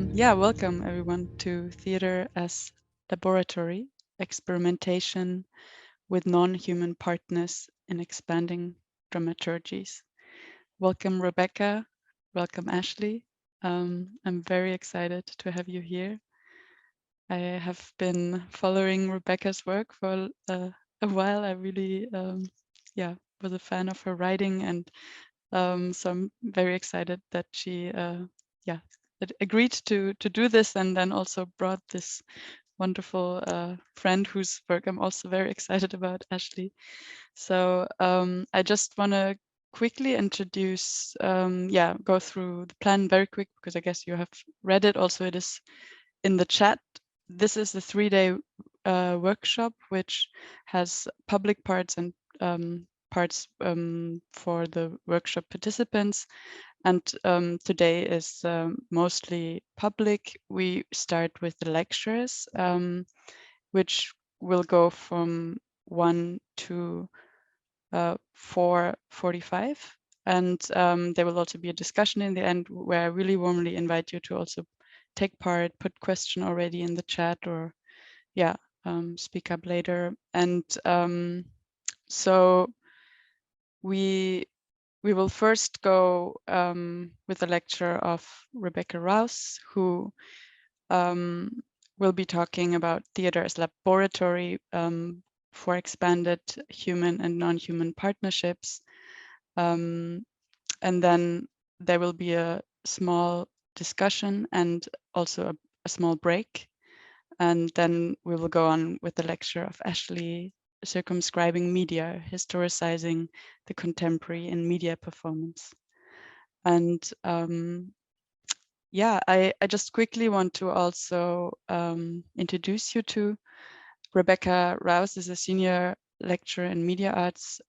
Yeah, welcome everyone to Theatre as Laboratory, Experimentation with Non-Human Partners in Expanding Dramaturgies. Welcome Rebecca, welcome Ashley. I'm very excited to have you here. I have been following Rebecca's work for a while. I really, was a fan of her writing, and so I'm very excited that she, that agreed to do this, and then also brought this wonderful friend whose work I'm also very excited about, Ashley. So I just want to quickly introduce, go through the plan very quick, because I guess you have read it. Also, it is in the chat. This is a 3-day workshop, which has public parts and parts for the workshop participants. And today is mostly public. We start with the lectures, which will go from 1 to 4:45. And there will also be a discussion in the end, where I really warmly invite you to also take part, put question already in the chat, or speak up later. And so we will first go with a lecture of Rebecca Rouse, who will be talking about theater as laboratory for expanded human and non-human partnerships. And then there will be a small discussion and also a small break. And then we will go on with the lecture of Ashley, Circumscribing Media, Historicizing the Contemporary in Media Performance. And I just quickly want to also introduce you to Rebecca Rouse. Is a senior lecturer in media arts,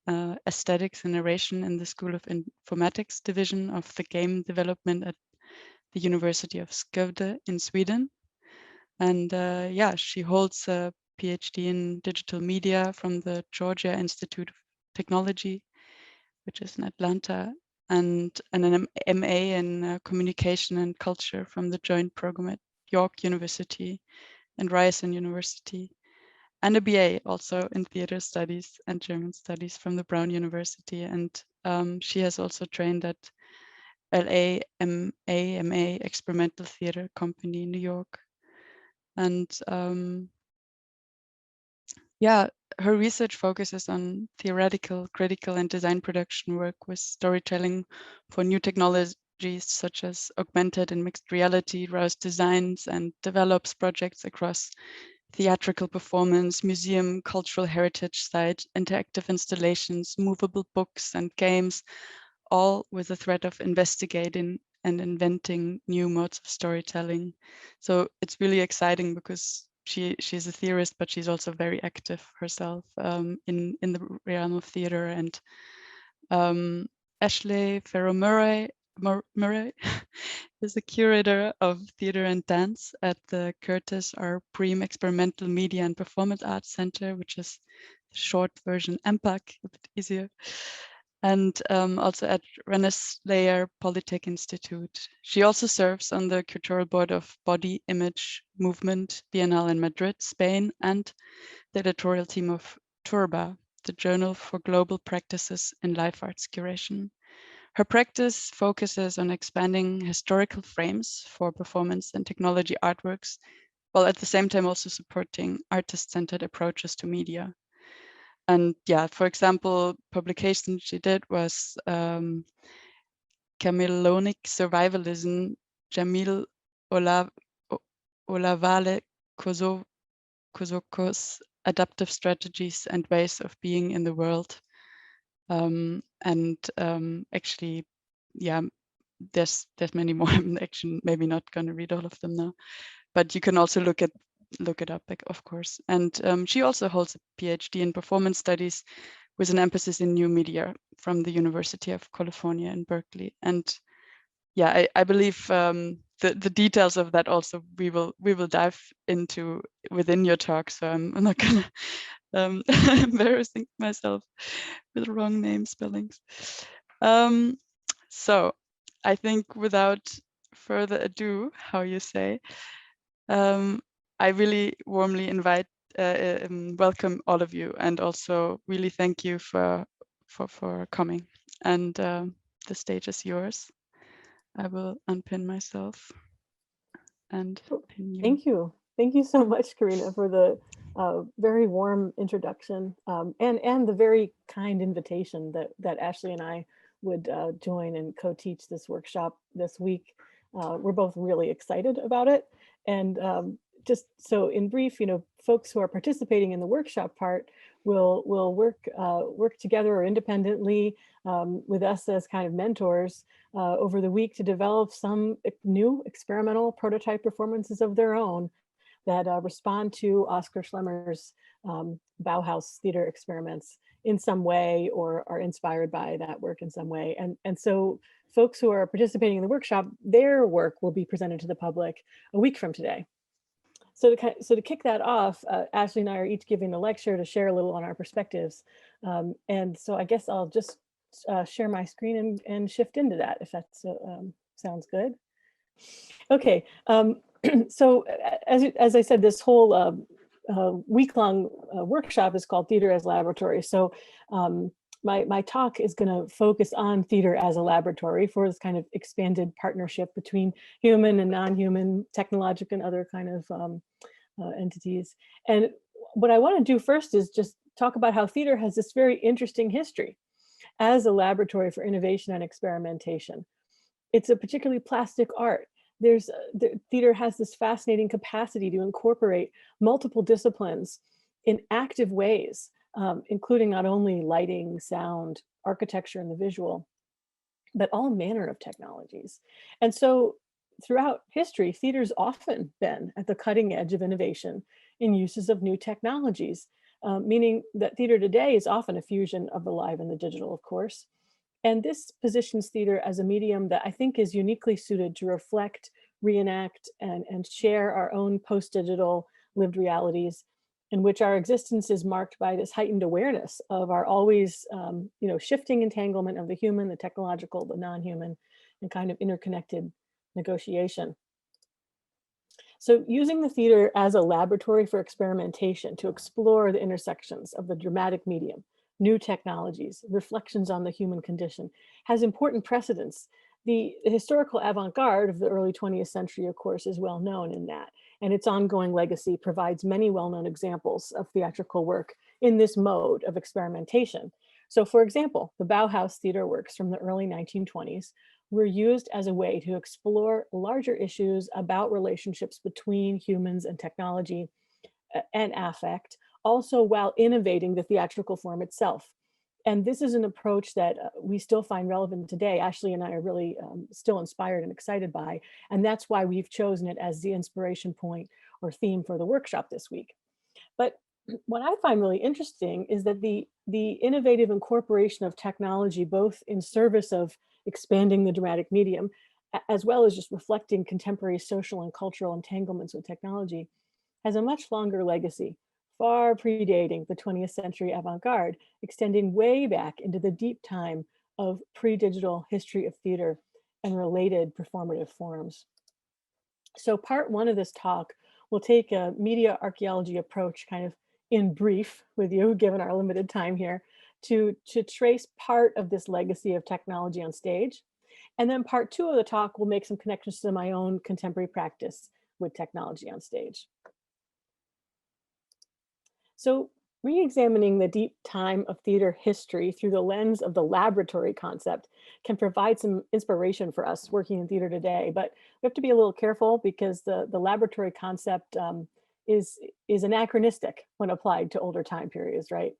aesthetics and narration in the School of Informatics division of the game development at the University of Skövde in Sweden. And she holds a PhD in digital media from the Georgia Institute of Technology, which is in Atlanta, and an MA in communication and culture from the joint program at York University and Ryerson University, and a BA also in theater studies and German studies from the Brown University. And she has also trained at LA-MA Experimental Theater Company in New York. And her research focuses on theoretical, critical, and design production work with storytelling for new technologies such as augmented and mixed reality, Rouse designs and develops projects across theatrical performance, museum, cultural heritage site, interactive installations, movable books and games, all with the threat of investigating and inventing new modes of storytelling. So it's really exciting because she's a theorist, but she's also very active herself in the realm of theater. And Ashley Ferro-Murray is a curator of theater and dance at the Curtis R. Priem Experimental Media and Performance Arts Center, which is the short version EMPAC, a bit easier. And also at Rensselaer Polytechnic Institute. She also serves on the curatorial board of Body Image Movement Biennial in Madrid, Spain, and the editorial team of TURBA, the Journal for Global Practices in Life Arts Curation. Her practice focuses on expanding historical frames for performance and technology artworks, while at the same time also supporting artist-centered approaches to media. And for example, publication she did was Chameleonic Survivalism, Jamil Olavale Kozoko's Adaptive Strategies and Ways of Being in the World. Actually, there's many more. I'm actually maybe not going to read all of them now, but you can also look it up, of course. And she also holds a PhD in performance studies with an emphasis in new media from the University of California in Berkeley. And I believe the details of that also we will dive into within your talk. So I'm not gonna embarrassing myself with wrong name spellings. So I think without further ado, how you say, I really warmly welcome all of you, and also really thank you for coming. And the stage is yours. I will unpin myself and pin you. Thank you. Thank you so much, Karina, for the very warm introduction and the very kind invitation that Ashley and I would join and co-teach this workshop this week. We're both really excited about it. And just so in brief, folks who are participating in the workshop part will work together or independently with us as kind of mentors over the week to develop some new experimental prototype performances of their own that respond to Oscar Schlemmer's Bauhaus theater experiments in some way, or are inspired by that work in some way. And so folks who are participating in the workshop, their work will be presented to the public a week from today. So to kick that off, Ashley and I are each giving a lecture to share a little on our perspectives. And so I guess I'll just share my screen and shift into that, if that sounds good. Okay, so as I said, this whole week-long workshop is called Theater as Laboratory. So my talk is going to focus on theater as a laboratory for this kind of expanded partnership between human and non-human, technological and other kind of entities. And what I want to do first is just talk about how theater has this very interesting history as a laboratory for innovation and experimentation. It's a particularly plastic art. Theater has this fascinating capacity to incorporate multiple disciplines in active ways, including not only lighting, sound, architecture, and the visual, but all manner of technologies. And so throughout history, theater's often been at the cutting edge of innovation in uses of new technologies, meaning that theater today is often a fusion of the live and the digital, of course. And this positions theater as a medium that I think is uniquely suited to reflect, reenact, and share our own post-digital lived realities, in which our existence is marked by this heightened awareness of our always shifting entanglement of the human, the technological, the non-human, and kind of interconnected negotiation. So using the theater as a laboratory for experimentation to explore the intersections of the dramatic medium, new technologies, reflections on the human condition, has important precedents. The historical avant-garde of the early 20th century, of course, is well known in that, and its ongoing legacy provides many well-known examples of theatrical work in this mode of experimentation. So for example, the Bauhaus theater works from the early 1920s were used as a way to explore larger issues about relationships between humans and technology and affect, also while innovating the theatrical form itself. And this is an approach that we still find relevant today. Ashley and I are really still inspired and excited by, and that's why we've chosen it as the inspiration point or theme for the workshop this week. But what I find really interesting is that the innovative incorporation of technology, both in service of expanding the dramatic medium, as well as just reflecting contemporary social and cultural entanglements with technology, has a much longer legacy, far predating the 20th century avant-garde, extending way back into the deep time of pre-digital history of theater and related performative forms. So part one of this talk will take a media archaeology approach, kind of in brief with you, given our limited time here, to trace part of this legacy of technology on stage. And then part two of the talk will make some connections to my own contemporary practice with technology on stage. So re-examining the deep time of theater history through the lens of the laboratory concept can provide some inspiration for us working in theater today, but we have to be a little careful because the laboratory concept is anachronistic when applied to older time periods, right?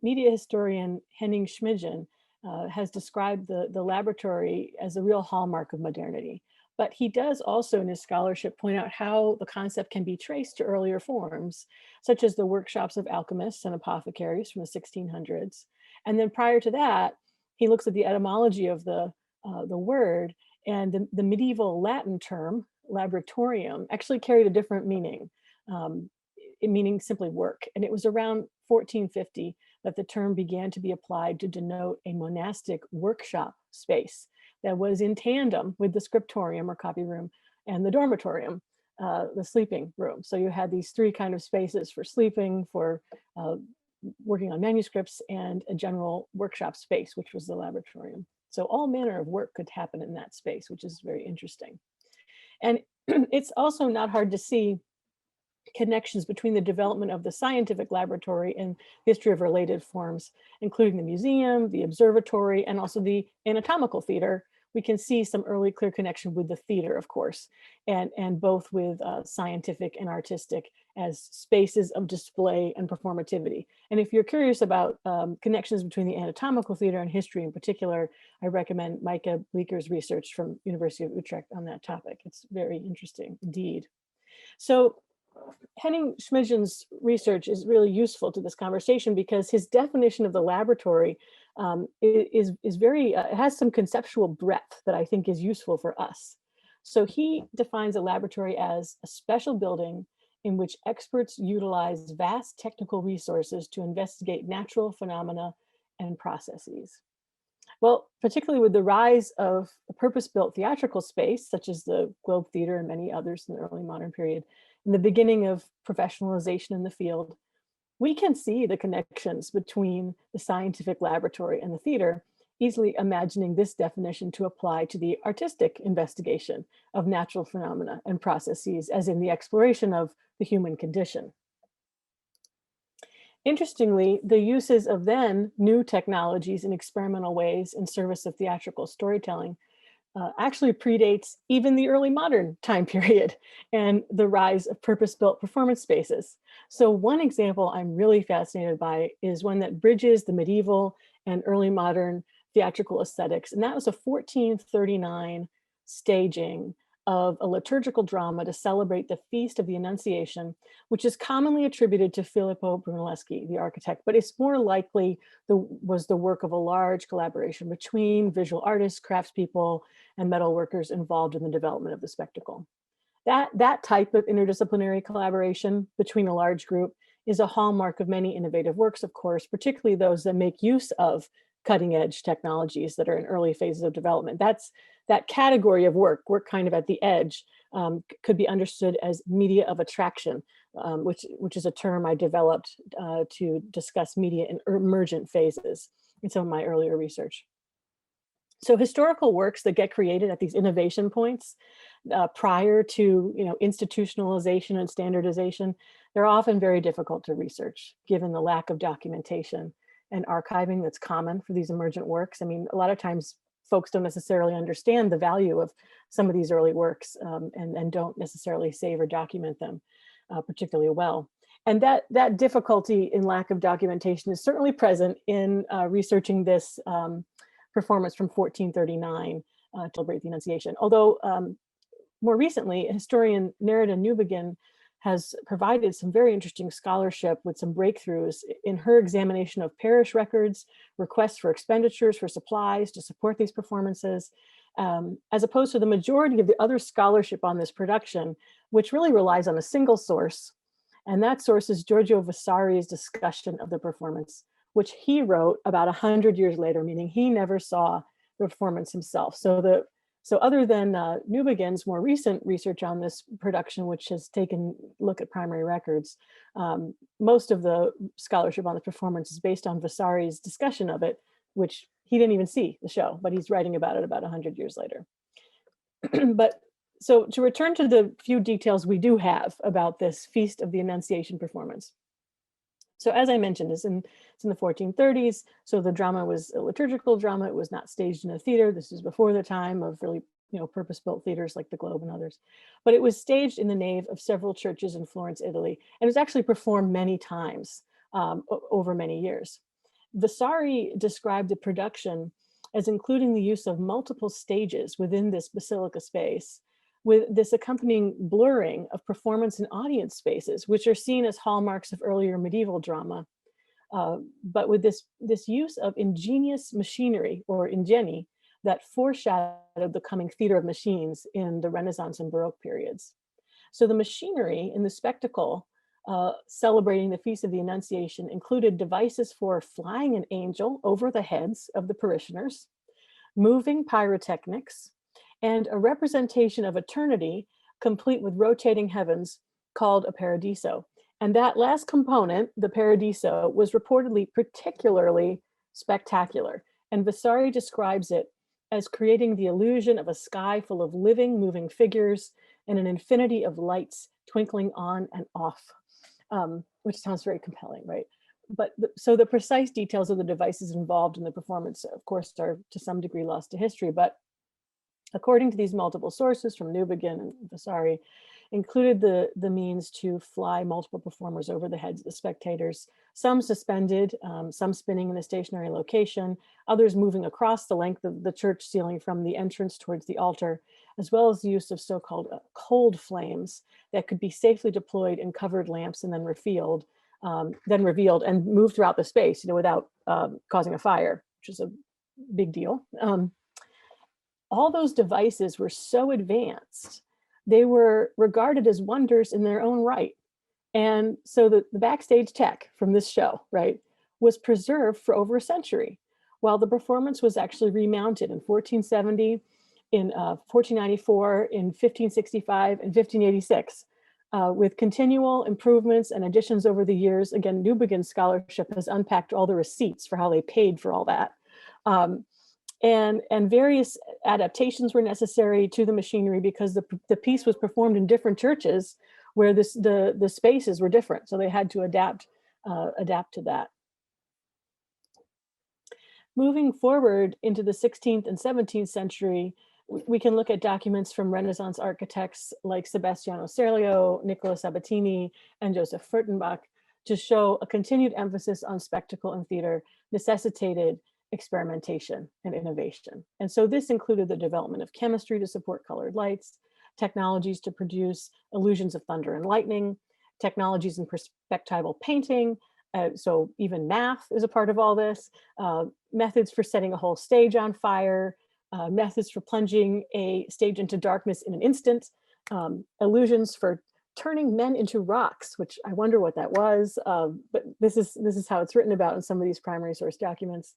Media historian Henning Schmidgen has described the laboratory as a real hallmark of modernity. But he does also in his scholarship point out how the concept can be traced to earlier forms, such as the workshops of alchemists and apothecaries from the 1600s. And then prior to that, he looks at the etymology of the word, and the medieval Latin term, laboratorium, actually carried a different meaning, meaning simply work. And it was around 1450 that the term began to be applied to denote a monastic workshop space that was in tandem with the scriptorium or copy room and the dormitorium, the sleeping room. So you had these three kind of spaces for sleeping, for working on manuscripts, and a general workshop space, which was the laboratorium. So all manner of work could happen in that space, which is very interesting. And it's also not hard to see connections between the development of the scientific laboratory and history of related forms, including the museum, the observatory, and also the anatomical theater. We can see some early clear connection with the theater, of course, and both with scientific and artistic as spaces of display and performativity. And if you're curious about connections between the anatomical theater and history in particular, I recommend Micah Bleeker's research from University of Utrecht on that topic. It's very interesting indeed. So Henning Schmidgen's research is really useful to this conversation because his definition of the laboratory is very, it has some conceptual breadth that I think is useful for us. So he defines a laboratory as a special building in which experts utilize vast technical resources to investigate natural phenomena and processes. Well, particularly with the rise of a purpose-built theatrical space, such as the Globe Theater and many others in the early modern period, and the beginning of professionalization in the field, we can see the connections between the scientific laboratory and the theater, easily imagining this definition to apply to the artistic investigation of natural phenomena and processes, as in the exploration of the human condition. Interestingly, the uses of then new technologies in experimental ways in service of theatrical storytelling actually predates even the early modern time period and the rise of purpose-built performance spaces. So one example I'm really fascinated by is one that bridges the medieval and early modern theatrical aesthetics. And that was a 1439 staging of a liturgical drama to celebrate the Feast of the Annunciation, which is commonly attributed to Filippo Brunelleschi, the architect, but it's more likely was the work of a large collaboration between visual artists, craftspeople, and metal workers involved in the development of the spectacle. That type of interdisciplinary collaboration between a large group is a hallmark of many innovative works, of course, particularly those that make use of cutting edge technologies that are in early phases of development. That category of work kind of at the edge, could be understood as media of attraction, which is a term I developed to discuss media in emergent phases in some of my earlier research. So historical works that get created at these innovation points prior to institutionalization and standardization, they're often very difficult to research given the lack of documentation and archiving that's common for these emergent works. I mean, a lot of times folks don't necessarily understand the value of some of these early works and don't necessarily save or document them particularly well. And that difficulty in lack of documentation is certainly present in researching this performance from 1439 to celebrate the Annunciation. Although more recently, historian Nerida Newbegin has provided some very interesting scholarship with some breakthroughs in her examination of parish records, requests for expenditures for supplies to support these performances, as opposed to the majority of the other scholarship on this production, which really relies on a single source. And that source is Giorgio Vasari's discussion of the performance, which he wrote about 100 years later, meaning he never saw the performance himself. So other than Newbegin's more recent research on this production, which has taken a look at primary records, most of the scholarship on the performance is based on Vasari's discussion of it, which he didn't even see the show, but he's writing about it about 100 years later. But so to return to the few details we do have about this Feast of the Annunciation performance. So as I mentioned, it's in the 1430s. So the drama was a liturgical drama. It was not staged in a theater. This is before the time of really, purpose-built theaters like the Globe and others. But it was staged in the nave of several churches in Florence, Italy, and it was actually performed many times over many years. Vasari described the production as including the use of multiple stages within this basilica space, with this accompanying blurring of performance and audience spaces, which are seen as hallmarks of earlier medieval drama, but with this use of ingenious machinery, or ingeni, that foreshadowed the coming theater of machines in the Renaissance and Baroque periods. So the machinery in the spectacle celebrating the Feast of the Annunciation included devices for flying an angel over the heads of the parishioners, moving pyrotechnics, and a representation of eternity complete with rotating heavens called a paradiso. And that last component, the paradiso, was reportedly particularly spectacular. And Vasari describes it as creating the illusion of a sky full of living, moving figures and an infinity of lights twinkling on and off, which sounds very compelling, right? But so the precise details of the devices involved in the performance, of course, are to some degree lost to history, but according to these multiple sources from Newbegin and Vasari, included the means to fly multiple performers over the heads of the spectators, some suspended, some spinning in a stationary location, others moving across the length of the church ceiling from the entrance towards the altar, as well as the use of so-called cold flames that could be safely deployed in covered lamps and then revealed and moved throughout the space, without causing a fire, which is a big deal. All those devices were so advanced, they were regarded as wonders in their own right. And so the backstage tech from this show, right, was preserved for over a century, while the performance was actually remounted in 1470, in 1494, in 1565, and 1586, with continual improvements and additions over the years. Again, Newbegin's scholarship has unpacked all the receipts for how they paid for all that. And various adaptations were necessary to the machinery because the piece was performed in different churches where the spaces were different. So they had to adapt to that. Moving forward into the 16th and 17th century, we can look at documents from Renaissance architects like Sebastiano Serlio, Nicola Sabatini, and Joseph Furtenbach to show a continued emphasis on spectacle and theater necessitated experimentation and innovation. And so this included the development of chemistry to support colored lights, technologies to produce illusions of thunder and lightning, technologies in perspectival painting, so even math is a part of all this, methods for setting a whole stage on fire, methods for plunging a stage into darkness in an instant, illusions for turning men into rocks, which I wonder what that was, but this is how it's written about in some of these primary source documents.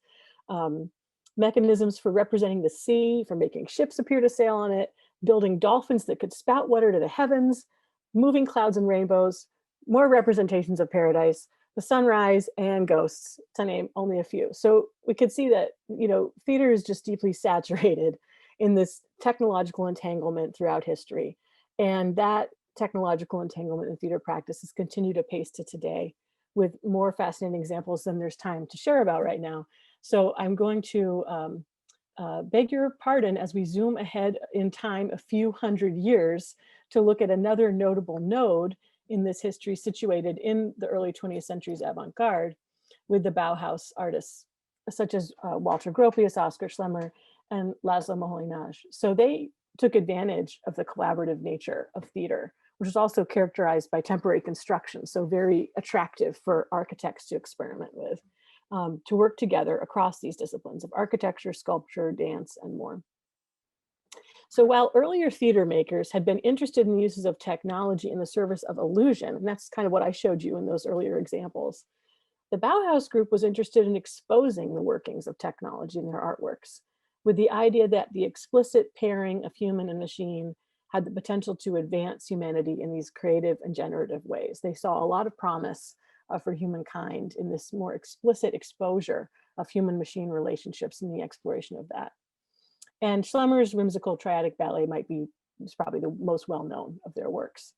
Mechanisms for representing the sea, for making ships appear to sail on it, building dolphins that could spout water to the heavens, moving clouds and rainbows, more representations of paradise, the sunrise, and ghosts, to name only a few. So we could see that, theater is just deeply saturated in this technological entanglement throughout history. And that technological entanglement in theater practices continue to pace to today, with more fascinating examples than there's time to share about right now. So I'm going to beg your pardon as we zoom ahead in time a few hundred years to look at another notable node in this history situated in the early 20th century's avant-garde with the Bauhaus artists, such as Walter Gropius, Oskar Schlemmer, and Laszlo Moholy-Nagy. So they took advantage of the collaborative nature of theater, which is also characterized by temporary construction, so very attractive for architects to experiment with, to work together across these disciplines of architecture, sculpture, dance, and more. So while earlier theater makers had been interested in the uses of technology in the service of illusion, and that's kind of what I showed you in those earlier examples, the Bauhaus group was interested in exposing the workings of technology in their artworks, with the idea that the explicit pairing of human and machine had the potential to advance humanity in these creative and generative ways. They saw a lot of promise for humankind in this more explicit exposure of human-machine relationships and the exploration of that. And Schlemmer's whimsical triadic ballet is probably the most well-known of their works.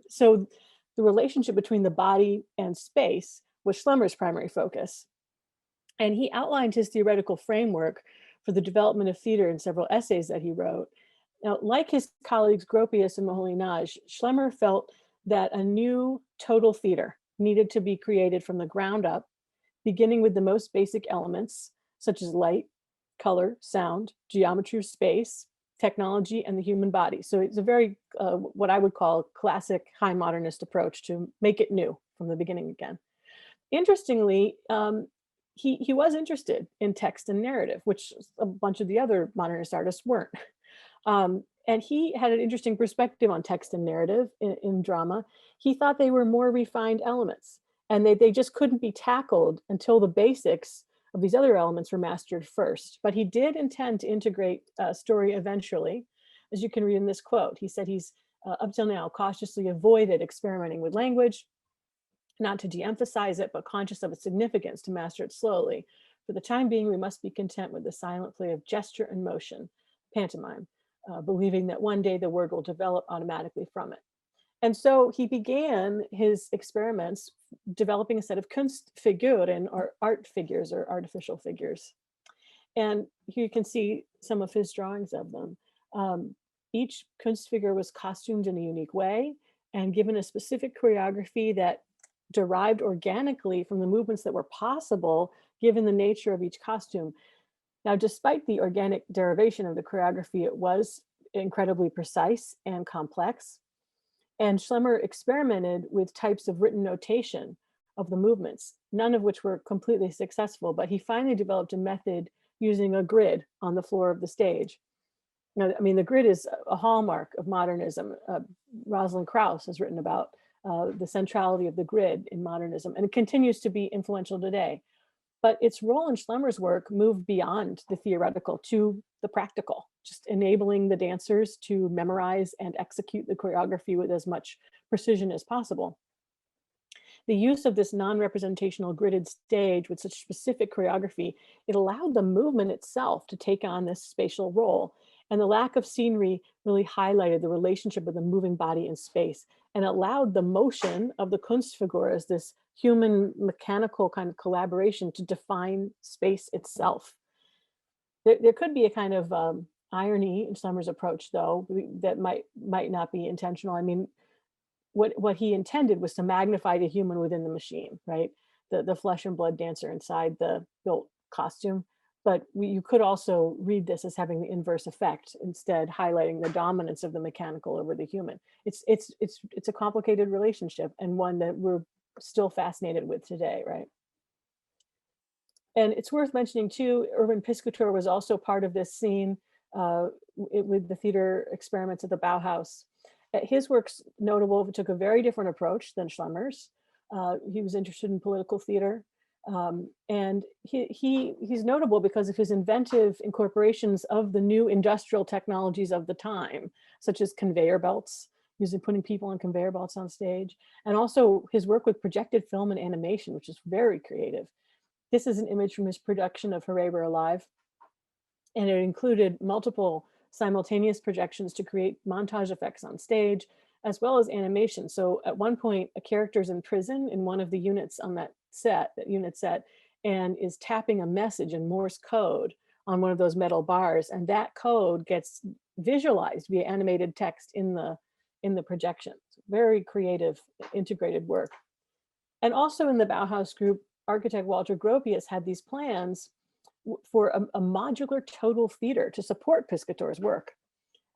So the relationship between the body and space was Schlemmer's primary focus. And he outlined his theoretical framework for the development of theater in several essays that he wrote. Now, like his colleagues Gropius and Moholy-Nagy, Schlemmer felt that a new total theater needed to be created from the ground up, beginning with the most basic elements, such as light, color, sound, geometry of space, technology, and the human body. So it's a very, what I would call classic high modernist approach to make it new from the beginning again. Interestingly, he was interested in text and narrative, which a bunch of the other modernist artists weren't. And he had an interesting perspective on text and narrative in drama. He thought they were more refined elements, and they just couldn't be tackled until the basics of these other elements were mastered first. But he did intend to integrate story eventually, as you can read in this quote. He said he's up till now cautiously avoided experimenting with language, not to de-emphasize it, but conscious of its significance to master it slowly. For the time being, we must be content with the silent play of gesture and motion, pantomime, believing that one day the word will develop automatically from it. And so he began his experiments developing a set of Kunstfiguren, or art figures or artificial figures. And here you can see some of his drawings of them. Each Kunstfigur was costumed in a unique way and given a specific choreography that derived organically from the movements that were possible given the nature of each costume. Now, despite the organic derivation of the choreography, it was incredibly precise and complex. And Schlemmer experimented with types of written notation of the movements, none of which were completely successful, but he finally developed a method using a grid on the floor of the stage. Now, I mean, the grid is a hallmark of modernism. Rosalind Krauss has written about the centrality of the grid in modernism, and it continues to be influential today. But its role in Schlemmer's work moved beyond the theoretical to the practical, just enabling the dancers to memorize and execute the choreography with as much precision as possible. The use of this non-representational gridded stage with such specific choreography, it allowed the movement itself to take on this spatial role. And the lack of scenery really highlighted the relationship of the moving body in space and allowed the motion of the Kunstfiguren, this human mechanical kind of collaboration, to define space itself. There could be a kind of irony in Schlemmer's approach, though, that might not be intentional. I mean, what he intended was to magnify the human within the machine, right? The flesh and blood dancer inside the built costume. But you could also read this as having the inverse effect, instead highlighting the dominance of the mechanical over the human. It's a complicated relationship, and one that we're still fascinated with today, right? And it's worth mentioning too, Urban Piscator was also part of this scene with the theater experiments at the Bauhaus. His work's notable, took a very different approach than Schlemmer's. He was interested in political theater. And he's notable because of his inventive incorporations of the new industrial technologies of the time, such as conveyor belts, putting people on conveyor belts on stage, and also his work with projected film and animation, which is very creative. This is an image from his production of Hooray We're Alive, and it included multiple simultaneous projections to create montage effects on stage, as well as animation. So at one point, a character's in prison in one of the units on that unit set, and is tapping a message in Morse code on one of those metal bars, and that code gets visualized via animated text in the projection. Very creative, integrated work. And also in the Bauhaus group, architect Walter Gropius had these plans for a modular total theater to support Piscator's work,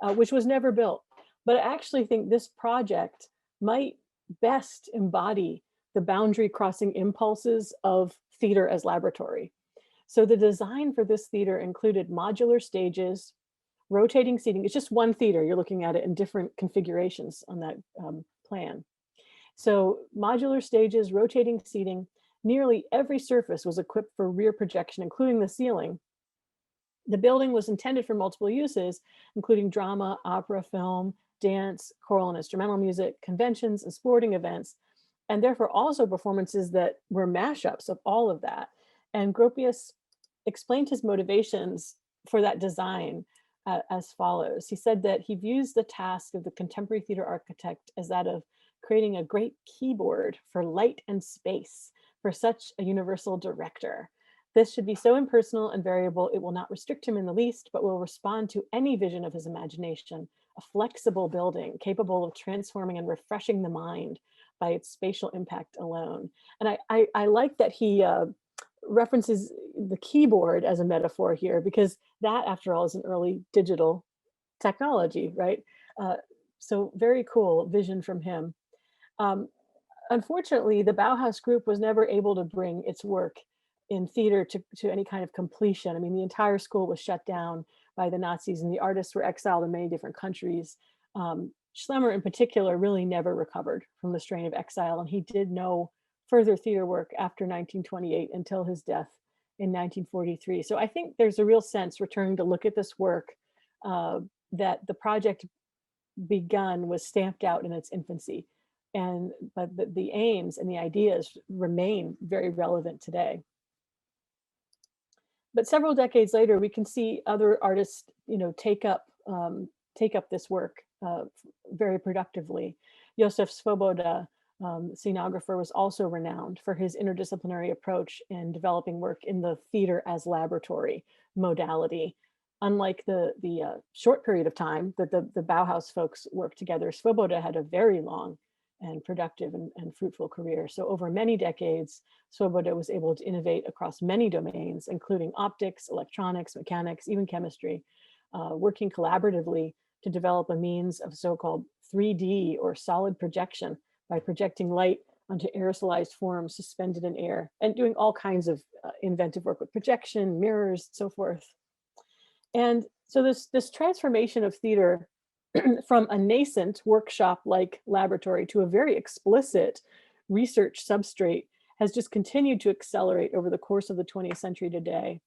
which was never built. But I actually think this project might best embody the boundary crossing impulses of theater as laboratory. So the design for this theater included modular stages, rotating seating. It's just one theater. You're looking at it in different configurations on that plan. So modular stages, rotating seating. Nearly every surface was equipped for rear projection, including the ceiling. The building was intended for multiple uses, including drama, opera, film, dance, choral and instrumental music, conventions, and sporting events, and therefore also performances that were mashups of all of that. And Gropius explained his motivations for that design as follows. He said that he views the task of the contemporary theater architect as that of creating a great keyboard for light and space for such a universal director. This should be so impersonal and variable, it will not restrict him in the least, but will respond to any vision of his imagination, a flexible building capable of transforming and refreshing the mind by its spatial impact alone. And I like that he references the keyboard as a metaphor here, because that, after all, is an early digital technology, right? So very cool vision from him. Unfortunately, the Bauhaus group was never able to bring its work in theater to any kind of completion. I mean, the entire school was shut down by the Nazis, and the artists were exiled in many different countries. Schlemmer in particular really never recovered from the strain of exile, and he did no further theater work after 1928 until his death in 1943. So I think there's a real sense, returning to look at this work, that the project begun was stamped out in its infancy. But the aims and the ideas remain very relevant today. But several decades later, we can see other artists, take up this work very productively. Josef Svoboda, scenographer, was also renowned for his interdisciplinary approach in developing work in the theater as laboratory modality. Unlike the short period of time that the Bauhaus folks worked together, Svoboda had a very long and productive and fruitful career. So over many decades, Svoboda was able to innovate across many domains, including optics, electronics, mechanics, even chemistry, working collaboratively to develop a means of so-called 3D or solid projection by projecting light onto aerosolized forms suspended in air, and doing all kinds of inventive work with projection, mirrors, so forth. And so this transformation of theater from a nascent workshop-like laboratory to a very explicit research substrate has just continued to accelerate over the course of the 20th century today.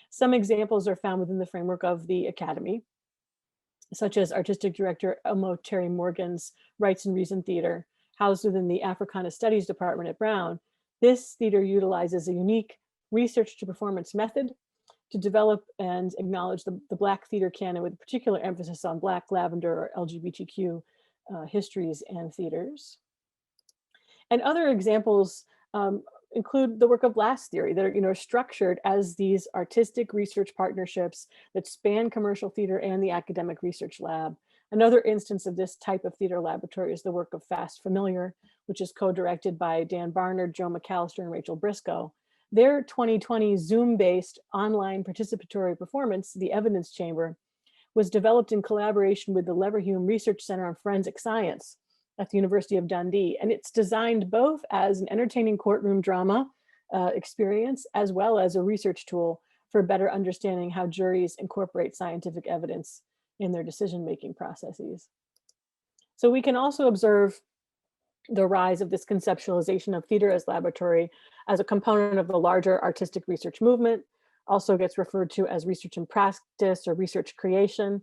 Some examples are found within the framework of the Academy, such as artistic director Elmo Terry Morgan's Rights and Reason Theater, housed within the Africana Studies Department at Brown. This theater utilizes a unique research to performance method to develop and acknowledge the Black theater canon, with particular emphasis on Black, Lavender, or LGBTQ histories and theaters. And other examples include the work of blast theory that are structured as these artistic research partnerships that span commercial theater and the academic research lab. Another instance of this type of theater laboratory is the work of Fast Familiar, which is co-directed by Dan Barnard, Joe McAllister, and Rachel Briscoe. Their 2020 Zoom-based online participatory performance, The Evidence Chamber, was developed in collaboration with the Leverhulme Research Center on Forensic Science at the University of Dundee. And it's designed both as an entertaining courtroom drama experience, as well as a research tool for better understanding how juries incorporate scientific evidence in their decision-making processes. So we can also observe the rise of this conceptualization of theater as laboratory as a component of the larger artistic research movement, also gets referred to as research in practice or research creation.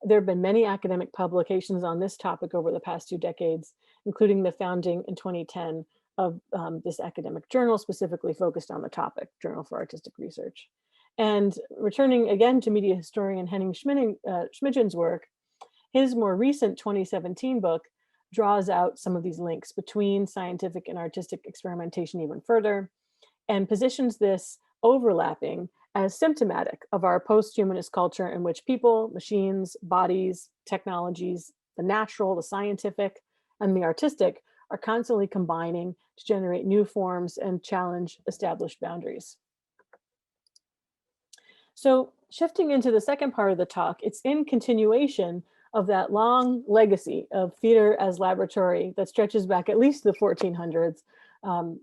There have been many academic publications on this topic over the past 2 decades, including the founding in 2010 of this academic journal specifically focused on the topic, Journal for Artistic Research. And returning again to media historian Henning Schmidgen's work, his more recent 2017 book draws out some of these links between scientific and artistic experimentation even further, and positions this overlapping as symptomatic of our post-humanist culture in which people, machines, bodies, technologies, the natural, the scientific, and the artistic are constantly combining to generate new forms and challenge established boundaries. So shifting into the second part of the talk, it's in continuation of that long legacy of theater as laboratory that stretches back at least the 1400s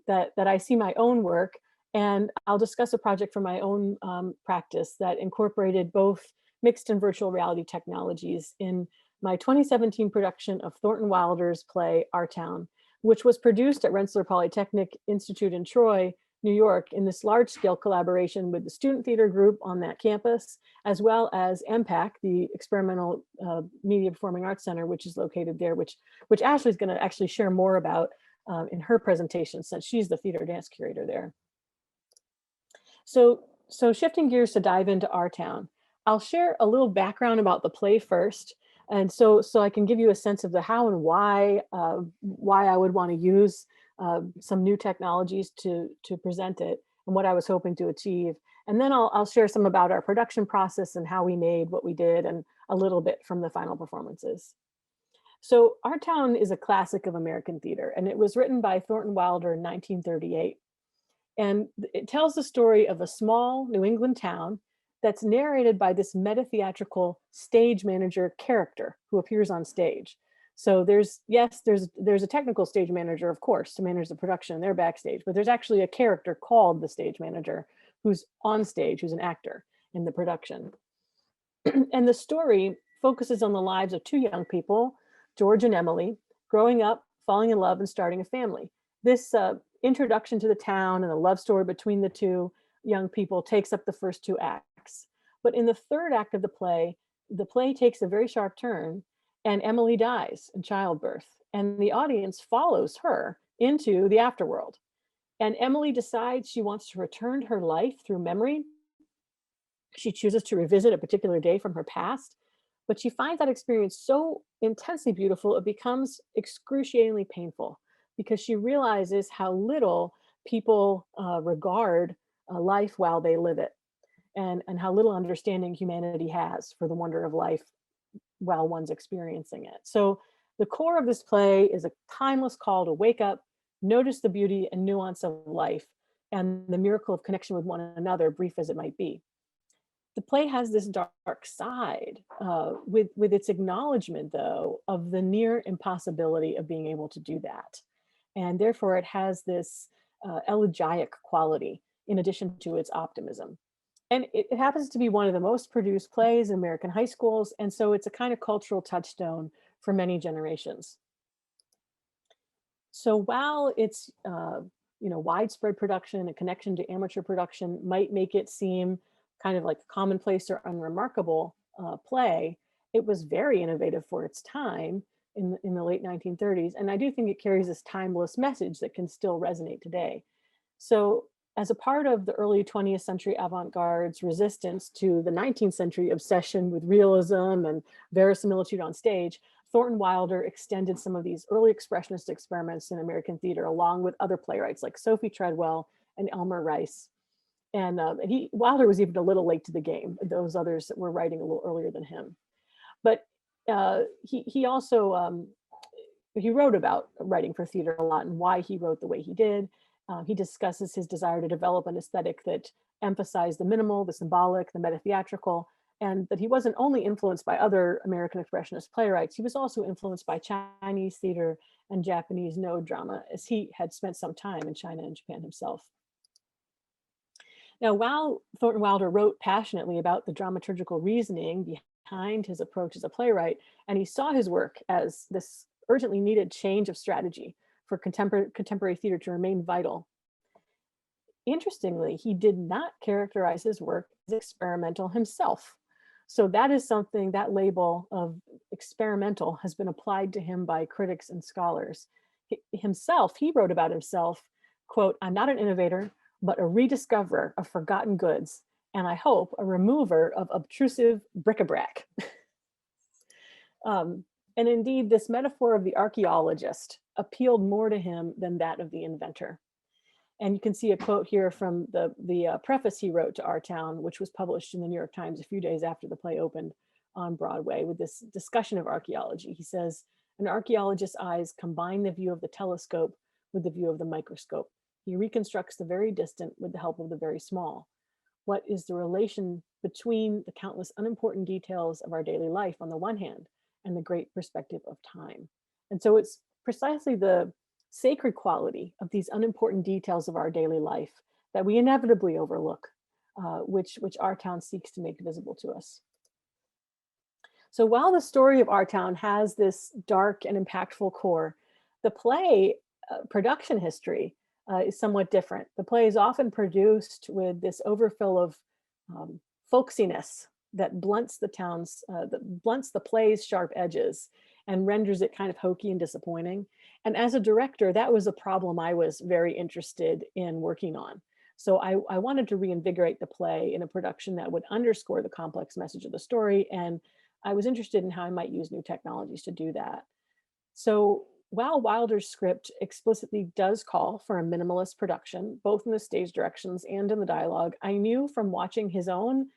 that I see my own work. And I'll discuss a project from my own practice that incorporated both mixed and virtual reality technologies in my 2017 production of Thornton Wilder's play, Our Town, which was produced at Rensselaer Polytechnic Institute in Troy, New York, in this large-scale collaboration with the student theater group on that campus, as well as EMPAC, the Experimental Media Performing Arts Center, which is located there, which Ashley's going to actually share more about in her presentation, since she's the theater dance curator there. So shifting gears to dive into Our Town, I'll share a little background about the play first, and so I can give you a sense of the how and why I would want to use some new technologies to present it and what I was hoping to achieve. And then I'll share some about our production process and how we made what we did, and a little bit from the final performances. So Our Town is a classic of American theater, and it was written by Thornton Wilder in 1938. And it tells the story of a small New England town that's narrated by this meta-theatrical stage manager character who appears on stage. So there's a technical stage manager, of course, to manage the production. They're backstage, but there's actually a character called the stage manager who's on stage, who's an actor in the production. And the story focuses on the lives of 2 young people, George and Emily, growing up, falling in love, and starting a family. This introduction to the town and the love story between the two young people takes up the first two acts. But in the third act of the play takes a very sharp turn, and Emily dies in childbirth, and the audience follows her into the afterworld. And Emily decides she wants to return to her life through memory. She chooses to revisit a particular day from her past, but she finds that experience so intensely beautiful, it becomes excruciatingly painful, because she realizes how little people regard life while they live it, and how little understanding humanity has for the wonder of life while one's experiencing it. So the core of this play is a timeless call to wake up, notice the beauty and nuance of life, and the miracle of connection with one another, brief as it might be. The play has this dark side with its acknowledgement, though, of the near impossibility of being able to do that. And therefore, it has this elegiac quality in addition to its optimism. And it happens to be one of the most produced plays in American high schools, and so it's a kind of cultural touchstone for many generations. So while its widespread production and connection to amateur production might make it seem kind of like a commonplace or unremarkable play, it was very innovative for its time in the late 1930s. And I do think it carries this timeless message that can still resonate today. So as a part of the early 20th century avant-garde's resistance to the 19th century obsession with realism and verisimilitude on stage, Thornton Wilder extended some of these early expressionist experiments in American theater, along with other playwrights like Sophie Treadwell and Elmer Rice. And Wilder was even a little late to the game. Those others that were writing a little earlier than him. But he also, he wrote about writing for theater a lot and why he wrote the way he did. He discusses his desire to develop an aesthetic that emphasized the minimal, the symbolic, the meta-theatrical, and that he wasn't only influenced by other American expressionist playwrights, he was also influenced by Chinese theater and Japanese Noh drama, as he had spent some time in China and Japan himself. Now, while Thornton Wilder wrote passionately about the dramaturgical reasoning behind his approach as a playwright, and he saw his work as this urgently needed change of strategy for contemporary theater to remain vital. Interestingly, he did not characterize his work as experimental himself. So that is something, that label of experimental has been applied to him by critics and scholars. He wrote about himself, quote, "I'm not an innovator, but a rediscoverer of forgotten goods, and I hope a remover of obtrusive bric-a-brac." And indeed, this metaphor of the archaeologist appealed more to him than that of the inventor. And you can see a quote here from the preface he wrote to Our Town, which was published in the New York Times a few days after the play opened on Broadway, with this discussion of archaeology. He says, "An archaeologist's eyes combine the view of the telescope with the view of the microscope. He reconstructs the very distant with the help of the very small. What is the relation between the countless unimportant details of our daily life on the one hand, and the great perspective of time?" And so it's precisely the sacred quality of these unimportant details of our daily life that we inevitably overlook, which Our Town seeks to make visible to us. So while the story of Our Town has this dark and impactful core, the play production history is somewhat different. The play is often produced with this overfill of folksiness that blunts the play's sharp edges and renders it kind of hokey and disappointing. And as a director, that was a problem I was very interested in working on. So I wanted to reinvigorate the play in a production that would underscore the complex message of the story. And I was interested in how I might use new technologies to do that. So while Wilder's script explicitly does call for a minimalist production, both in the stage directions and in the dialogue, I knew from watching his own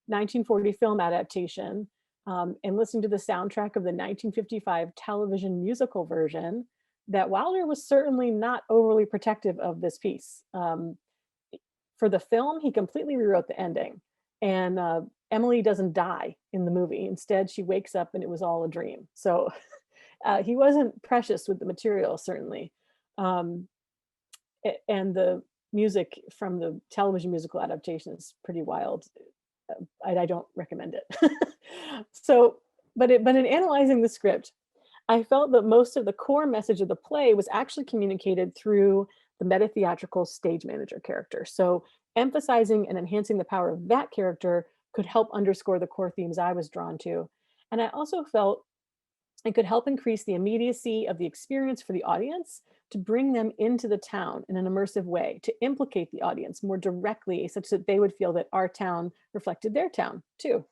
1940 film adaptation and listening to the soundtrack of the 1955 television musical version that Wilder was certainly not overly protective of this piece. For the film, he completely rewrote the ending, and Emily doesn't die in the movie. Instead, she wakes up and it was all a dream. So he wasn't precious with the material, certainly. And the music from the television musical adaptation is pretty wild. I don't recommend it. But in analyzing the script, I felt that most of the core message of the play was actually communicated through the meta-theatrical stage manager character. So Emphasizing and enhancing the power of that character could help underscore the core themes I was drawn to. And I also felt it could help increase the immediacy of the experience for the audience, to bring them into the town in an immersive way, to implicate the audience more directly such that they would feel that our town reflected their town too.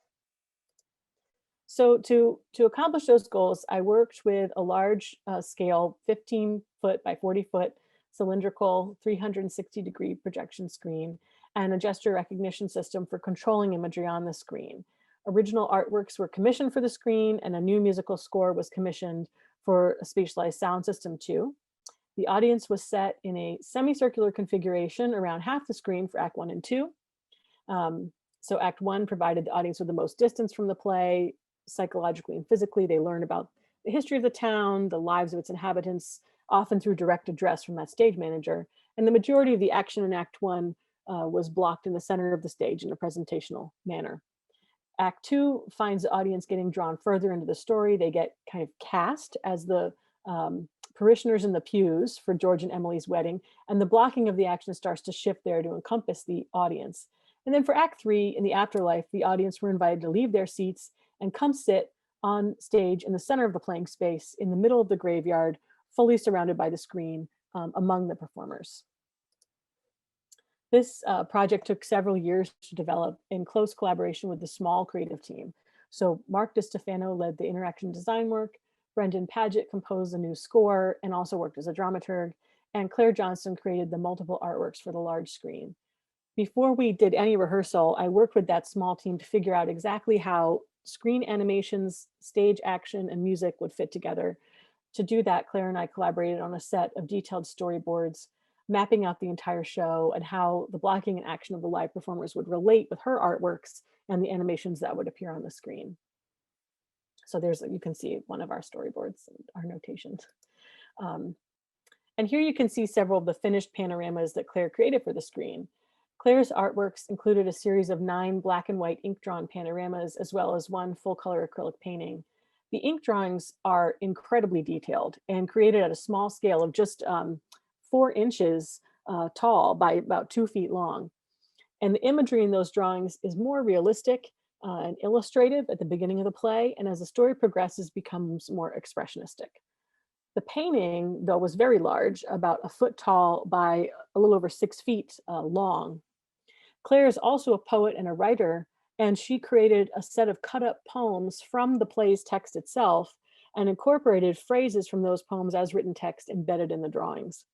So to accomplish those goals, I worked with a large scale 15-foot by 40-foot cylindrical 360-degree projection screen and a gesture recognition system for controlling imagery on the screen. Original artworks were commissioned for the screen, and a new musical score was commissioned for a spatialized sound system too. The audience was set in a semicircular configuration around half the screen for Act 1 and 2. So Act 1 provided the audience with the most distance from the play, psychologically and physically. They learned about the history of the town, the lives of its inhabitants, often through direct address from that stage manager. And the majority of the action in Act 1 was blocked in the center of the stage in a presentational manner. Act 2 finds the audience getting drawn further into the story. They get kind of cast as the parishioners in the pews for George and Emily's wedding, and the blocking of the action starts to shift there to encompass the audience. And then for Act 3, in the afterlife, the audience were invited to leave their seats and come sit on stage in the center of the playing space, in the middle of the graveyard, fully surrounded by the screen among the performers. This project took several years to develop in close collaboration with the small creative team. So Mark DiStefano led the interaction design work, Brendan Paget composed the new score and also worked as a dramaturg, and Claire Johnston created the multiple artworks for the large screen. Before we did any rehearsal, I worked with that small team to figure out exactly how screen animations, stage action, and music would fit together. To do that, Claire and I collaborated on a set of detailed storyboards, mapping out the entire show and how the blocking and action of the live performers would relate with her artworks and the animations that would appear on the screen. So you can see one of our storyboards, our notations. And here you can see several of the finished panoramas that Claire created for the screen. Claire's artworks included a series of 9 black and white ink drawn panoramas, as well as 1 full color acrylic painting. The ink drawings are incredibly detailed and created at a small scale of just 4 inches tall by about 2 feet long. And the imagery in those drawings is more realistic and illustrative at the beginning of the play, and as the story progresses, becomes more expressionistic. The painting, though, was very large, about 1 foot tall by a little over 6 feet long. Claire is also a poet and a writer, and she created a set of cut up poems from the play's text itself and incorporated phrases from those poems as written text embedded in the drawings.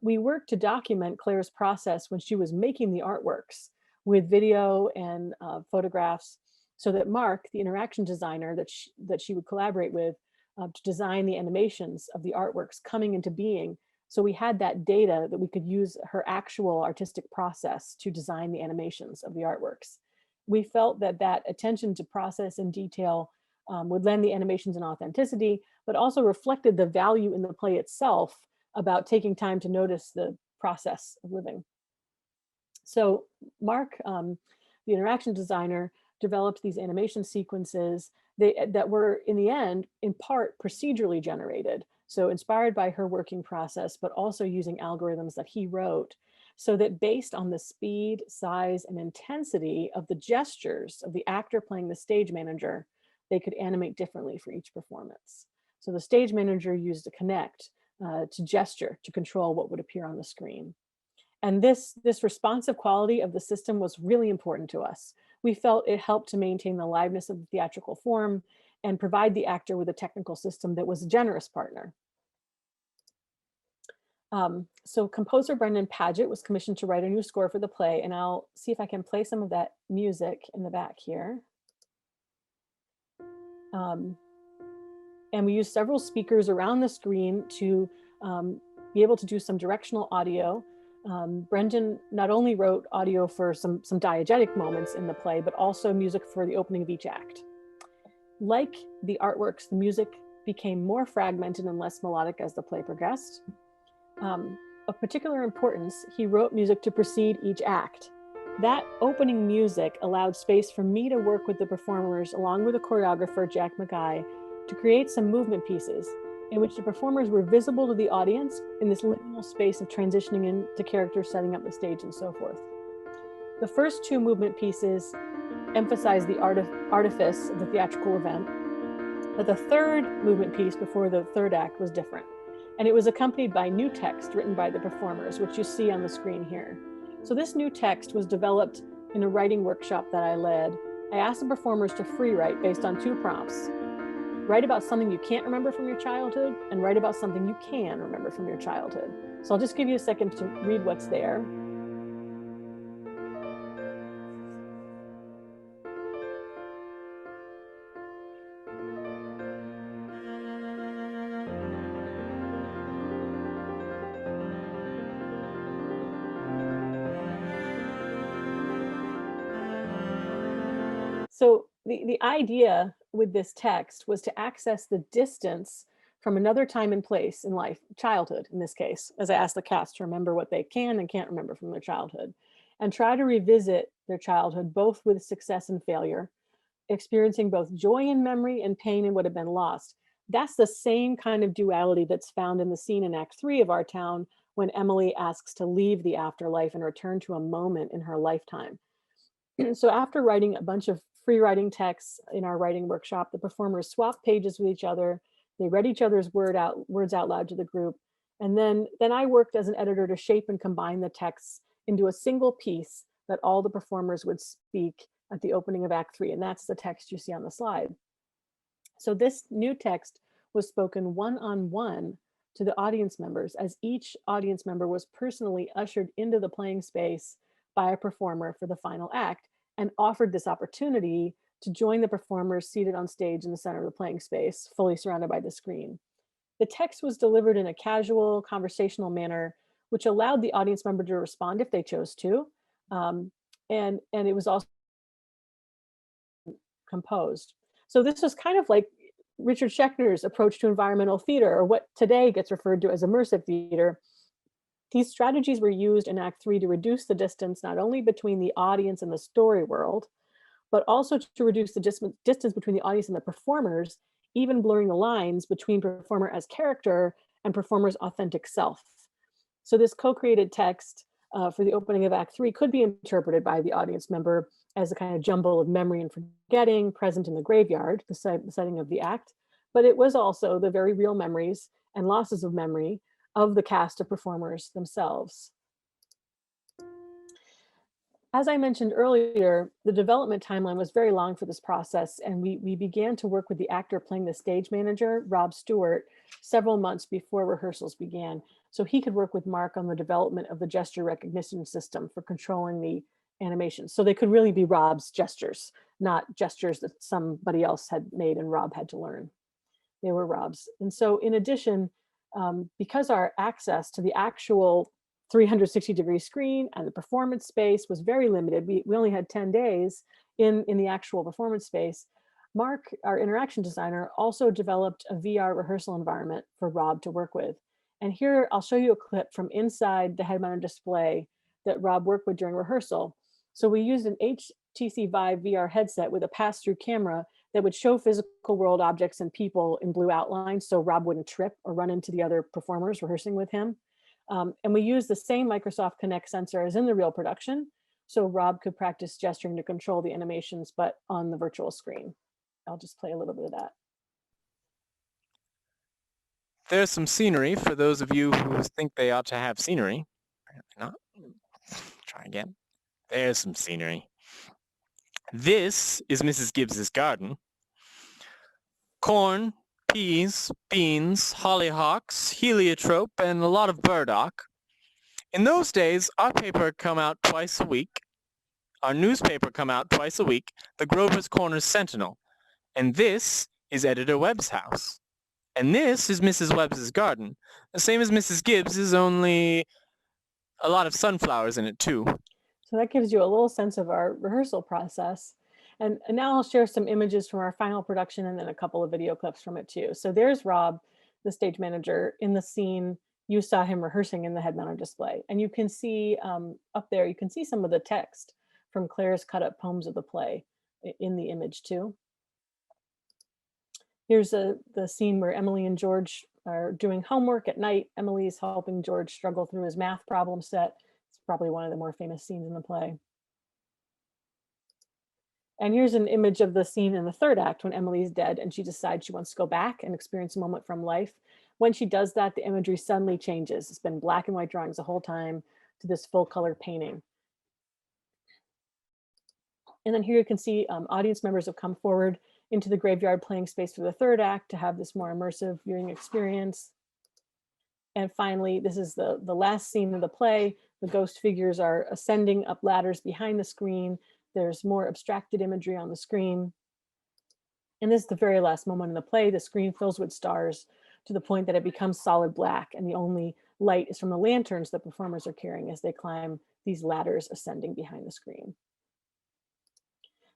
We worked to document Claire's process when she was making the artworks with video and photographs, so that Mark, the interaction designer that she would collaborate with to design the animations of the artworks coming into being. So we had that data that we could use her actual artistic process to design the animations of the artworks. We felt that that attention to process and detail would lend the animations an authenticity, but also reflected the value in the play itself about taking time to notice the process of living. So Mark, the interaction designer, developed these animation sequences that were, in the end, in part procedurally generated. So inspired by her working process, but also using algorithms that he wrote, so that based on the speed, size, and intensity of the gestures of the actor playing the stage manager, they could animate differently for each performance. So the stage manager used a Connect to gesture to control what would appear on the screen. And this responsive quality of the system was really important to us. We felt it helped to maintain the liveness of the theatrical form and provide the actor with a technical system that was a generous partner. So composer Brendan Paget was commissioned to write a new score for the play, and I'll see if I can play some of that music in the back here. And we used several speakers around the screen to be able to do some directional audio. Brendan not only wrote audio for some diegetic moments in the play, but also music for the opening of each act. Like the artworks, the music became more fragmented and less melodic as the play progressed. Of particular importance, he wrote music to precede each act. That opening music allowed space for me to work with the performers, along with the choreographer, Jack McGuy, to create some movement pieces in which the performers were visible to the audience in this liminal space of transitioning into characters, setting up the stage, and so forth. The first two movement pieces emphasize the artifice of the theatrical event, but the third movement piece before the third act was different. And it was accompanied by new text written by the performers, which you see on the screen here. So this new text was developed in a writing workshop that I led. I asked the performers to free write based on two prompts. Write about something you can't remember from your childhood, and write about something you can remember from your childhood. So I'll just give you a second to read what's there. So the idea with this text was to access the distance from another time and place in life, childhood in this case, as I asked the cast to remember what they can and can't remember from their childhood, and try to revisit their childhood, both with success and failure, experiencing both joy in memory and pain in what had been lost. That's the same kind of duality that's found in the scene in Act 3 of Our Town when Emily asks to leave the afterlife and return to a moment in her lifetime. So after writing a bunch of free writing texts in our writing workshop, the performers swapped pages with each other. They read each other's words out loud to the group. And then I worked as an editor to shape and combine the texts into a single piece that all the performers would speak at the opening of Act 3. And that's the text you see on the slide. So this new text was spoken one-on-one to the audience members, as each audience member was personally ushered into the playing space by a performer for the final act, and offered this opportunity to join the performers seated on stage in the center of the playing space, fully surrounded by the screen. The text was delivered in a casual, conversational manner, which allowed the audience member to respond if they chose to. And it was also composed. So this was kind of like Richard Schechner's approach to environmental theater, or what today gets referred to as immersive theater. These strategies were used in Act 3 to reduce the distance not only between the audience and the story world, but also to reduce the distance between the audience and the performers, even blurring the lines between performer as character and performer's authentic self. So this co-created text for the opening of Act 3 could be interpreted by the audience member as a kind of jumble of memory and forgetting present in the graveyard, the setting of the act, but it was also the very real memories and losses of memory of the cast of performers themselves. As I mentioned earlier, the development timeline was very long for this process, and we began to work with the actor playing the stage manager, Rob Stewart, several months before rehearsals began, so he could work with Mark on the development of the gesture recognition system for controlling the animation. So they could really be Rob's gestures, not gestures that somebody else had made and Rob had to learn. They were Rob's. And so in addition, because our access to the actual 360-degree screen and the performance space was very limited, we only had 10 days in the actual performance space, Mark, our interaction designer, also developed a VR rehearsal environment for Rob to work with. And here I'll show you a clip from inside the head-mounted display that Rob worked with during rehearsal. So we used an HTC Vive VR headset with a pass-through camera that would show physical world objects and people in blue outlines so Rob wouldn't trip or run into the other performers rehearsing with him. And we used the same Microsoft Kinect sensor as in the real production, so Rob could practice gesturing to control the animations, but on the virtual screen. I'll just play a little bit of that. There's some scenery for those of you who think they ought to have scenery. Apparently not. Try again. There's some scenery. This is Mrs. Gibbs's garden. Corn, peas, beans, hollyhocks, heliotrope, and a lot of burdock. In those days, our paper come out twice a week. Our newspaper come out twice a week, the Grover's Corners Sentinel. And this is Editor Webb's house. And this is Mrs. Webb's garden. The same as Mrs. Gibbs's, only a lot of sunflowers in it too. So that gives you a little sense of our rehearsal process. And now I'll share some images from our final production and then a couple of video clips from it too. So there's Rob, the stage manager, in the scene. You saw him rehearsing in the head-mounted display. And you can see up there, you can see some of the text from Claire's cut-up poems of the play in the image too. Here's the scene where Emily and George are doing homework at night. Emily's helping George struggle through his math problem set. It's probably one of the more famous scenes in the play. And here's an image of the scene in the third act when Emily's dead and she decides she wants to go back and experience a moment from life. When she does that, the imagery suddenly changes. It's been black and white drawings the whole time to this full color painting. And then here you can see audience members have come forward into the graveyard playing space for the third act to have this more immersive viewing experience. And finally, this is the last scene of the play. The ghost figures are ascending up ladders behind the screen. There's more abstracted imagery on the screen. And this is the very last moment in the play. The screen fills with stars to the point that it becomes solid black, and the only light is from the lanterns that performers are carrying as they climb these ladders ascending behind the screen.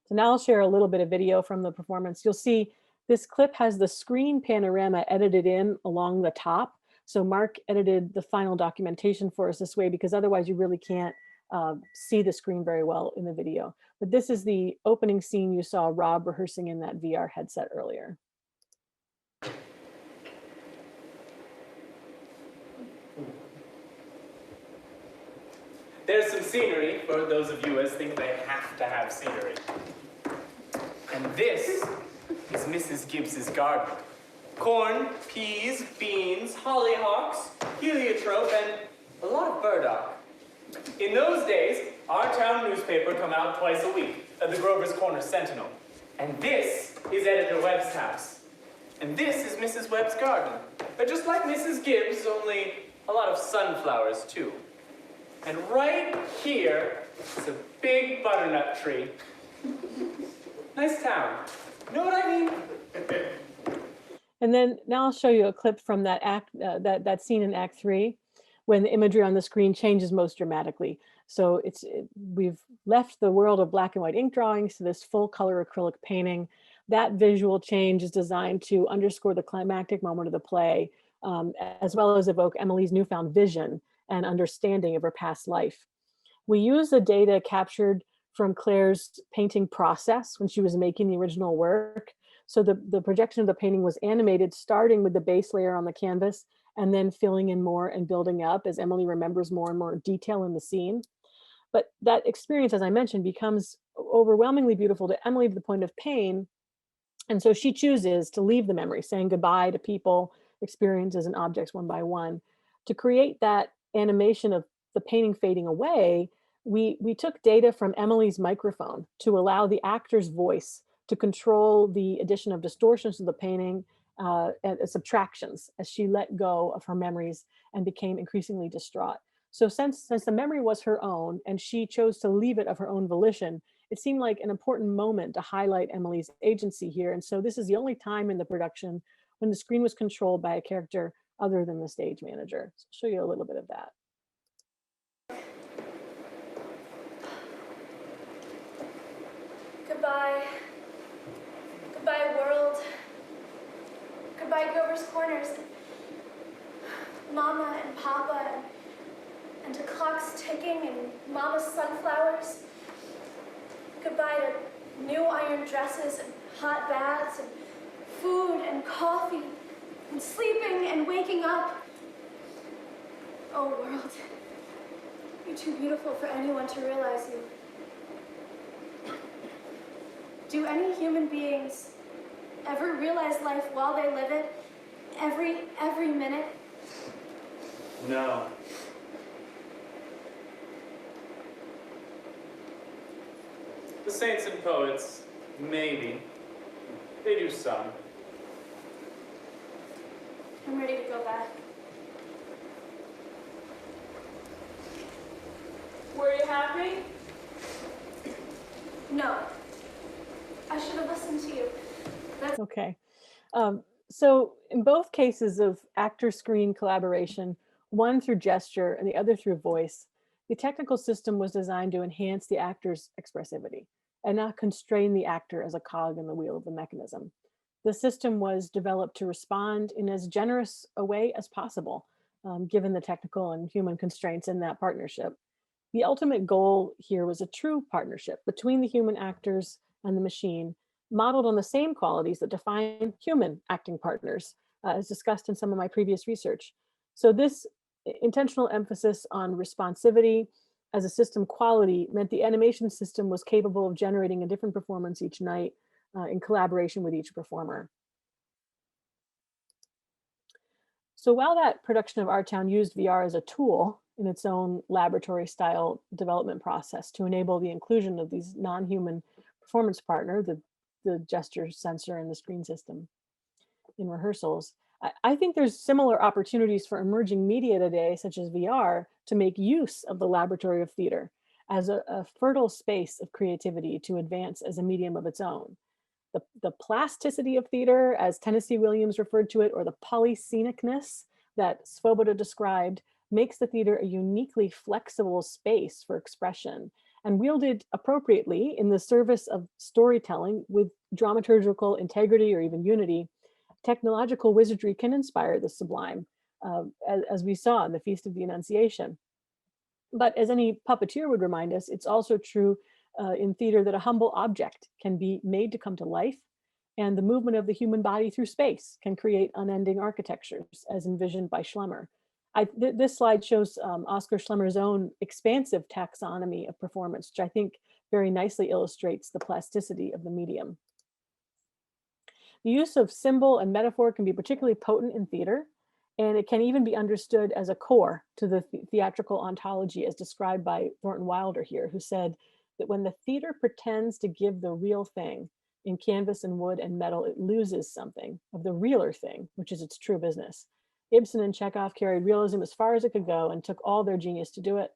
So now I'll share a little bit of video from the performance. You'll see this clip has the screen panorama edited in along the top. So Mark edited the final documentation for us this way because otherwise you really can't see the screen very well in the video. But this is the opening scene you saw Rob rehearsing in that VR headset earlier. There's some scenery for those of you who think they have to have scenery. And this is Mrs. Gibbs's garden. Corn, peas, beans, hollyhocks, heliotrope, and a lot of burdock. In those days, our town newspaper come out twice a week, the Grover's Corner Sentinel. And this is Editor Webb's house. And this is Mrs. Webb's garden. They're just like Mrs. Gibbs, only a lot of sunflowers too. And right here is a big butternut tree. Nice town. You know what I mean? And then now I'll show you a clip from that act, that scene in Act 3, when the imagery on the screen changes most dramatically. So we've left the world of black and white ink drawings to this full color acrylic painting. That visual change is designed to underscore the climactic moment of the play, as well as evoke Emily's newfound vision and understanding of her past life. We use the data captured from Claire's painting process when she was making the original work. So the projection of the painting was animated, starting with the base layer on the canvas and then filling in more and building up as Emily remembers more and more detail in the scene. But that experience, as I mentioned, becomes overwhelmingly beautiful to Emily to the point of pain. And so she chooses to leave the memory, saying goodbye to people, experiences, and objects one by one. To create that animation of the painting fading away, we took data from Emily's microphone to allow the actor's voice to control the addition of distortions to the painting and subtractions as she let go of her memories and became increasingly distraught. So since the memory was her own and she chose to leave it of her own volition, it seemed like an important moment to highlight Emily's agency here. And so this is the only time in the production when the screen was controlled by a character other than the stage manager. So I'll show you a little bit of that. Goodbye. Goodbye, world. Goodbye, Grover's Corners. Mama and Papa, and to clocks ticking and Mama's sunflowers. Goodbye to new iron dresses and hot baths and food and coffee and sleeping and waking up. Oh, world, you're too beautiful for anyone to realize you. Do any human beings ever realize life while they live it? Every minute? No. The saints and poets, maybe. They do some. I'm ready to go back. Were you happy? No. I should have listened to you. That's Okay. So in both cases of actor-screen collaboration, one through gesture and the other through voice, the technical system was designed to enhance the actor's expressivity and not constrain the actor as a cog in the wheel of the mechanism. The system was developed to respond in as generous a way as possible, given the technical and human constraints in that partnership. The ultimate goal here was a true partnership between the human actors and the machine, modeled on the same qualities that define human acting partners, as discussed in some of my previous research. So this intentional emphasis on responsivity as a system quality meant the animation system was capable of generating a different performance each night in collaboration with each performer. So while that production of Our Town used VR as a tool in its own laboratory style development process to enable the inclusion of these non-human performance partner, the gesture sensor and the screen system in rehearsals, I think there's similar opportunities for emerging media today, such as VR, to make use of the laboratory of theater as a fertile space of creativity to advance as a medium of its own. The plasticity of theater, as Tennessee Williams referred to it, or the polyscenicness that Svoboda described, makes the theater a uniquely flexible space for expression and wielded appropriately in the service of storytelling with dramaturgical integrity or even unity. Technological wizardry can inspire the sublime, as we saw in the Feast of the Annunciation. But as any puppeteer would remind us, it's also true in theater that a humble object can be made to come to life, and the movement of the human body through space can create unending architectures, as envisioned by Schlemmer. This slide shows Oscar Schlemmer's own expansive taxonomy of performance, which I think very nicely illustrates the plasticity of the medium. The use of symbol and metaphor can be particularly potent in theater, and it can even be understood as a core to the theatrical ontology as described by Thornton Wilder here, who said that when the theater pretends to give the real thing in canvas and wood and metal, it loses something of the realer thing, which is its true business. Ibsen and Chekhov carried realism as far as it could go and took all their genius to do it.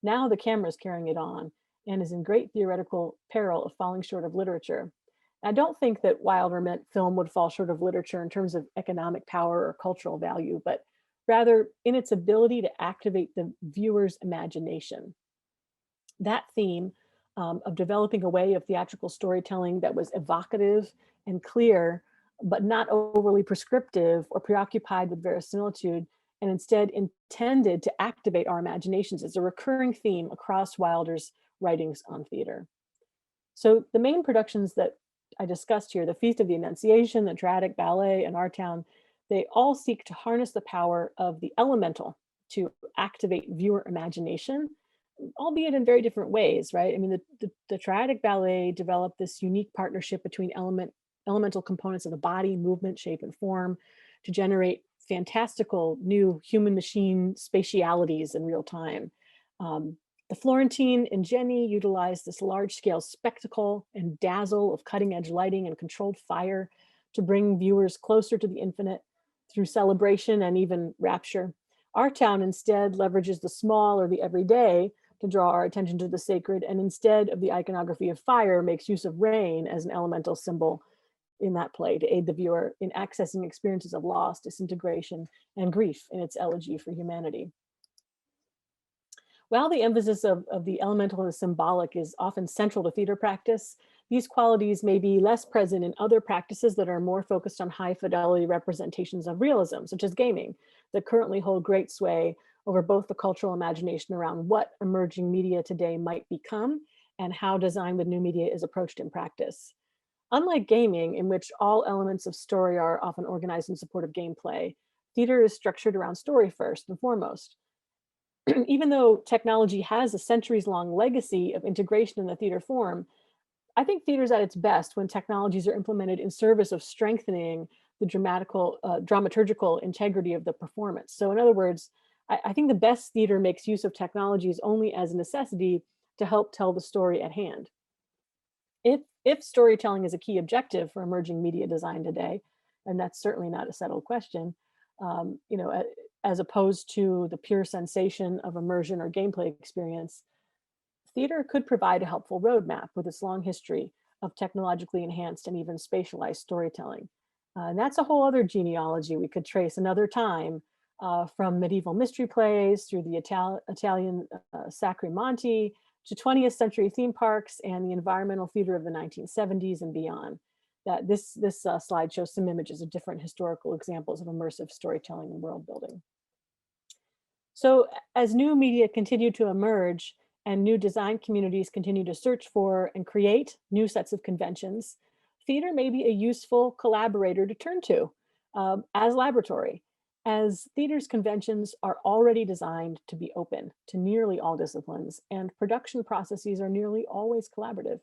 Now the camera is carrying it on and is in great theoretical peril of falling short of literature. I don't think that Wilder meant film would fall short of literature in terms of economic power or cultural value, but rather in its ability to activate the viewer's imagination. That theme of developing a way of theatrical storytelling that was evocative and clear, but not overly prescriptive or preoccupied with verisimilitude, and instead intended to activate our imaginations, is a recurring theme across Wilder's writings on theater. So the main productions that I discussed here, the Feast of the Annunciation, the Dramatic Ballet, and Our Town, they all seek to harness the power of the elemental to activate viewer imagination, albeit in very different ways, right? I mean, the Triadic Ballet developed this unique partnership between elemental components of the body, movement, shape, and form to generate fantastical new human-machine spatialities in real time. The Florentine and Jenny utilized this large-scale spectacle and dazzle of cutting-edge lighting and controlled fire to bring viewers closer to the infinite through celebration and even rapture. Our Town instead leverages the small or the everyday to draw our attention to the sacred, and instead of the iconography of fire, makes use of rain as an elemental symbol in that play to aid the viewer in accessing experiences of loss, disintegration, and grief in its elegy for humanity. While the emphasis of the elemental and the symbolic is often central to theater practice, these qualities may be less present in other practices that are more focused on high fidelity representations of realism, such as gaming, that currently hold great sway over both the cultural imagination around what emerging media today might become and how design with new media is approached in practice. Unlike gaming, in which all elements of story are often organized in support of gameplay, theater is structured around story first and foremost. Even though technology has a centuries-long legacy of integration in the theater form, I think theater is at its best when technologies are implemented in service of strengthening the dramaturgical integrity of the performance. So in other words, I think the best theater makes use of technologies only as a necessity to help tell the story at hand. If storytelling is a key objective for emerging media design today, and that's certainly not a settled question, as opposed to the pure sensation of immersion or gameplay experience, theater could provide a helpful roadmap with its long history of technologically enhanced and even spatialized storytelling. And that's a whole other genealogy we could trace another time, from medieval mystery plays through the Italian Sacri Monti to 20th century theme parks and the environmental theater of the 1970s and beyond. That this slide shows some images of different historical examples of immersive storytelling and world building. So as new media continue to emerge and new design communities continue to search for and create new sets of conventions, theater may be a useful collaborator to turn to as laboratory. as theater's conventions are already designed to be open to nearly all disciplines, and production processes are nearly always collaborative.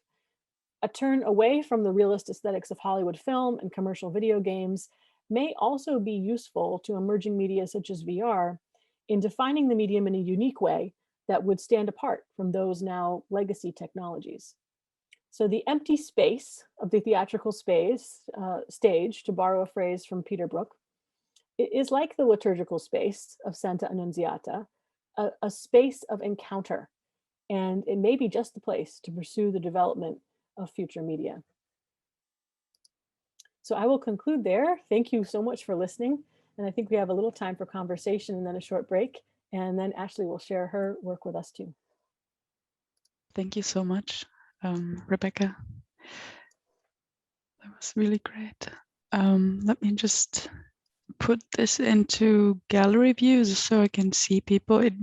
A turn away from the realist aesthetics of Hollywood film and commercial video games may also be useful to emerging media such as VR in defining the medium in a unique way that would stand apart from those now legacy technologies. So the empty space of the theatrical stage, to borrow a phrase from Peter Brook, is like the liturgical space of Santa Annunziata, a space of encounter, and it may be just the place to pursue the development of future media. So I will conclude there. Thank you so much for listening. And I think we have a little time for conversation and then a short break. And then Ashley will share her work with us too. Thank you so much, Rebecca. That was really great. Let me just put this into gallery views so I can see people. It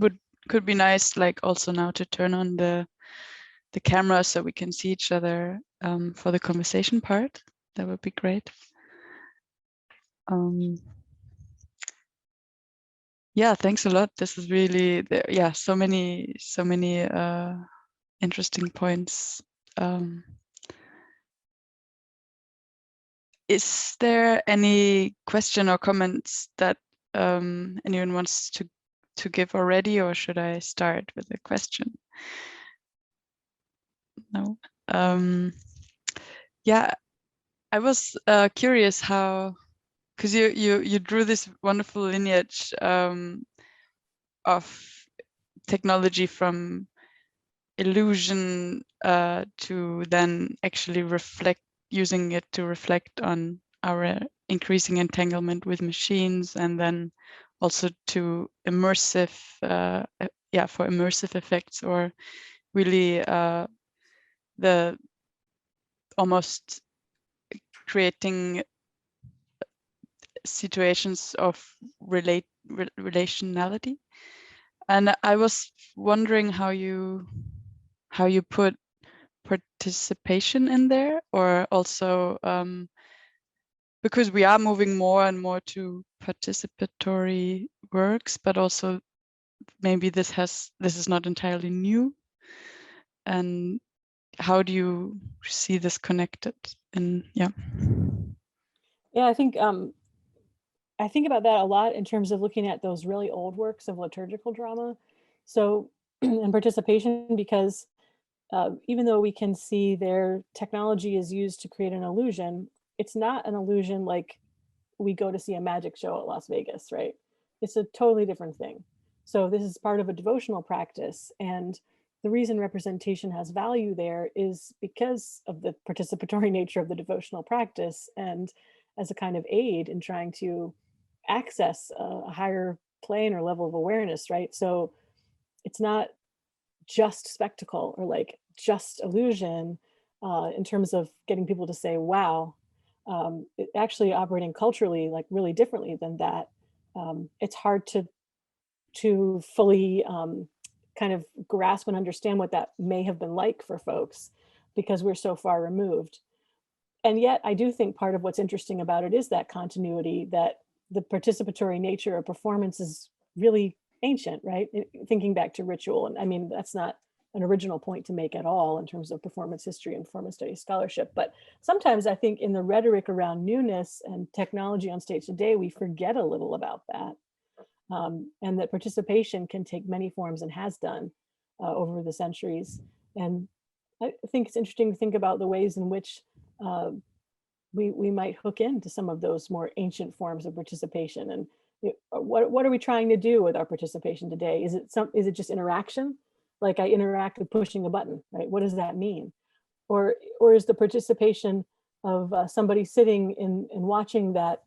could be nice, like also now to turn on the camera so we can see each other for the conversation part. That would be great. Yeah, thanks a lot. This is really, yeah, so many interesting points. Is there any question or comments that anyone wants to give already, or should I start with a question? No. Yeah, I was curious how, because you drew this wonderful lineage of technology from illusion to then actually using it to reflect on our increasing entanglement with machines, and then also to immersive, for immersive effects, or really the almost creating situations of relationality. And I was wondering how you put participation in there, or also because we are moving more and more to participatory works, but also maybe this is not entirely new. And how do you see this connected? And yeah, I think about that a lot in terms of looking at those really old works of liturgical drama. So and participation, because even though we can see their technology is used to create an illusion, it's not an illusion like we go to see a magic show at Las Vegas, right? It's a totally different thing. So this is part of a devotional practice. And the reason representation has value there is because of the participatory nature of the devotional practice, and as a kind of aid in trying to access a higher plane or level of awareness, right? So it's not just spectacle or like just illusion in terms of getting people to say, wow, it actually operating culturally like really differently than that. It's hard to fully kind of grasp and understand what that may have been like for folks because we're so far removed. And yet I do think part of what's interesting about it is that continuity, that the participatory nature of performance is really ancient, right? Thinking back to ritual. And I mean, that's not an original point to make at all in terms of performance history and performance studies scholarship. But sometimes I think in the rhetoric around newness and technology on stage today, we forget a little about that. And that participation can take many forms and has done over the centuries. And I think it's interesting to think about the ways in which we might hook into some of those more ancient forms of participation. And what are we trying to do with our participation today? Is it just interaction? Like I interact with pushing a button, right? What does that mean? Or is the participation of somebody sitting and watching that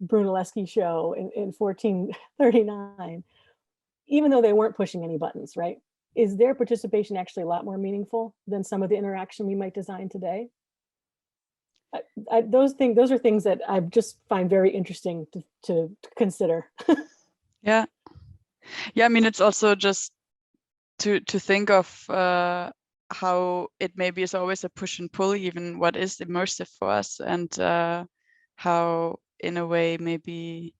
Brunelleschi show in 1439, even though they weren't pushing any buttons, right? Is their participation actually a lot more meaningful than some of the interaction we might design today? Those are things that I just find very interesting to consider. yeah. I mean, it's also just to think of how it maybe is always a push and pull, even what is immersive for us, and how in a way maybe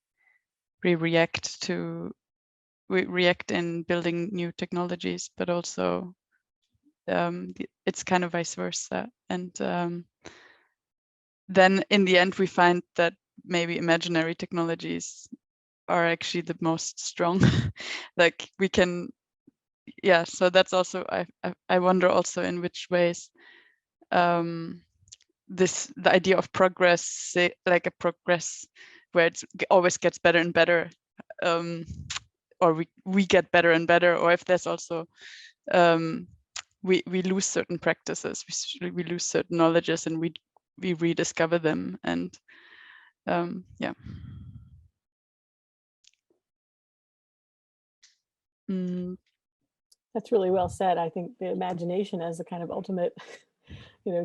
react in building new technologies, but also it's kind of vice versa. And then in the end, we find that maybe imaginary technologies are actually the most strong. Like we can, yeah. So that's also I wonder also in which ways the idea of progress, like a progress where it always gets better and better, or we get better and better, or if there's also we lose certain practices, we lose certain knowledges, and we rediscover them. And yeah. That's really well said. I think the imagination as a kind of ultimate,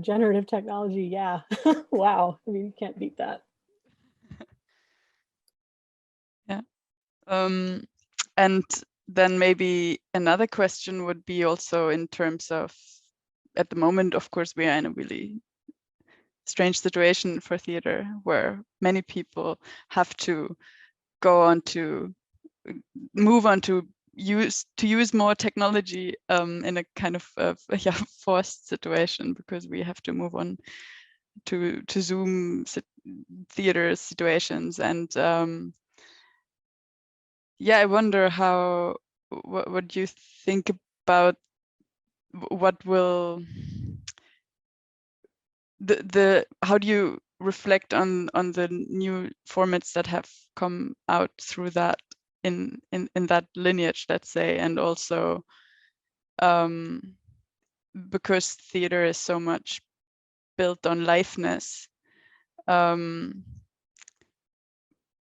generative technology. Yeah. Wow. I mean, you can't beat that. Yeah. And then maybe another question would be also in terms of, at the moment, of course, we are in a really strange situation for theater where many people have to move on to use more technology in a kind of forced situation, because we have to move on to Zoom theater situations. And yeah, I wonder what you think about what will how do you reflect on the new formats that have come out through that in that lineage, let's say, and also because theater is so much built on liveness,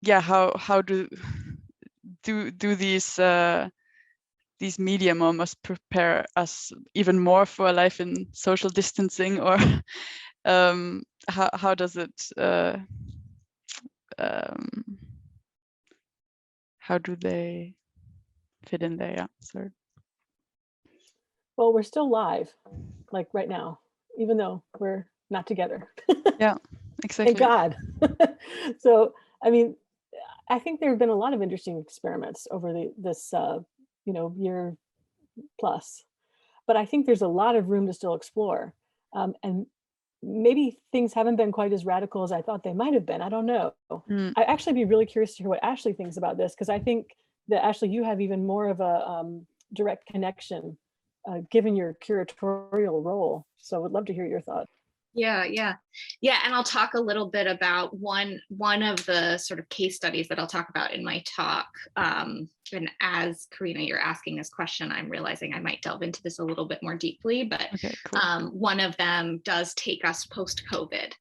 yeah, how do these medium almost prepare us even more for life in social distancing, or how does it how do they fit in there? Yeah, sorry. Well, we're still live, like right now, even though we're not together. Yeah, exactly. Thank God. So, I mean, I think there have been a lot of interesting experiments over this year plus, but I think there's a lot of room to still explore. And maybe things haven't been quite as radical as I thought they might have been. I don't know. I'd actually be really curious to hear what Ashley thinks about this, because I think that, Ashley, you have even more of a direct connection given your curatorial role. So I would love to hear your thoughts. Yeah. And I'll talk a little bit about one of the sort of case studies that I'll talk about in my talk. And as Karina, you're asking this question, I'm realizing I might delve into this a little bit more deeply, but okay, cool. One of them does take us post-COVID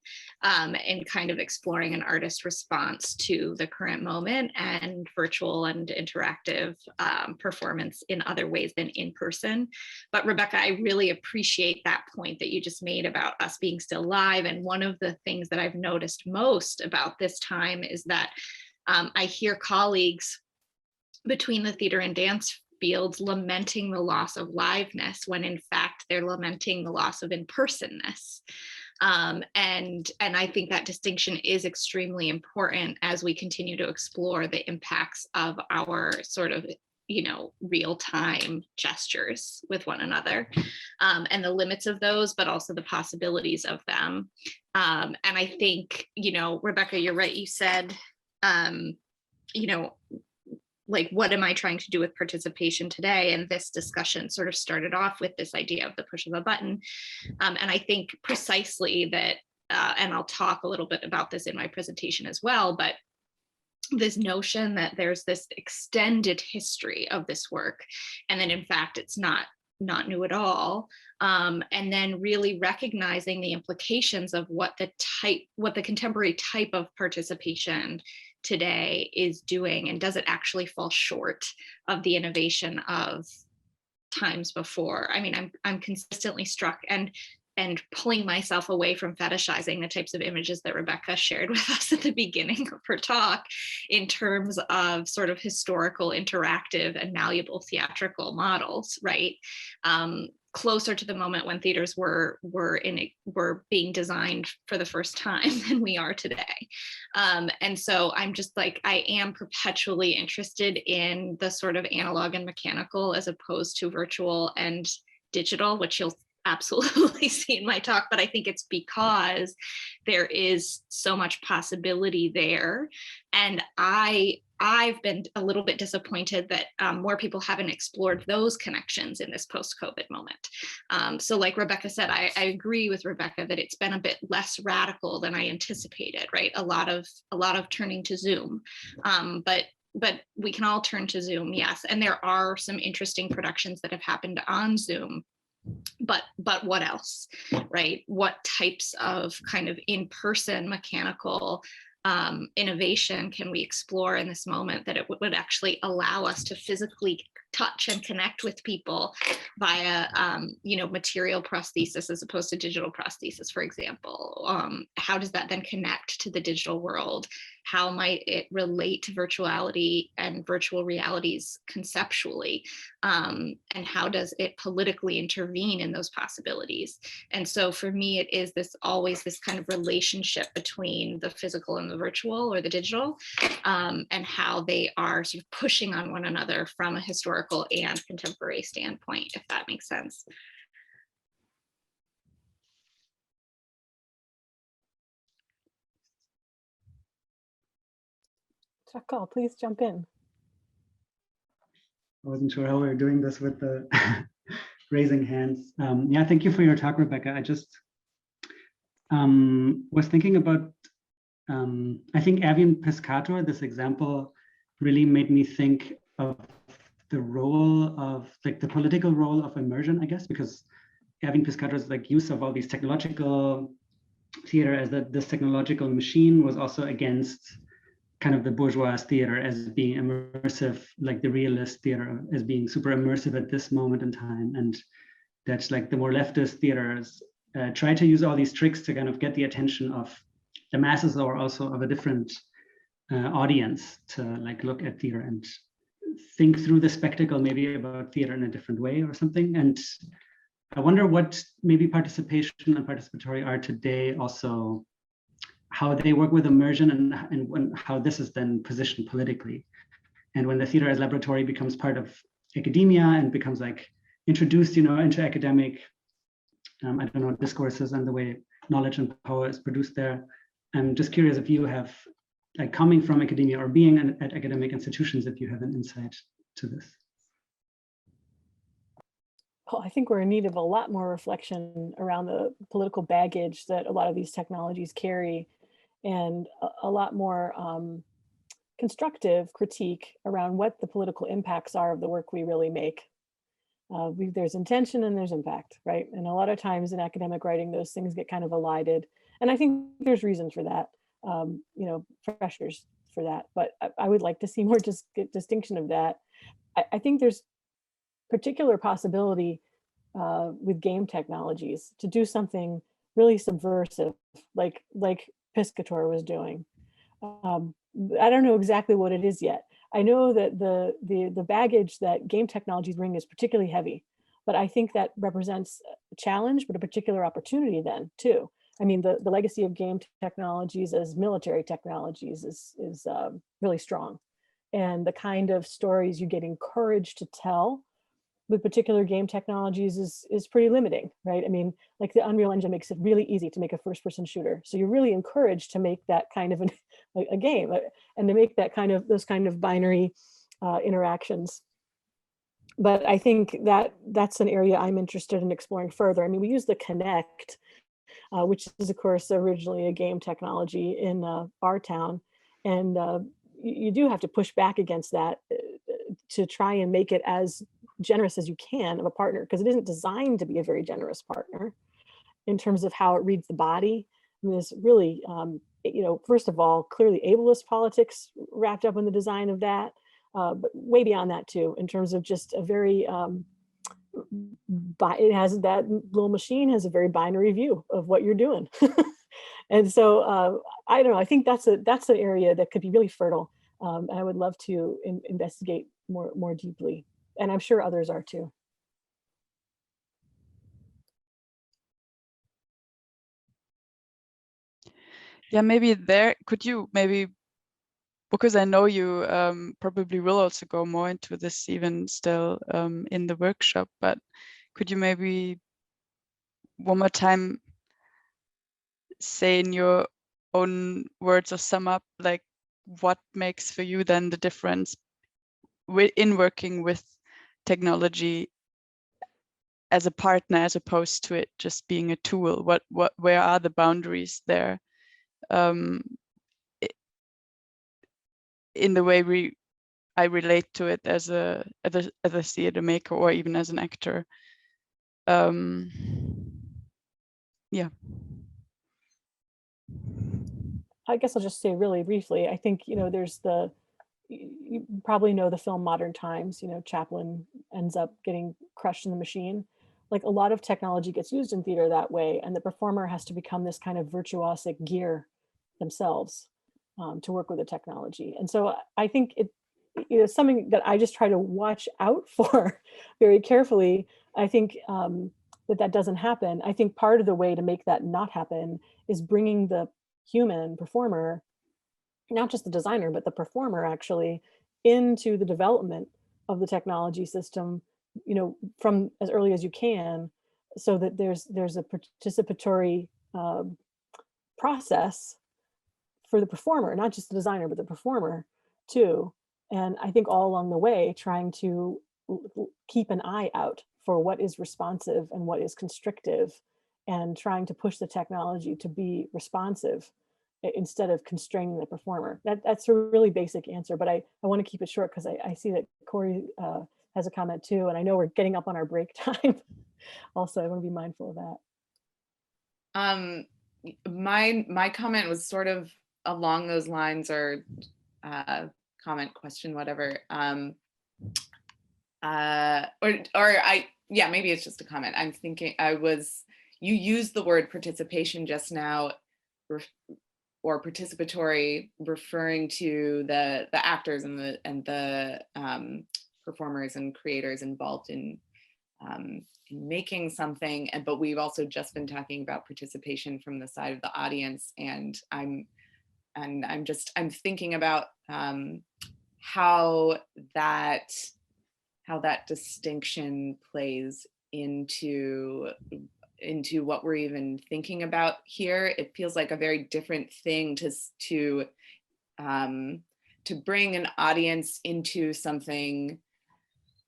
and kind of exploring an artist response to the current moment and virtual and interactive performance in other ways than in person. But Rebecca, I really appreciate that point that you just made about us being still live. And one of the things that I've noticed most about this time is that I hear colleagues between the theater and dance fields lamenting the loss of liveness, when in fact they're lamenting the loss of in-personness. And I think that distinction is extremely important as we continue to explore the impacts of our sort of real-time gestures with one another, and the limits of those, but also the possibilities of them. And I think, Rebecca, you're right. You said, like, what am I trying to do with participation today? And this discussion sort of started off with this idea of the push of a button. And I think precisely that, and I'll talk a little bit about this in my presentation as well, but this notion that there's this extended history of this work, and then in fact it's not new at all, and then really recognizing the implications of what the contemporary type of participation today is doing, and does it actually fall short of the innovation of times before. I mean, I'm consistently struck and pulling myself away from fetishizing the types of images that Rebecca shared with us at the beginning of her talk in terms of sort of historical, interactive, and malleable theatrical models, right? closer to the moment when theaters were being designed for the first time than we are today. And so I'm just like, I am perpetually interested in the sort of analog and mechanical as opposed to virtual and digital, which you'll absolutely see in my talk, but I think it's because there is so much possibility there. And I've been a little bit disappointed that more people haven't explored those connections in this post-COVID moment. So like Rebecca said, I agree with Rebecca that it's been a bit less radical than I anticipated, right? A lot of turning to Zoom, but we can all turn to Zoom, yes. And there are some interesting productions that have happened on Zoom, but what else, right? What types of kind of in-person mechanical innovation can we explore in this moment that it would actually allow us to physically touch and connect with people via material prosthesis as opposed to digital prosthesis, for example? How does that then connect to the digital world? How might it relate to virtuality and virtual realities conceptually? And how does it politically intervene in those possibilities? And so for me, it is always this kind of relationship between the physical and the virtual or the digital, and how they are sort of pushing on one another from a historical and contemporary standpoint, if that makes sense. Chakal, please jump in. I wasn't sure how we were doing this with the raising hands. Yeah, thank you for your talk, Rebecca. I just was thinking about, I think Avian Piscator, this example really made me think of the role of, like, the political role of immersion, I guess, because Avian Piscator's like use of all these technological theater as this technological machine was also against kind of the bourgeois theater as being immersive, like the realist theater as being super immersive at this moment in time. And that's like the more leftist theaters try to use all these tricks to kind of get the attention of the masses, or also of a different audience, to like look at theater and think through the spectacle, maybe about theater in a different way or something. And I wonder what maybe participation and participatory art today, also how they work with immersion, and how this is then positioned politically. And when the theater as laboratory becomes part of academia and becomes like introduced, into academic, I don't know, discourses and the way knowledge and power is produced there. I'm just curious if you have, like, coming from academia or being at academic institutions, if you have an insight to this. Well, I think we're in need of a lot more reflection around the political baggage that a lot of these technologies carry, and a lot more constructive critique around what the political impacts are of the work we really make. There's intention and there's impact, right? And a lot of times in academic writing, those things get kind of elided. And I think there's reason for that, pressures for that. But I would like to see more distinction of that. I think there's particular possibility with game technologies to do something really subversive, like Piscator was doing. I don't know exactly what it is yet. I know that the baggage that game technologies bring is particularly heavy, but I think that represents a challenge, but a particular opportunity then too. I mean, the legacy of game technologies as military technologies is really strong. And the kind of stories you get encouraged to tell with particular game technologies is pretty limiting, right? I mean, like the Unreal Engine makes it really easy to make a first-person shooter. So you're really encouraged to make that kind of a game, and to make that those kind of binary interactions. But I think that's an area I'm interested in exploring further. I mean, we use the Kinect, which is of course originally a game technology in our town, and you do have to push back against that to try and make it as generous as you can of a partner, because it isn't designed to be a very generous partner in terms of how it reads the body. I mean, there's really, first of all, clearly ableist politics wrapped up in the design of that, but way beyond that too, in terms of just a very, it has, that little machine has a very binary view of what you're doing. And so I don't know, I think that's an area that could be really fertile. And I would love to investigate more deeply. And I'm sure others are too. Yeah, maybe there, could you maybe, because I know you probably will also go more into this even still in the workshop, but could you maybe one more time say in your own words or sum up like what makes for you then the difference in working with technology as a partner as opposed to it just being a tool? Where are the boundaries there in the way I relate to it as a theater maker or even as an actor? Yeah. I guess I'll just say really briefly, I think, there's you probably know the film Modern Times, Chaplin ends up getting crushed in the machine. Like a lot of technology gets used in theater that way, and the performer has to become this kind of virtuosic gear themselves to work with the technology. And so I think it's something that I just try to watch out for very carefully. I think that doesn't happen. I think part of the way to make that not happen is bringing the human performer, not just the designer, but the performer actually, into the development of the technology system, from as early as you can, so that there's a participatory process for the performer, not just the designer, but the performer too. And I think all along the way, trying to keep an eye out for what is responsive and what is constrictive, and trying to push the technology to be responsive instead of constraining the performer. That's a really basic answer, but I want to keep it short because I see that Corey has a comment too, and I know we're getting up on our break time. Also, I want to be mindful of that. My comment was sort of along those lines, or comment, question, whatever. Maybe it's just a comment. I'm thinking you used the word participation just now, or participatory, referring to the actors and the performers and creators involved in making something. But we've also just been talking about participation from the side of the audience, and I'm thinking about how that distinction plays into what we're even thinking about here. It feels like a very different thing to bring an audience into something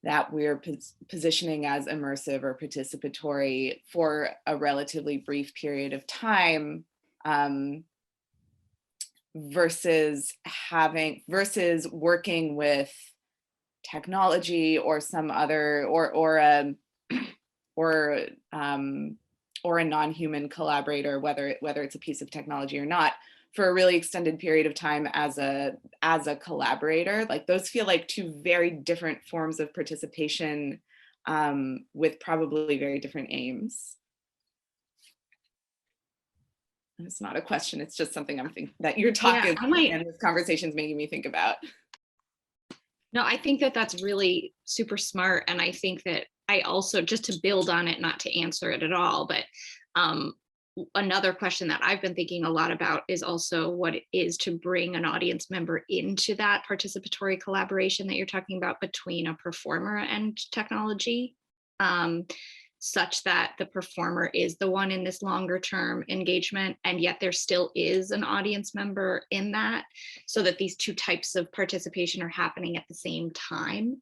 that we're positioning as immersive or participatory for a relatively brief period of time, versus working with technology or some other or a non-human collaborator, whether it's a piece of technology or not, for a really extended period of time as a collaborator. Like those feel like two very different forms of participation, with probably very different aims. And it's not a question, it's just something I'm thinking that you're talking and this conversation is making me think about. No, I think that's really super smart. And I think that I also, just to build on it, not to answer it at all, but another question that I've been thinking a lot about is also what it is to bring an audience member into that participatory collaboration that you're talking about between a performer and technology, such that the performer is the one in this longer term engagement, and yet there still is an audience member in that, so that these two types of participation are happening at the same time.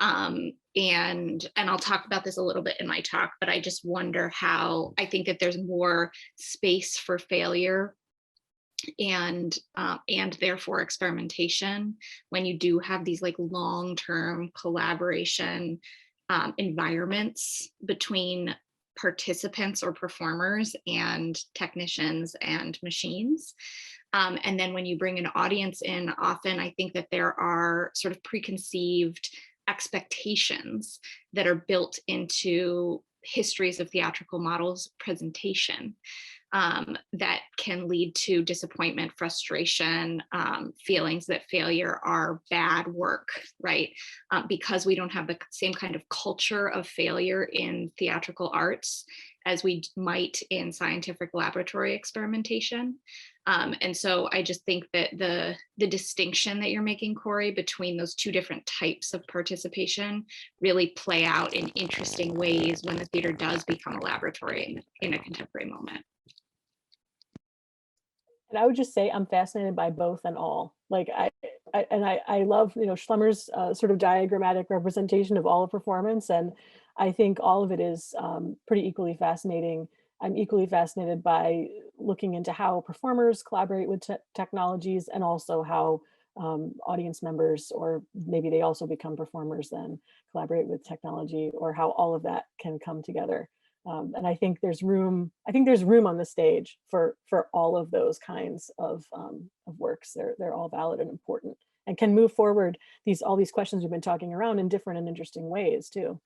And I'll talk about this a little bit in my talk, but I just wonder how I think that there's more space for failure and therefore experimentation when you do have these like long-term collaboration environments between participants or performers and technicians and machines. And then when you bring an audience in, often I think that there are sort of preconceived expectations that are built into histories of theatrical models presentation, that can lead to disappointment, frustration, feelings that failure are bad work, right? Because we don't have the same kind of culture of failure in theatrical arts as we might in scientific laboratory experimentation. And so I just think that the distinction that you're making, Corey, between those two different types of participation really play out in interesting ways when the theater does become a laboratory in a contemporary moment. And I would just say I'm fascinated by both and all. Like I love, you know, Schlemmer's sort of diagrammatic representation of all of performance, and I think all of it is pretty equally fascinating. I'm equally fascinated by looking into how performers collaborate with technologies, and also how audience members, or maybe they also become performers then, collaborate with technology, or how all of that can come together. And I think there's room. I think there's room on the stage for all of those kinds of works. They're all valid and important, and can move forward all these questions we've been talking around in different and interesting ways too.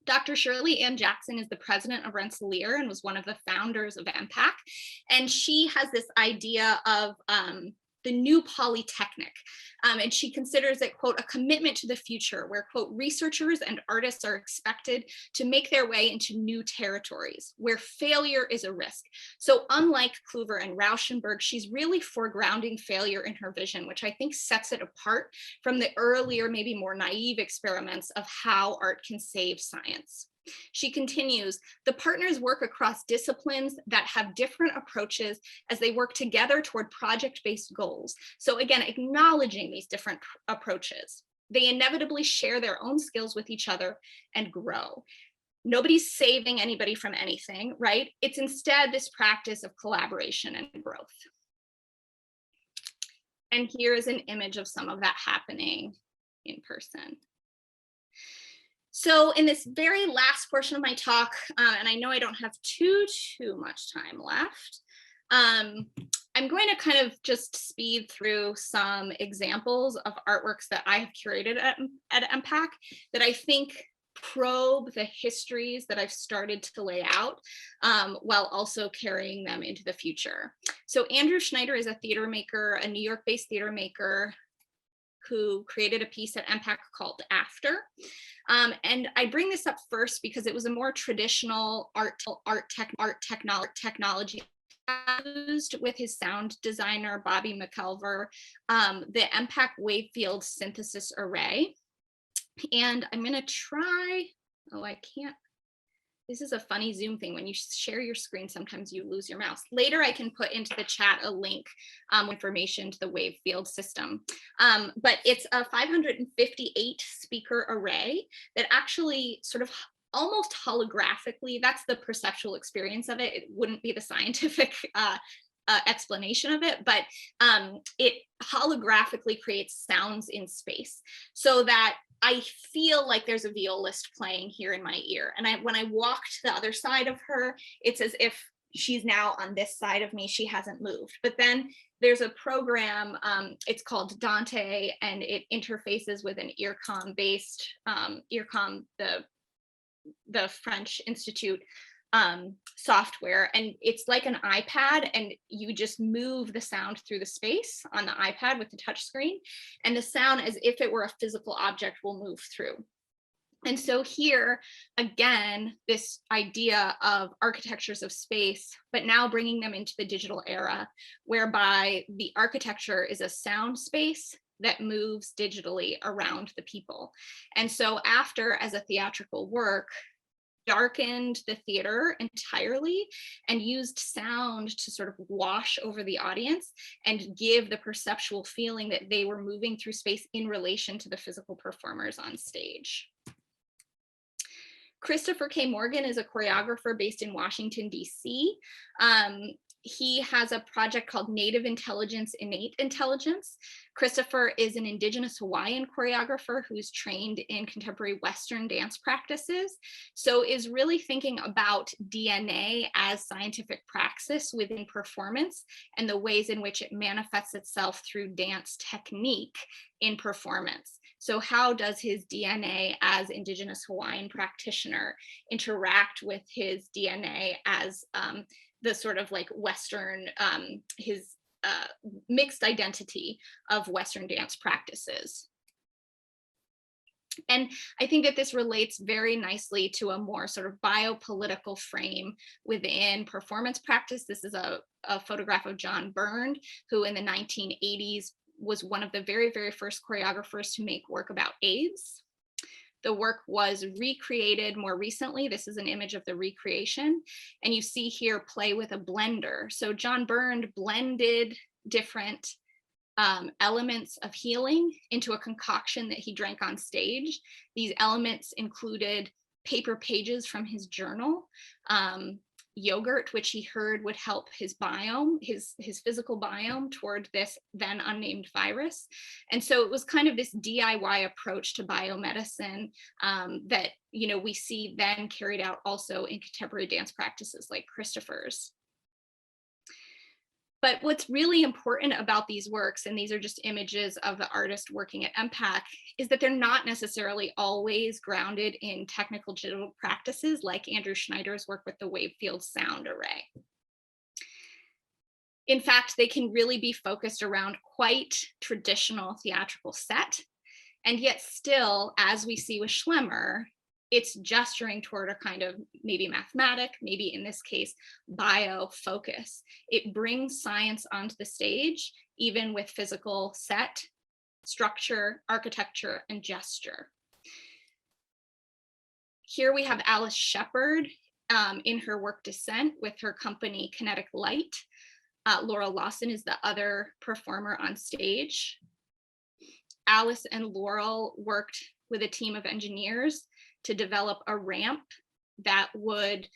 Dr. Shirley Ann Jackson is the president of Rensselaer and was one of the founders of EMPAC. And she has this idea of the new Polytechnic. And she considers it, quote, a commitment to the future where, quote, researchers and artists are expected to make their way into new territories where failure is a risk. So unlike Kluver and Rauschenberg, she's really foregrounding failure in her vision, which I think sets it apart from the earlier, maybe more naive experiments of how art can save science. She continues, the partners work across disciplines that have different approaches as they work together toward project-based goals. So again, acknowledging these different approaches. They inevitably share their own skills with each other and grow. Nobody's saving anybody from anything, right? It's instead this practice of collaboration and growth. And here is an image of some of that happening in person. So in this very last portion of my talk, and I know I don't have too much time left, I'm going to kind of just speed through some examples of artworks that I have curated at EMPAC that I think probe the histories that I've started to lay out while also carrying them into the future. So Andrew Schneider is a theater maker, a New York-based theater maker who created a piece at EMPAC called After. And I bring this up first because it was a more traditional art technology used with his sound designer, Bobby McKelver, the EMPAC Wavefield Synthesis Array. And I'm gonna try, oh, I can't. This is a funny Zoom thing. When you share your screen, sometimes you lose your mouse. Later, I can put into the chat a link, information to the wave field system. But it's a 558 speaker array that actually sort of almost holographically, that's the perceptual experience of it. It wouldn't be the scientific explanation of it, but it holographically creates sounds in space so that I feel like there's a violist playing here in my ear. And when I walk to the other side of her, it's as if she's now on this side of me, she hasn't moved. But then there's a program, it's called Dante, and it interfaces with an EARCOM-based, EARCOM, the French Institute software, and it's like an iPad, and you just move the sound through the space on the iPad with the touch screen, and the sound, as if it were a physical object, will move through. And so here again, this idea of architectures of space, but now bringing them into the digital era, whereby the architecture is a sound space that moves digitally around the people. And so after, as a theatrical work, darkened the theater entirely and used sound to sort of wash over the audience and give the perceptual feeling that they were moving through space in relation to the physical performers on stage. Christopher K. Morgan is a choreographer based in Washington, D.C. He has a project called Native Intelligence, Innate Intelligence. Christopher is an Indigenous Hawaiian choreographer who's trained in contemporary Western dance practices, so is really thinking about DNA as scientific praxis within performance and the ways in which it manifests itself through dance technique in performance. So how does his DNA as Indigenous Hawaiian practitioner interact with his DNA as the sort of like Western, his mixed identity of Western dance practices. And I think that this relates very nicely to a more sort of biopolitical frame within performance practice. This is a photograph of John Byrne, who in the 1980s was one of the very, very first choreographers to make work about AIDS. The work was recreated more recently. This is an image of the recreation. And you see here play with a blender. So John Byrne blended different elements of healing into a concoction that he drank on stage. These elements included paper pages from his journal, yogurt, which he heard would help his biome, his physical biome toward this then unnamed virus. And so it was kind of this DIY approach to biomedicine that, you know, we see then carried out also in contemporary dance practices like Christopher's. But what's really important about these works, and these are just images of the artist working at EMPAC, is that they're not necessarily always grounded in technical digital practices like Andrew Schneider's work with the wave field sound array. In fact, they can really be focused around quite traditional theatrical set, and yet still, as we see with Schlemmer, it's gesturing toward a kind of maybe mathematic, maybe in this case, bio focus. It brings science onto the stage, even with physical set, structure, architecture, and gesture. Here we have Alice Shepard in her work Descent with her company Kinetic Light. Laura Lawson is the other performer on stage. Alice and Laurel worked with a team of engineers to develop a ramp that would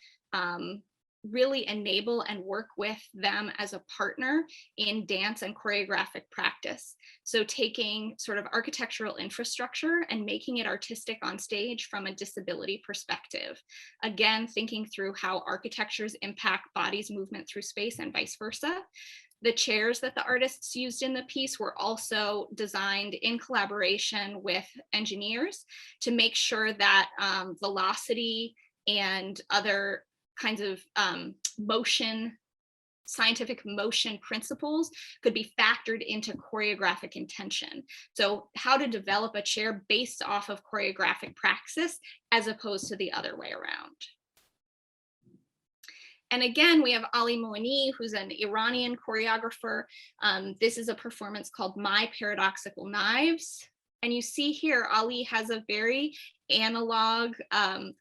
really enable and work with them as a partner in dance and choreographic practice. So taking sort of architectural infrastructure and making it artistic on stage from a disability perspective. Again, thinking through how architectures impact bodies' movement through space and vice versa. The chairs that the artists used in the piece were also designed in collaboration with engineers to make sure that velocity and other kinds of motion, scientific motion principles could be factored into choreographic intention. So how to develop a chair based off of choreographic praxis as opposed to the other way around. And again, we have Ali Moini, who's an Iranian choreographer. This is a performance called My Paradoxical Knives. And you see here, Ali has a very analog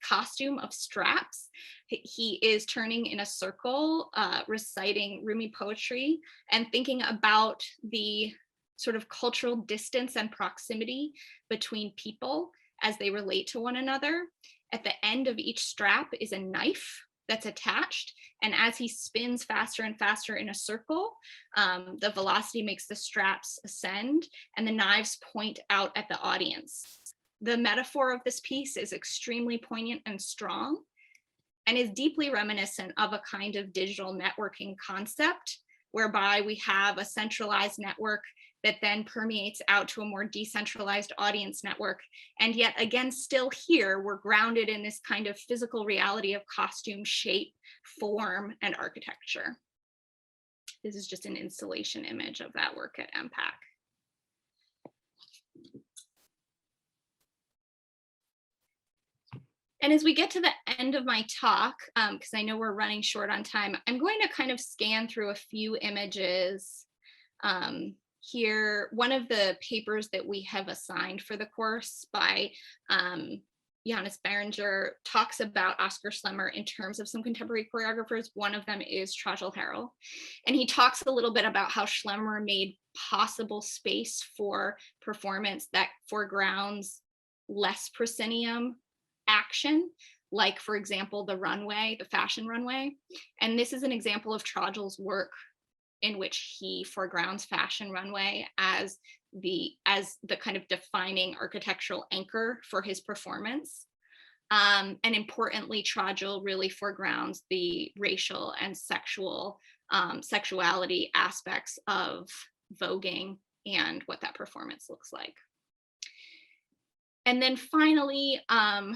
costume of straps. He is turning in a circle, reciting Rumi poetry and thinking about the sort of cultural distance and proximity between people as they relate to one another. At the end of each strap is a knife that's attached. And as he spins faster and faster in a circle, the velocity makes the straps ascend and the knives point out at the audience. The metaphor of this piece is extremely poignant and strong and is deeply reminiscent of a kind of digital networking concept whereby we have a centralized network that then permeates out to a more decentralized audience network. And yet again, still here, we're grounded in this kind of physical reality of costume, shape, form, and architecture. This is just an installation image of that work at EMPAC. And as we get to the end of my talk, because I know we're running short on time, I'm going to kind of scan through a few images. Here, one of the papers that we have assigned for the course by Johannes Berenger talks about Oskar Schlemmer in terms of some contemporary choreographers. One of them is Trajal Harrell. And he talks a little bit about how Schlemmer made possible space for performance that foregrounds less proscenium action, like, for example, the runway, the fashion runway. And this is an example of Trajal's work in which he foregrounds fashion runway as the kind of defining architectural anchor for his performance. And importantly, Trajal really foregrounds the racial and sexuality aspects of voguing and what that performance looks like. And then finally, Jamil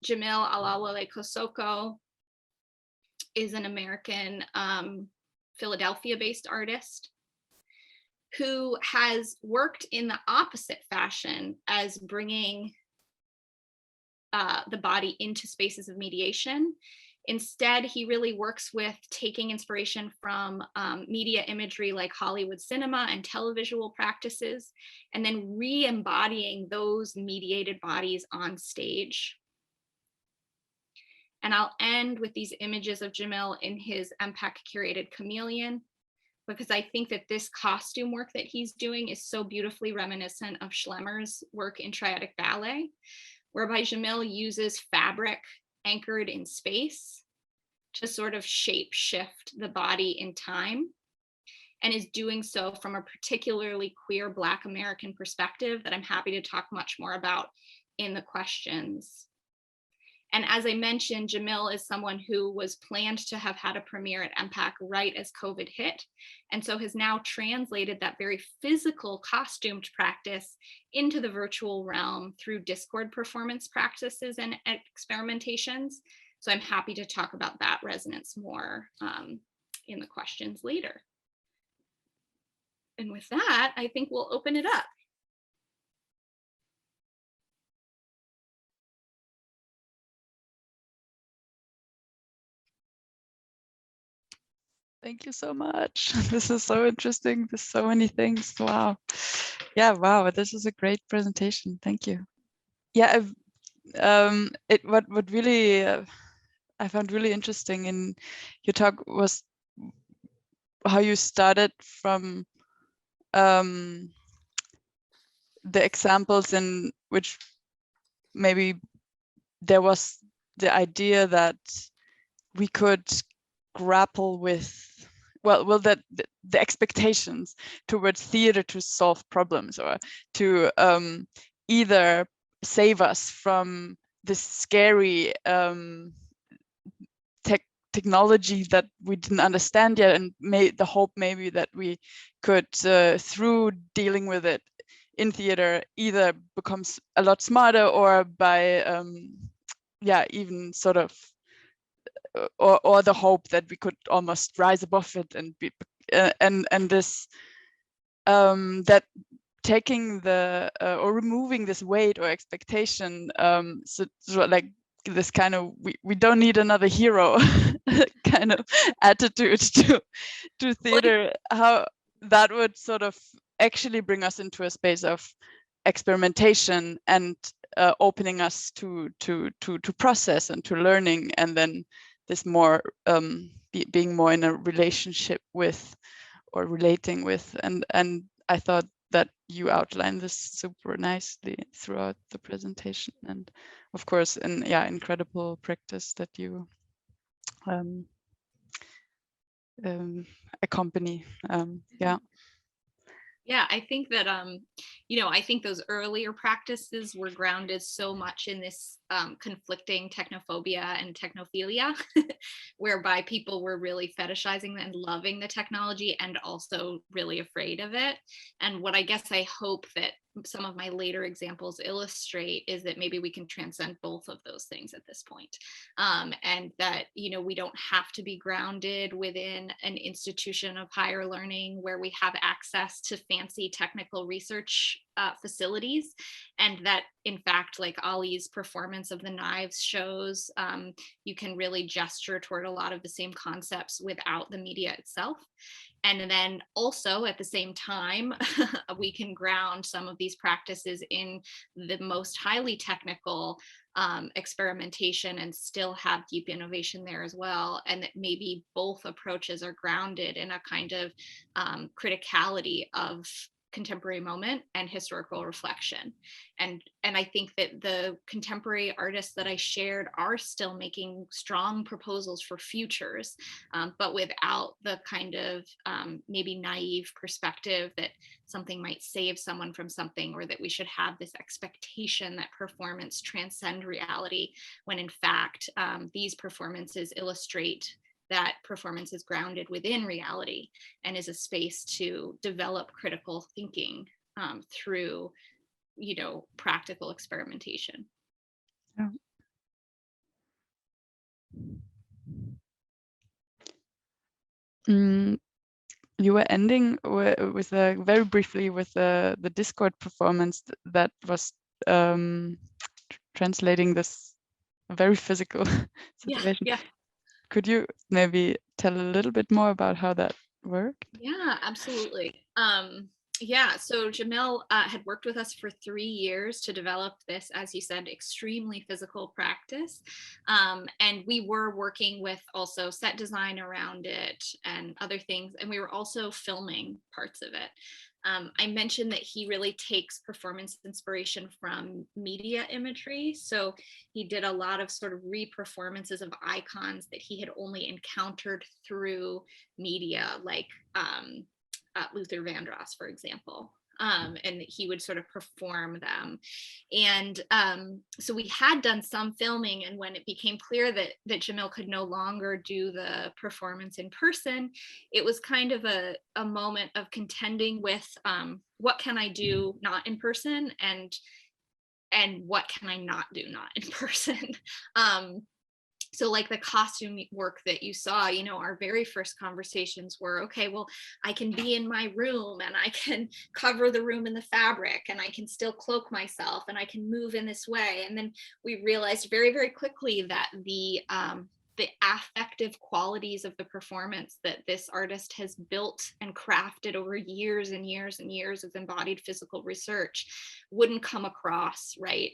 Alawale Kosoko is an American Philadelphia-based artist who has worked in the opposite fashion as bringing the body into spaces of mediation. Instead, he really works with taking inspiration from media imagery like Hollywood cinema and televisual practices, and then re-embodying those mediated bodies on stage. And I'll end with these images of Jamil in his EMPAC curated Chameleon, because I think that this costume work that he's doing is so beautifully reminiscent of Schlemmer's work in Triadic Ballet, whereby Jamil uses fabric anchored in space to sort of shape shift the body in time, and is doing so from a particularly queer Black American perspective that I'm happy to talk much more about in the questions. And as I mentioned, Jamil is someone who was planned to have had a premiere at EMPAC right as COVID hit, and so has now translated that very physical costumed practice into the virtual realm through Discord performance practices and experimentations. So I'm happy to talk about that resonance more in the questions later. And with that, I think we'll open it up. Thank you so much. This is so interesting. There's so many things. Wow. Yeah, wow. This is a great presentation. Thank you. Yeah, what really I found really interesting in your talk was how you started from the examples in which maybe there was the idea that we could grapple with the expectations towards theater to solve problems, or to either save us from this scary technology that we didn't understand yet, and the hope maybe that we could through dealing with it in theater either becomes a lot smarter, or by even sort of or the hope that we could almost rise above it and be and this that taking the or removing this weight or expectation, so like this kind of we don't need another hero kind of attitude to theater, how that would sort of actually bring us into a space of experimentation and opening us to process and to learning, and then this more being more in a relationship with or relating with, and I thought that you outlined this super nicely throughout the presentation, and of course, and yeah, incredible practice that you accompany. Yeah. Yeah, I think that, you know, I think those earlier practices were grounded so much in this conflicting technophobia and technophilia, whereby people were really fetishizing and loving the technology and also really afraid of it. And what I guess I hope that some of my later examples illustrate is that maybe we can transcend both of those things at this point. And that, you know, we don't have to be grounded within an institution of higher learning where we have access to fancy technical research facilities, and that in fact, like Ali's performance of the knives shows, you can really gesture toward a lot of the same concepts without the media itself. And then also at the same time, we can ground some of these practices in the most highly technical experimentation and still have deep innovation there as well. And that maybe both approaches are grounded in a kind of criticality of contemporary moment and historical reflection. And I think that the contemporary artists that I shared are still making strong proposals for futures, but without the kind of maybe naive perspective that something might save someone from something, or that we should have this expectation that performance transcend reality, when in fact these performances illustrate that performance is grounded within reality and is a space to develop critical thinking through, you know, practical experimentation. Yeah. You were ending with very briefly with the Discord performance that was translating this very physical situation. Yeah. Could you maybe tell a little bit more about how that worked? Yeah, absolutely. Yeah, so Jamil had worked with us for 3 years to develop this, as you said, extremely physical practice. And we were working with also set design around it and other things. And we were also filming parts of it. I mentioned that he really takes performance inspiration from media imagery. So he did a lot of sort of re-performances of icons that he had only encountered through media, like Luther Vandross, for example. And he would sort of perform them. And so we had done some filming, and when it became clear that Jamil could no longer do the performance in person, it was kind of a moment of contending with what can I do not in person, and what can I not do not in person. So like the costume work that you saw, you know, our very first conversations were, okay, well, I can be in my room and I can cover the room in the fabric and I can still cloak myself and I can move in this way. And then we realized very, very quickly that the affective qualities of the performance that this artist has built and crafted over years and years and years of embodied physical research wouldn't come across, right,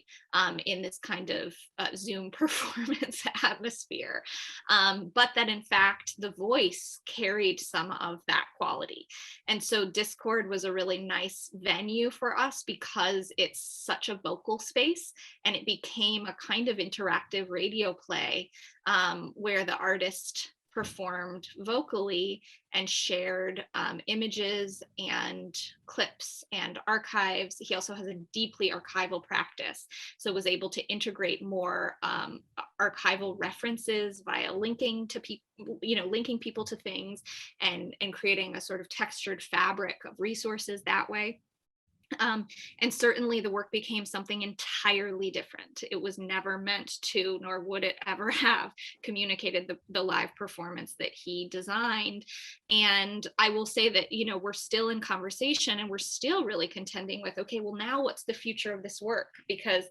in this kind of Zoom performance atmosphere. But that in fact, the voice carried some of that quality. And so Discord was a really nice venue for us because it's such a vocal space, and it became a kind of interactive radio play where the artist performed vocally and shared images and clips and archives. He also has a deeply archival practice, so was able to integrate more archival references via linking to people, you know, linking people to things and creating a sort of textured fabric of resources that way. And certainly the work became something entirely different. It was never meant to, nor would it ever have communicated the live performance that he designed. And I will say that, you know, we're still in conversation and we're still really contending with, okay, well, now what's the future of this work? Because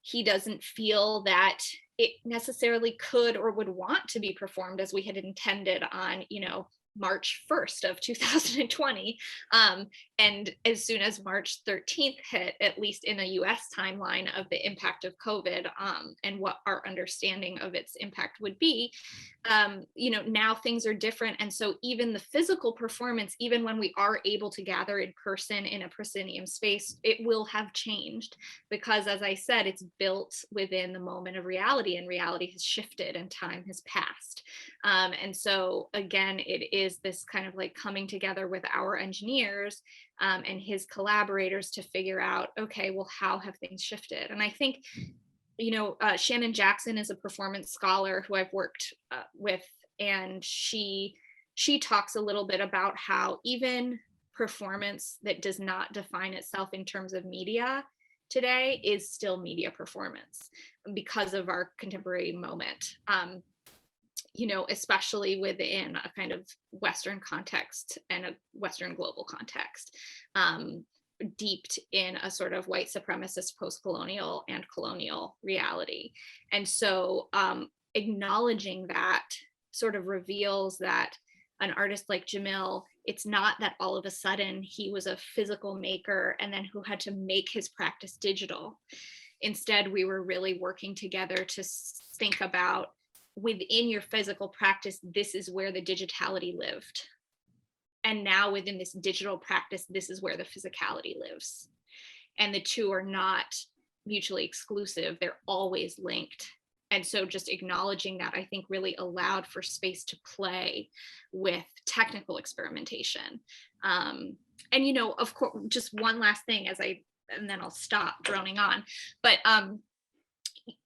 he doesn't feel that it necessarily could or would want to be performed as we had intended on, you know, March 1st of 2020. And as soon as March 13th hit, at least in the US timeline of the impact of COVID and what our understanding of its impact would be, now things are different. And so even the physical performance, even when we are able to gather in person in a proscenium space, it will have changed because, as I said, it's built within the moment of reality, and reality has shifted and time has passed. And so again, it is this kind of like coming together with our engineers and his collaborators to figure out, okay, well, how have things shifted? And I think, Shannon Jackson is a performance scholar who I've worked with, and she talks a little bit about how even performance that does not define itself in terms of media today is still media performance because of our contemporary moment. Especially within a kind of Western context and a Western global context, deeped in a sort of white supremacist, post-colonial and colonial reality. And so acknowledging that sort of reveals that an artist like Jamil, it's not that all of a sudden he was a physical maker and then who had to make his practice digital. Instead, we were really working together to think about, within your physical practice, this is where the digitality lived. And now within this digital practice, this is where the physicality lives. And the two are not mutually exclusive, they're always linked. And so just acknowledging that, I think, really allowed for space to play with technical experimentation. And, of course, just one last thing and then I'll stop droning on. But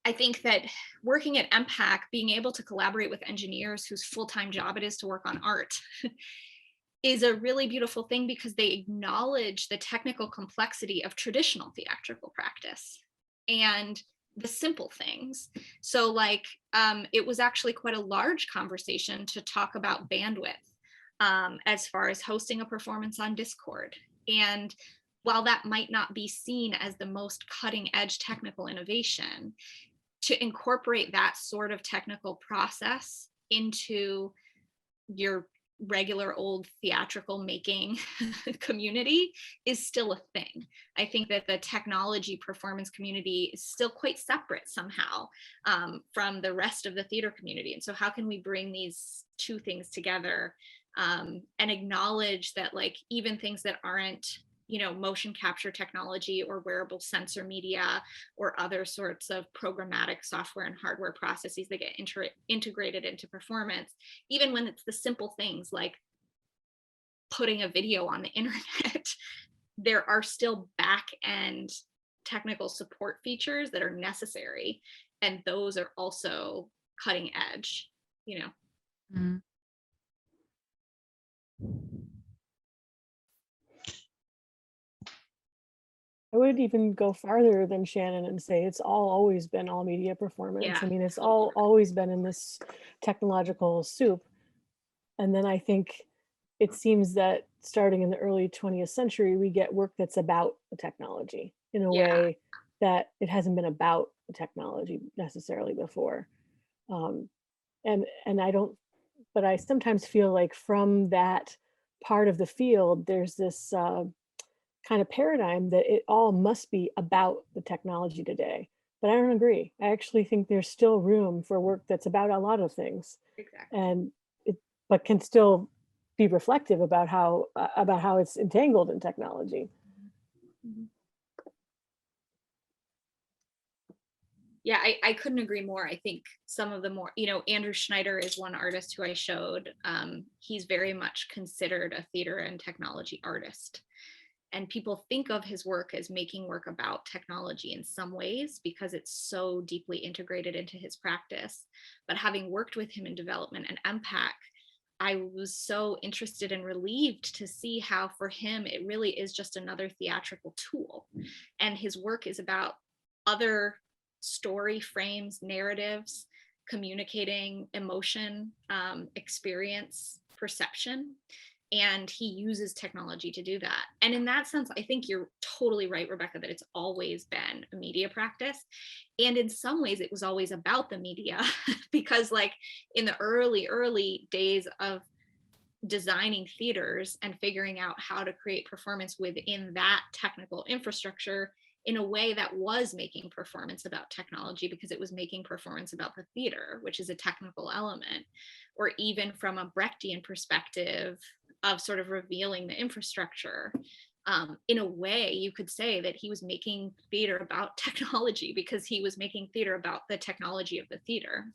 I think that working at EMPAC, being able to collaborate with engineers whose full-time job it is to work on art is a really beautiful thing because they acknowledge the technical complexity of traditional theatrical practice and the simple things. So it was actually quite a large conversation to talk about bandwidth as far as hosting a performance on Discord. And while that might not be seen as the most cutting edge technical innovation, to incorporate that sort of technical process into your regular old theatrical making community is still a thing. I think that the technology performance community is still quite separate somehow from the rest of the theater community. And so how can we bring these two things together and acknowledge that even things that aren't motion capture technology or wearable sensor media or other sorts of programmatic software and hardware processes that get integrated into performance, even when it's the simple things like putting a video on the internet, there are still back-end technical support features that are necessary. And those are also cutting edge, Mm-hmm. I would even go farther than Shannon and say it's always been all media performance. Yeah. I mean, it's always been in this technological soup. And then I think it seems that starting in the early 20th century, we get work that's about the technology in a way that it hasn't been about the technology necessarily before. And I sometimes feel like from that part of the field, there's this kind of paradigm that it all must be about the technology today. But I don't agree. I actually think there's still room for work that's about a lot of things. Exactly. But can still be reflective about how it's entangled in technology. Mm-hmm. Yeah, I couldn't agree more. I think some of the more, Andrew Schneider is one artist who I showed. He's very much considered a theater and technology artist. And people think of his work as making work about technology in some ways because it's so deeply integrated into his practice. But having worked with him in development and EMPAC, I was so interested and relieved to see how for him, it really is just another theatrical tool. And his work is about other story frames, narratives, communicating emotion, experience, perception. And he uses technology to do that. And in that sense, I think you're totally right, Rebecca, that it's always been a media practice. And in some ways, it was always about the media because in the early days of designing theaters and figuring out how to create performance within that technical infrastructure in a way that was making performance about technology, because it was making performance about the theater, which is a technical element. Or even from a Brechtian perspective of sort of revealing the infrastructure. In a way, you could say that he was making theater about technology, because he was making theater about the technology of the theater.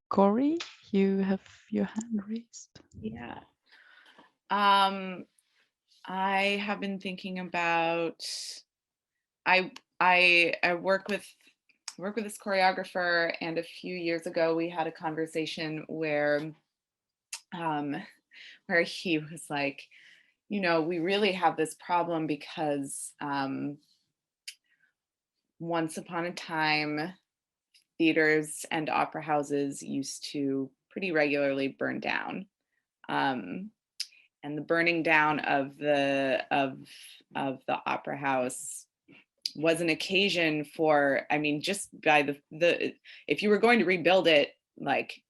Corey, you have your hand raised. Yeah. I have been thinking about, I work with this choreographer, and a few years ago we had a conversation where he was like, you know, we really have this problem because once upon a time, theaters and opera houses used to pretty regularly burn down. And the burning down of the opera house was an occasion for, I mean, just by the if you were going to rebuild it, like,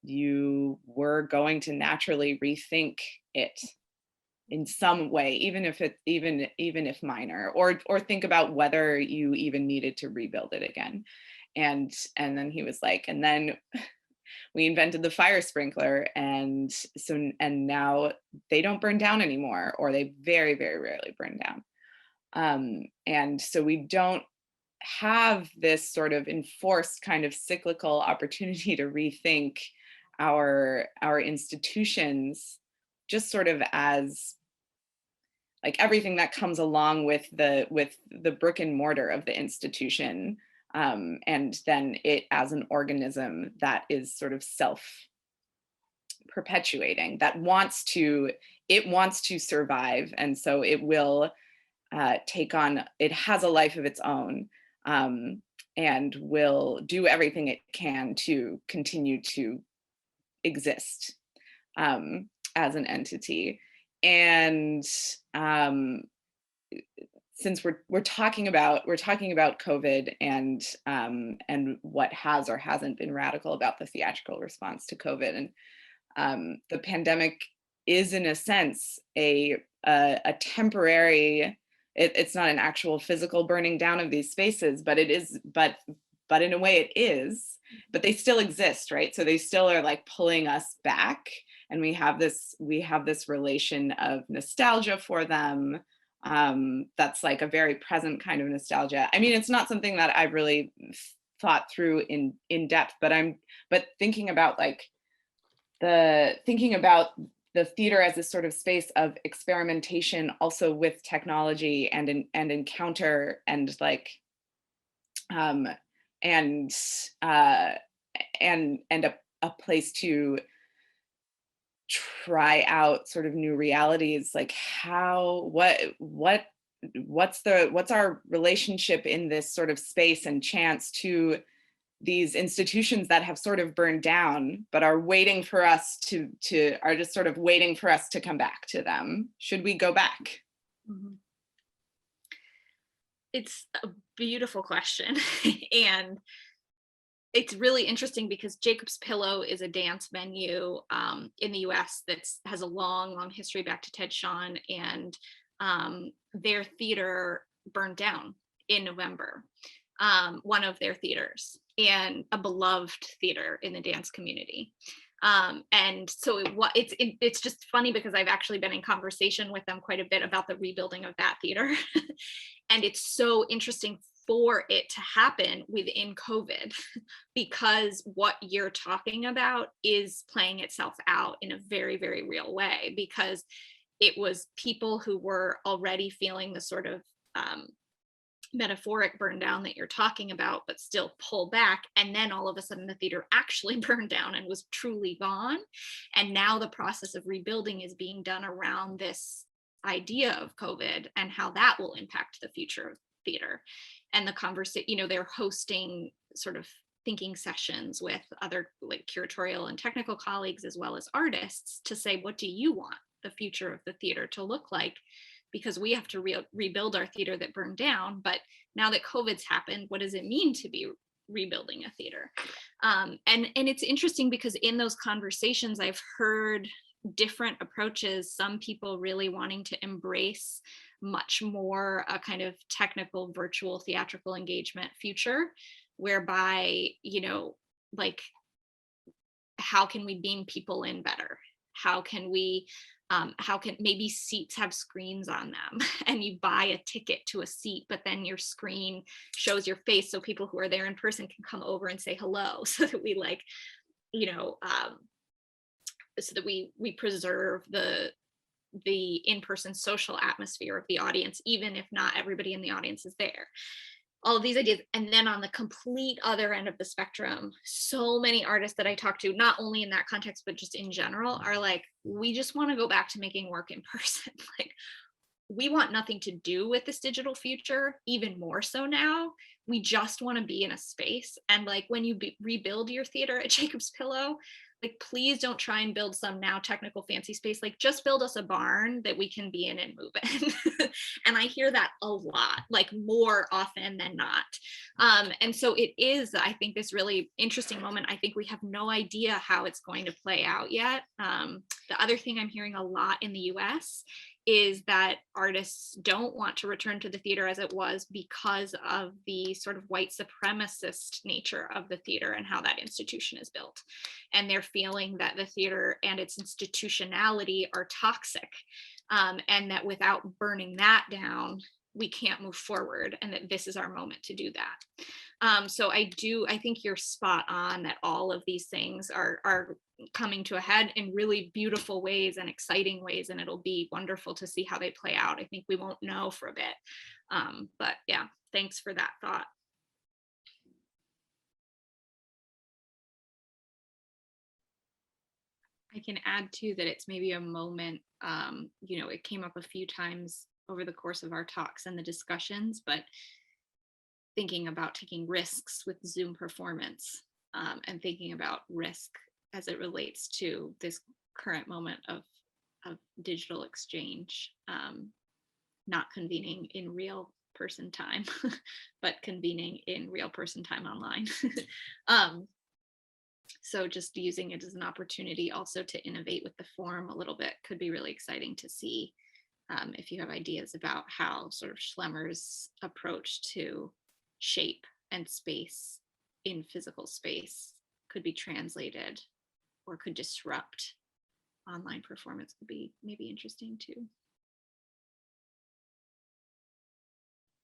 you were going to naturally rethink it in some way, even if minor, or think about whether you even needed to rebuild it again. And then he was like, and then we invented the fire sprinkler, and now they don't burn down anymore, or they very, very rarely burn down. And so we don't have this sort of enforced kind of cyclical opportunity to rethink our institutions, just sort of as like everything that comes along with the brick and mortar of the institution, and then it as an organism that is sort of self-perpetuating, that wants to survive, and so it will take on, it has a life of its own, and will do everything it can to continue to exist as an entity. And since we're talking about COVID and what has or hasn't been radical about the theatrical response to COVID, and the pandemic is in a sense a temporary. It's not an actual physical burning down of these spaces, but it is. But in a way, it is. But they still exist, right? So they still are like pulling us back, and we have this relation of nostalgia for them. That's like a very present kind of nostalgia. I mean, it's not something that I've really thought through in depth, but thinking about the theater as this sort of space of experimentation, also with technology and encounter, and like and a place to try out sort of new realities, like what's our relationship in this sort of space and chance to these institutions that have sort of burned down, but are waiting for us are just sort of waiting for us to come back to them. Should we go back? Mm-hmm. It's a beautiful question. And it's really interesting because Jacob's Pillow is a dance venue in the US that has a long history back to Ted Shawn, and their theater burned down in November. One of their theaters, and a beloved theater in the dance community. And so it's just funny because I've actually been in conversation with them quite a bit about the rebuilding of that theater. And it's so interesting for it to happen within COVID, because what you're talking about is playing itself out in a very, very real way, because it was people who were already feeling the sort of metaphoric burn down that you're talking about, but still pull back. And then all of a sudden the theater actually burned down and was truly gone. And now the process of rebuilding is being done around this idea of COVID and how that will impact the future of theater. And the conversation, they're hosting sort of thinking sessions with other like curatorial and technical colleagues, as well as artists, to say, what do you want the future of the theater to look like? Because we have to rebuild our theater that burned down. But now that COVID's happened, what does it mean to be rebuilding a theater. And it's interesting because in those conversations, I've heard different approaches, some people really wanting to embrace much more a kind of technical virtual theatrical engagement future, whereby, you know, like, how can we beam people in better? How can we, how can maybe seats have screens on them and you buy a ticket to a seat, but then your screen shows your face so people who are there in person can come over and say hello, so that we, like, you know, so that we preserve the in-person social atmosphere of the audience, even if not everybody in the audience is there. All of these ideas. And then on the complete other end of the spectrum, so many artists that I talk to, not only in that context, but just in general, are like, we just want to go back to making work in person. Like, we want nothing to do with this digital future, even more so now. We just want to be in a space. And like, when you rebuild your theater at Jacob's Pillow, like, please don't try and build some now technical fancy space. Like, just build us a barn that we can be in and move in. And I hear that a lot, like, more often than not. And so it is, I think, this really interesting moment. I think we have no idea how it's going to play out yet. The other thing I'm hearing a lot in the US is that artists don't want to return to the theater as it was because of the sort of white supremacist nature of the theater and how that institution is built. And they're feeling that the theater and its institutionality are toxic, and that without burning that down, we can't move forward, and that this is our moment to do that. So I think you're spot on that all of these things are coming to a head in really beautiful ways and exciting ways, and it'll be wonderful to see how they play out. I think we won't know for a bit, but yeah, thanks for that thought. I can add too that it's maybe a moment, you know, it came up a few times over the course of our talks and the discussions, but thinking about taking risks with Zoom performance, and thinking about risk as it relates to this current moment of digital exchange, not convening in real person time, but convening in real person time online. So just using it as an opportunity also to innovate with the form a little bit could be really exciting to see, if you have ideas about how sort of Schlemmer's approach to shape and space in physical space could be translated or could disrupt online performance, could be maybe interesting too.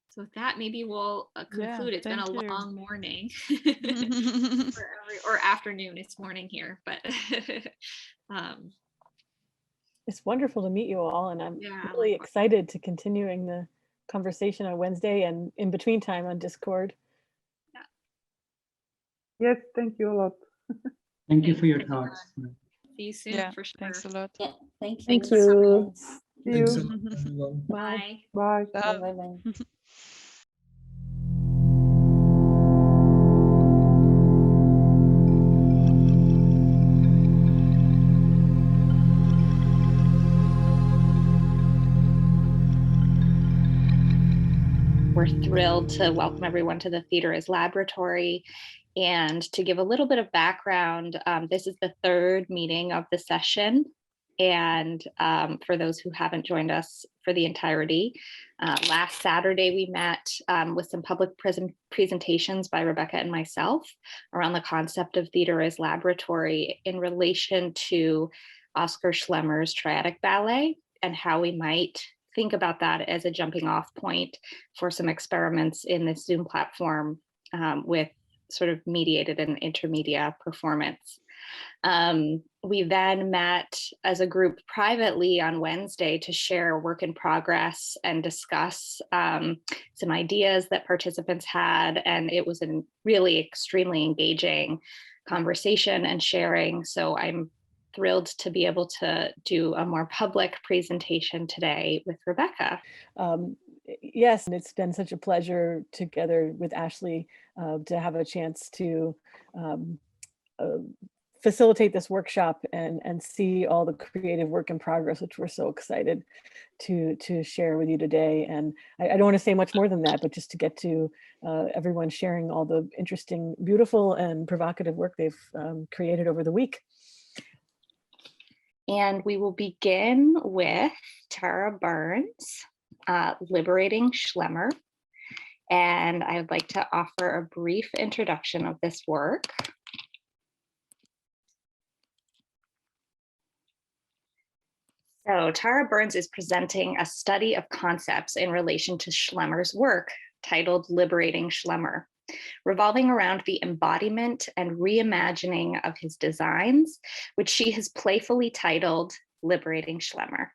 So with that, maybe we'll conclude. Yeah, it's been a thank you. long morning or afternoon. It's morning here, but It's wonderful to meet you all, and I'm yeah, really likewise. excited to continuing the conversation on Wednesday and in between time on Discord. Yes, thank you a lot. Thank you for your talks. See you soon, Yeah, for sure. thanks a lot. Yeah, thank you. Thank Thanks for coming. you. See you. Thanks a lot, everyone. Bye. Bye. Bye. Bye. Bye-bye. We're thrilled to welcome everyone to the Theater as Laboratory. And to give a little bit of background, this is the third meeting of the session. And for those who haven't joined us for the entirety, last Saturday we met with some public presentations by Rebecca and myself around the concept of theater as laboratory in relation to Oscar Schlemmer's triadic ballet and how we might think about that as a jumping off point for some experiments in this Zoom platform with sort of mediated and intermedia performance. We then met as a group privately on Wednesday to share work in progress and discuss some ideas that participants had. And it was a really extremely engaging conversation and sharing. So I'm thrilled to be able to do a more public presentation today with Rebecca. Yes, and it's been such a pleasure together with Ashley to have a chance to facilitate this workshop and see all the creative work in progress, which we're so excited to share with you today. And I don't want to say much more than that, but just to get to everyone sharing all the interesting, beautiful and provocative work they've created over the week. And we will begin with Tara Burns, Liberating Schlemmer. And I would like to offer a brief introduction of this work. So Tara Burns is presenting a study of concepts in relation to Schlemmer's work titled Liberating Schlemmer, revolving around the embodiment and reimagining of his designs, which she has playfully titled Liberating Schlemmer.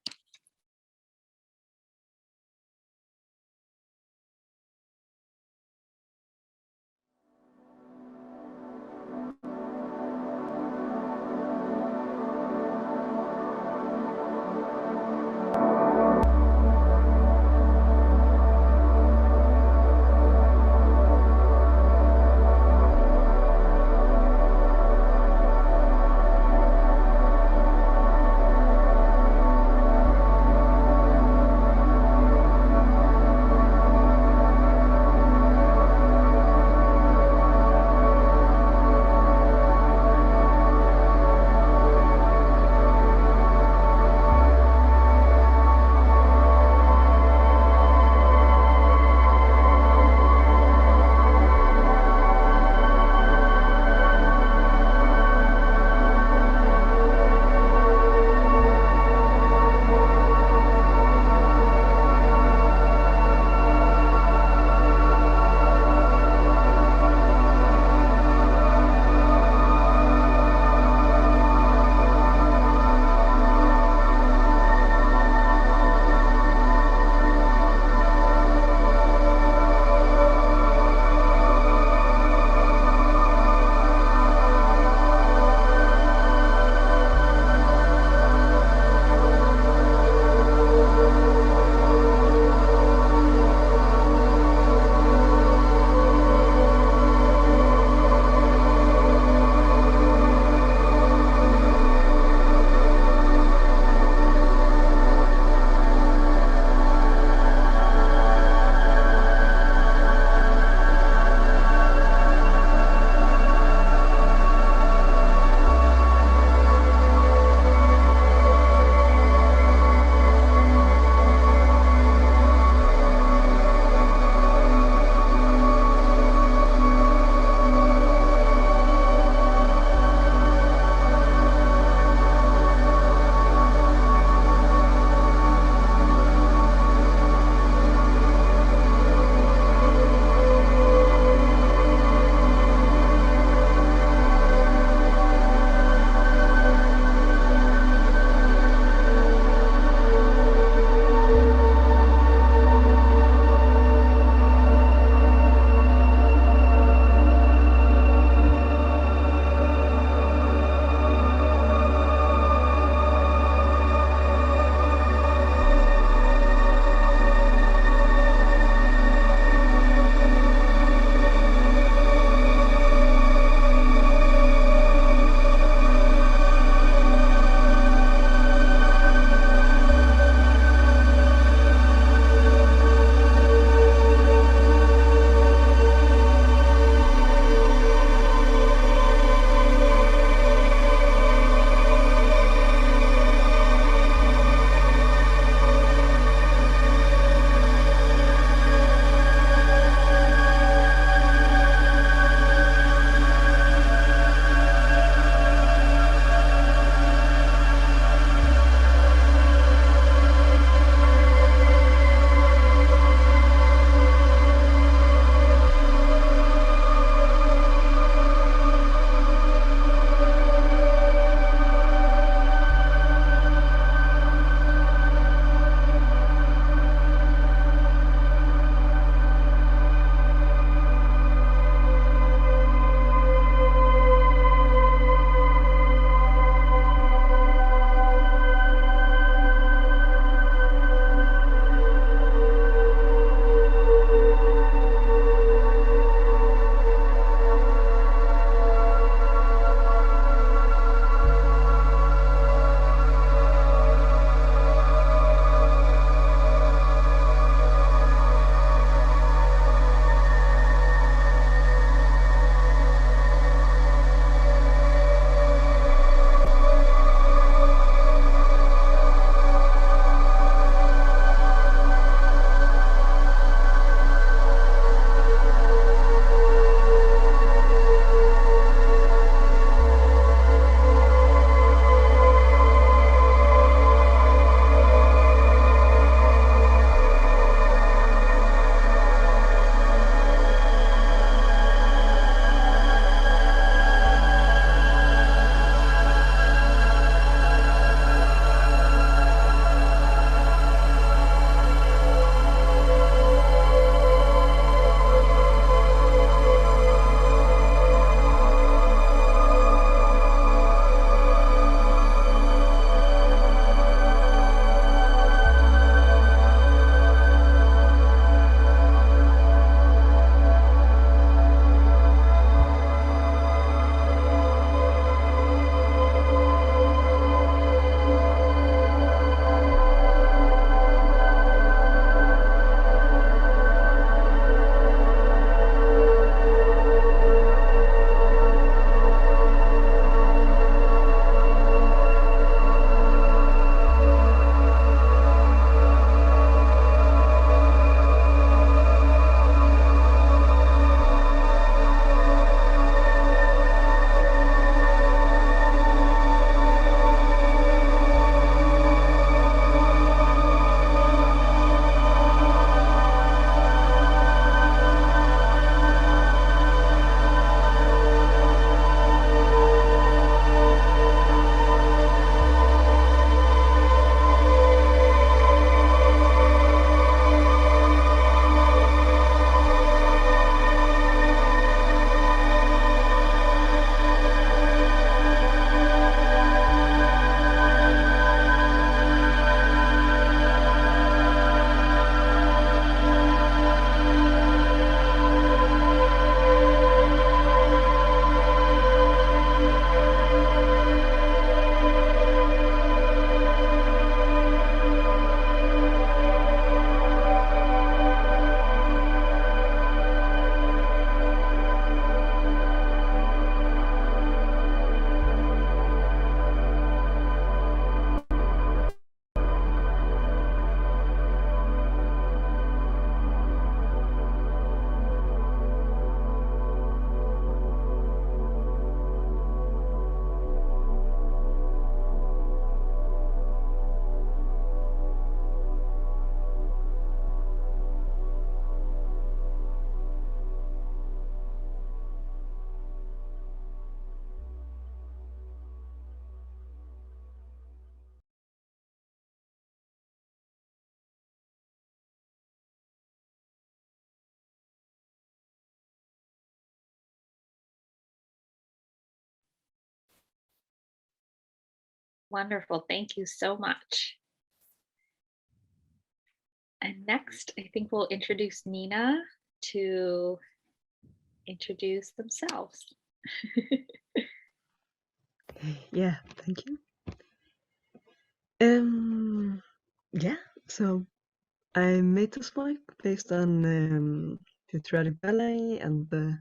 Wonderful. Thank you so much. And next, I think we'll introduce Nina to introduce themselves. Yeah, thank you. Yeah, so I made this work based on patriotic ballet and the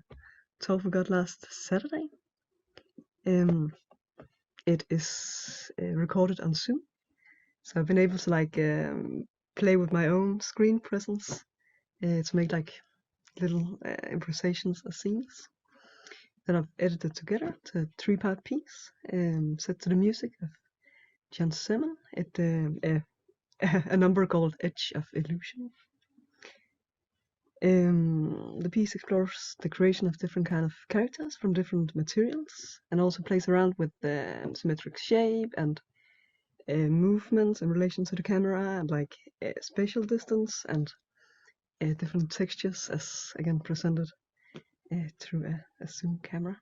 talk we got last Saturday. It is recorded on Zoom, so I've been able to like play with my own screen presence to make like little improvisations or scenes that I've edited together to a 3-part piece set to the music of John Simon. A number called Edge of Illusion. The piece explores the creation of different kind of characters from different materials, and also plays around with the symmetric shape and movements in relation to the camera, and like spatial distance and different textures, as again presented through a Zoom camera.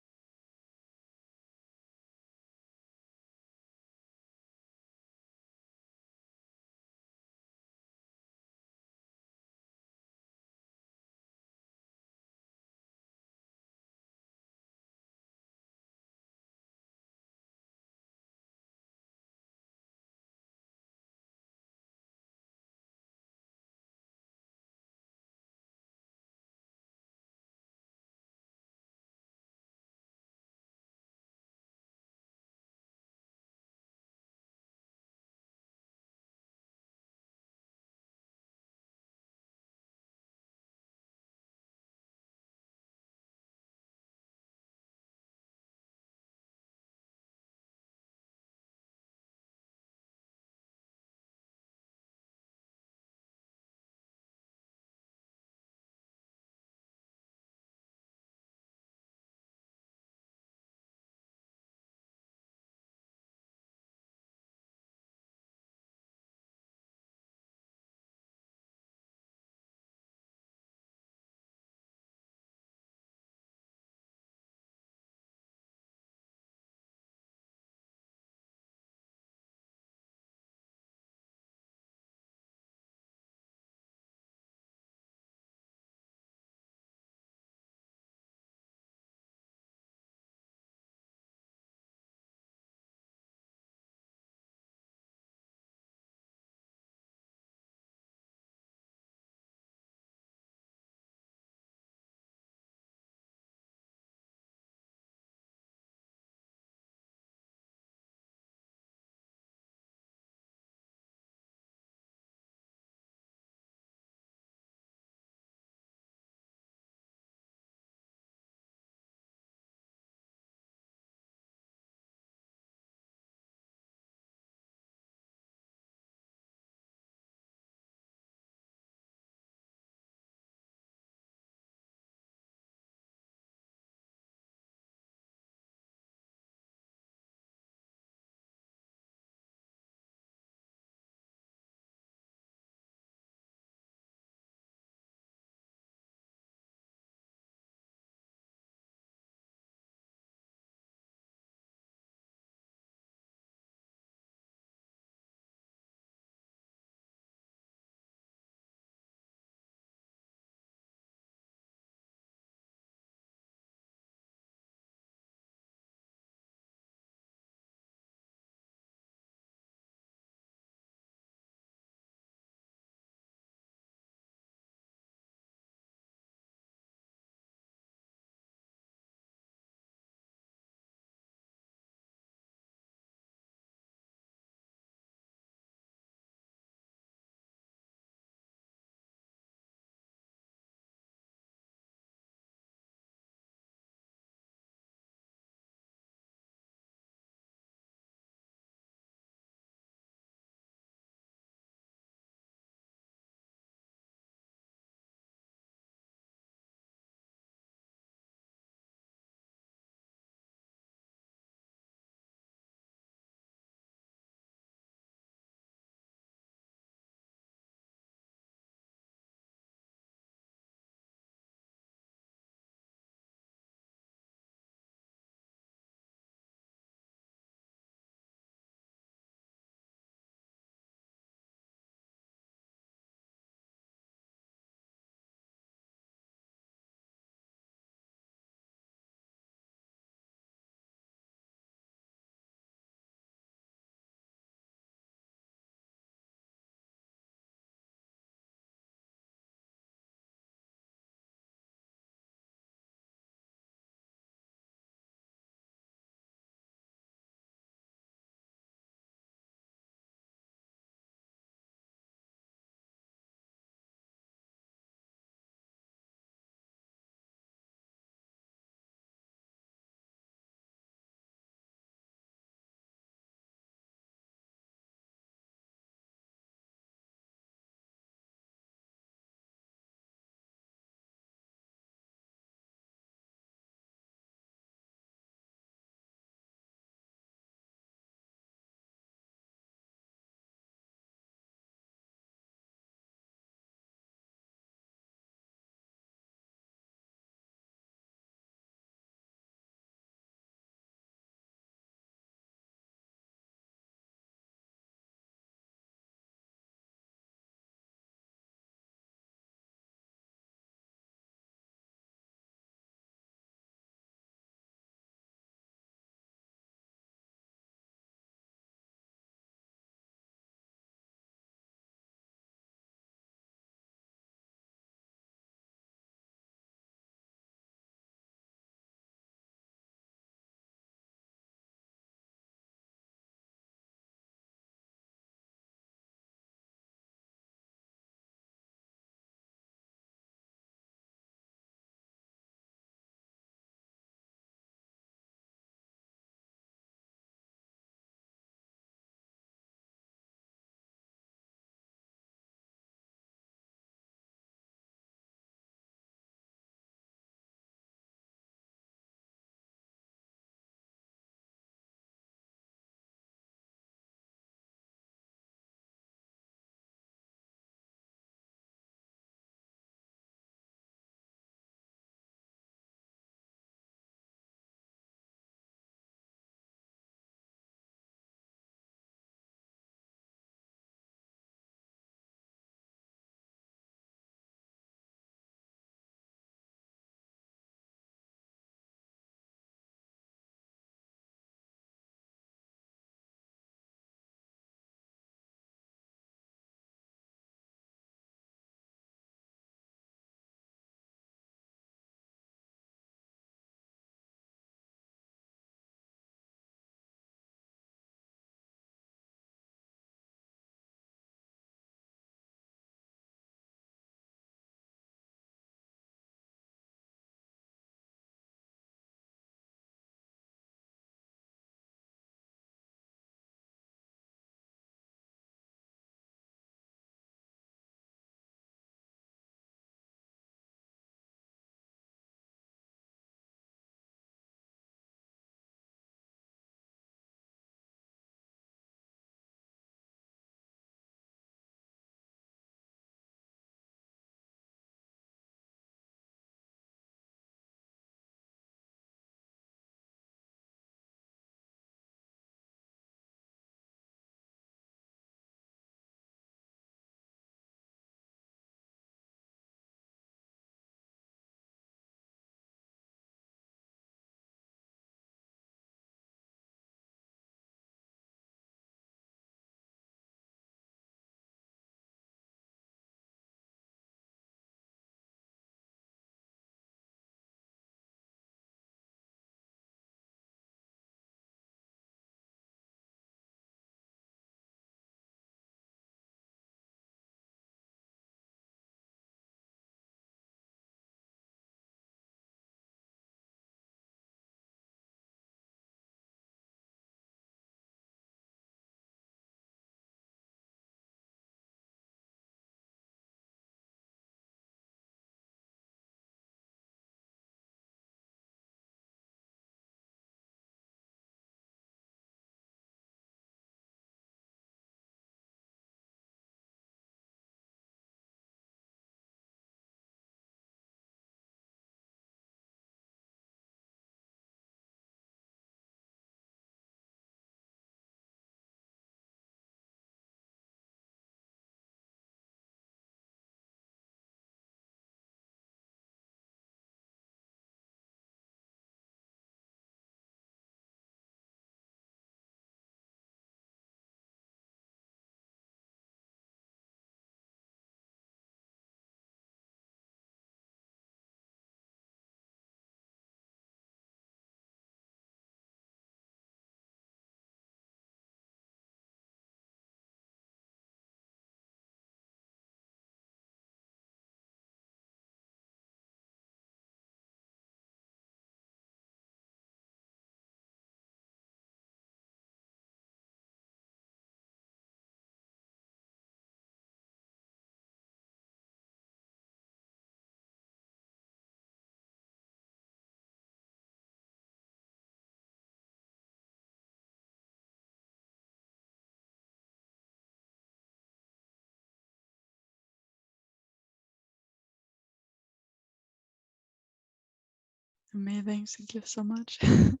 Amazing. Thank you so much. Thank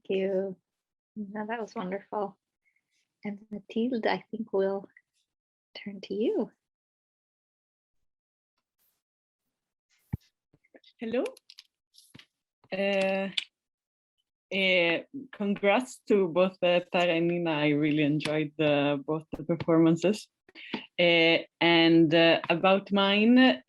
you. No, that was wonderful. And Mathilde, I think we'll turn to you. Hello. Congrats to both Tara and Nina. I really enjoyed both the performances. And about mine,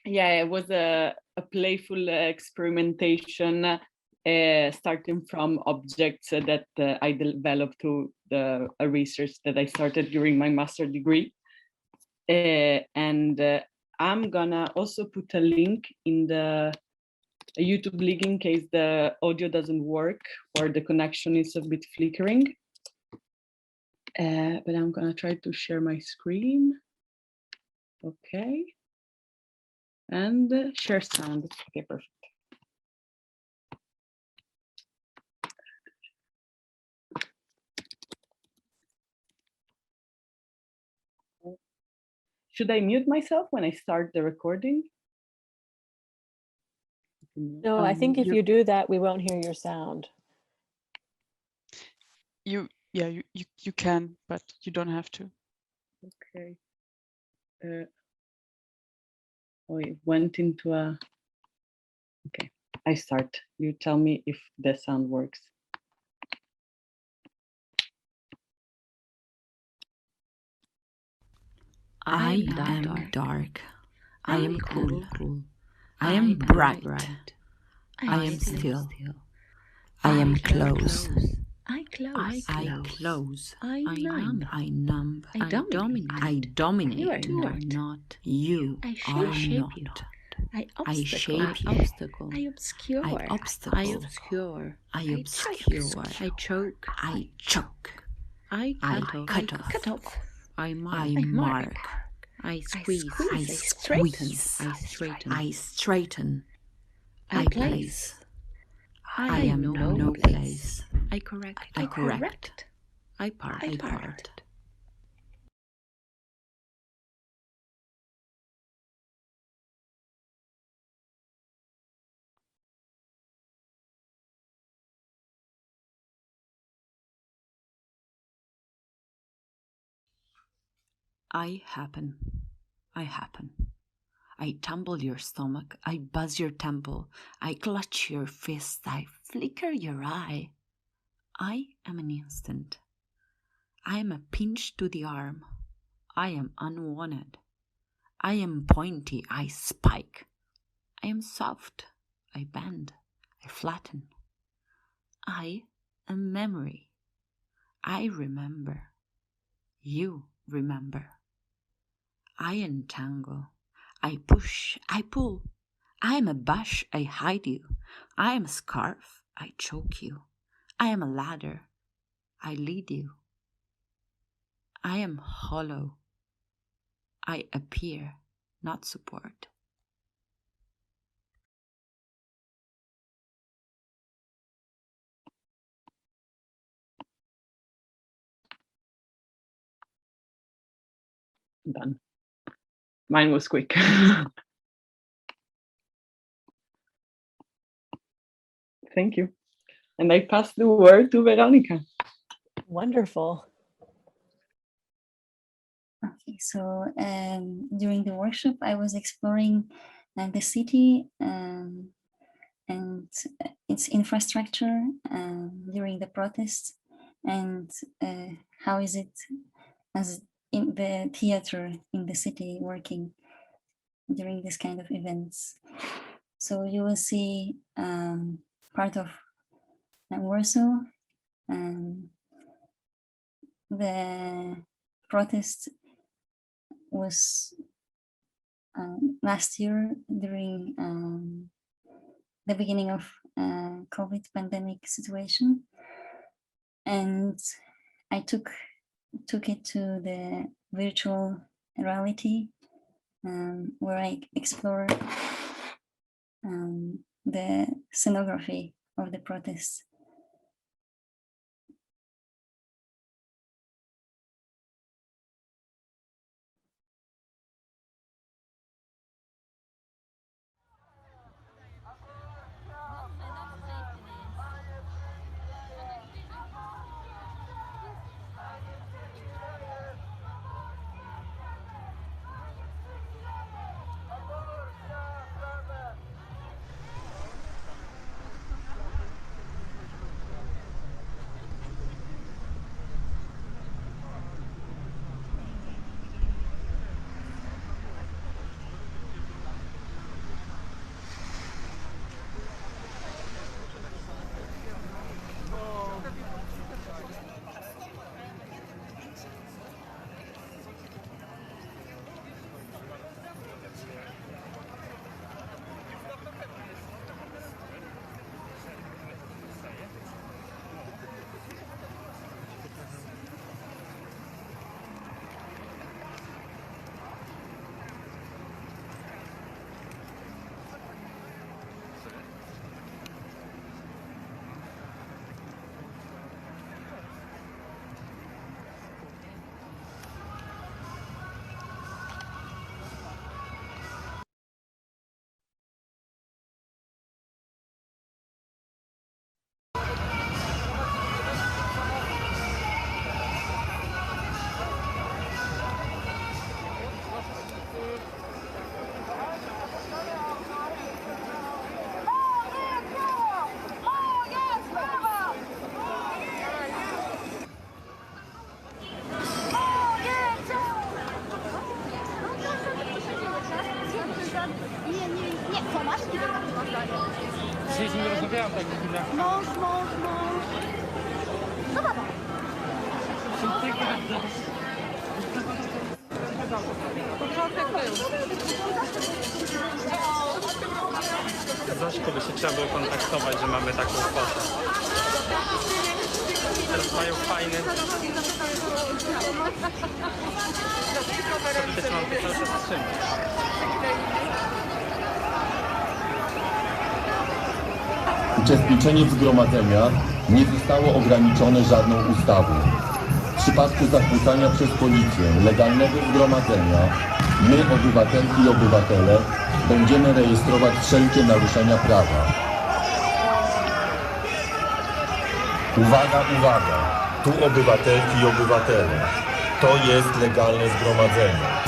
yeah, it was a playful experimentation starting from objects that I developed to a research that I started during my master's degree. And I'm gonna also put a link in the YouTube link in case the audio doesn't work or the connection is a bit flickering. But I'm gonna try to share my screen. Okay. And share sound. Okay, perfect. Should I mute myself when I start the recording? No, I think if you do that, we won't hear your sound. You can, but you don't have to. Okay. Oh, it went into a. Okay, I start. You tell me if the sound works. I am dark. I am cool. I am bright. I am still. I am close. I close. I close. I numb. I numb. I dominate. I dominate. You are not. You I are shape not. you. I shape you. obstacle. I obscure. I obstacle. I obscure. I I obscure. I choke. I choke. I cut off. cut off. I mark. I mark. I squeeze. I squeeze. I straighten. I straighten. I I place. I am no place. I correct. I correct. I part. I part. I happen. I happen. I tumble your stomach. I buzz your temple. I clutch your fist. I flicker your eye. I am an instant. I am a pinch to the arm. I am unwanted. I am pointy. I spike. I am soft. I bend. I flatten. I am memory. I remember. You remember. I entangle. I push. I pull. I am a bush. I hide you. I am a scarf. I choke you. I am a ladder. I lead you. I am hollow. I appear, not support. Done. Mine was quick. Thank you. And I pass the word to Veronica. Wonderful. Okay, so during the workshop, I was exploring the city and its infrastructure during the protests, and how is it as in the theater in the city working during this kind of events. So you will see part of Warsaw, the protest was last year during the beginning of COVID pandemic situation, and I took it to the virtual reality where I explore the scenography of the protests. Mąż. No baba. Początek był. Zośku by się trzeba było kontaktować, że mamy taką kwotę. Teraz mają fajny... Też mam to cały czas trzymać. Uczestniczenie w zgromadzeniach nie zostało ograniczone żadną ustawą. W przypadku zakłócania przez policję legalnego zgromadzenia, my, obywatelki i obywatele, będziemy rejestrować wszelkie naruszenia prawa. Uwaga, uwaga! Tu obywatelki i obywatele. To jest legalne zgromadzenie.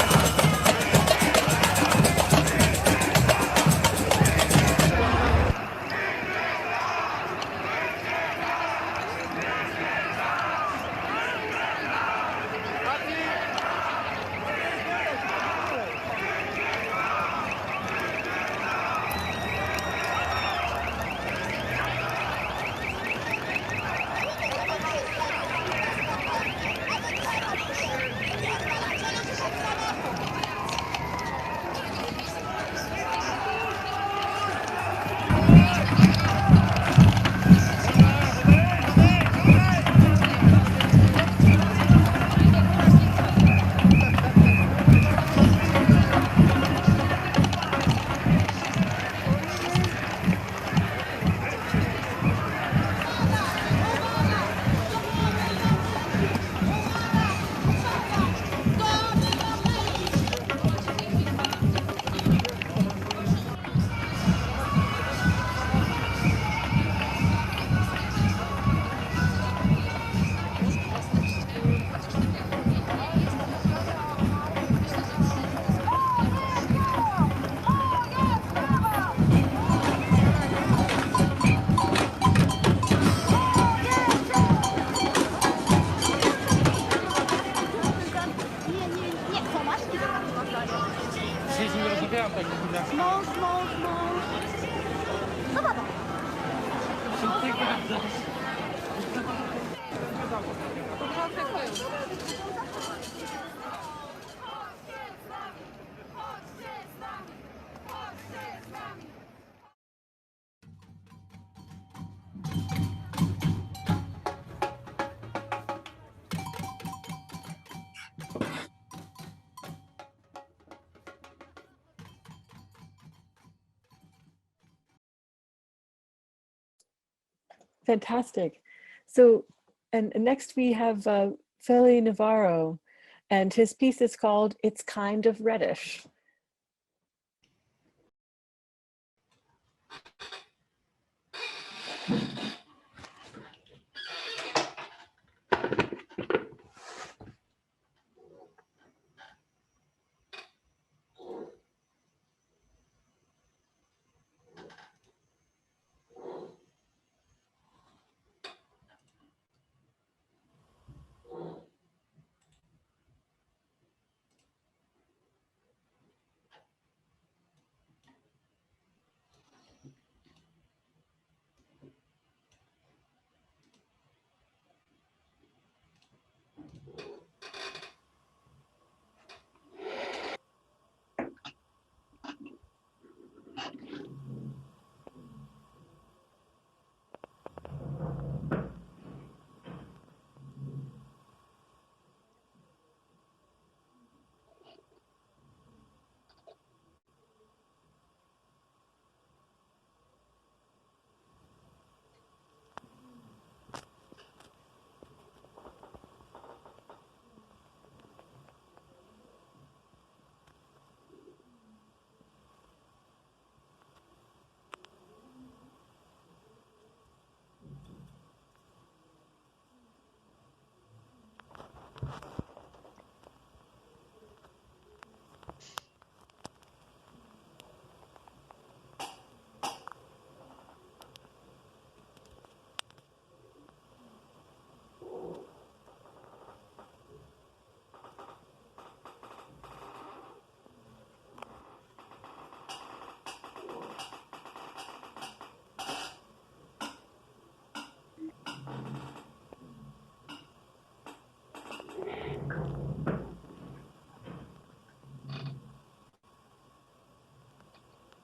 Mąż. No baba. Początek był. Fantastic. So, and next we have Feli Navarro, and his piece is called "It's Kind of Reddish."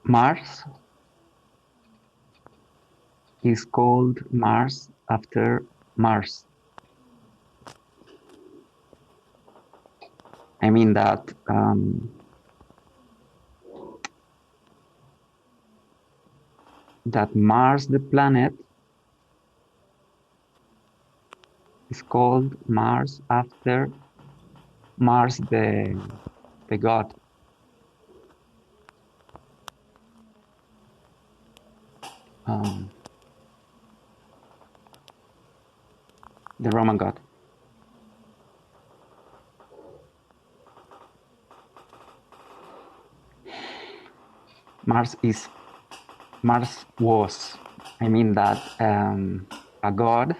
Mars is called Mars after Mars. I mean that that Mars, the planet, is called Mars after Mars, the god. The Roman god. Mars was. I mean that a god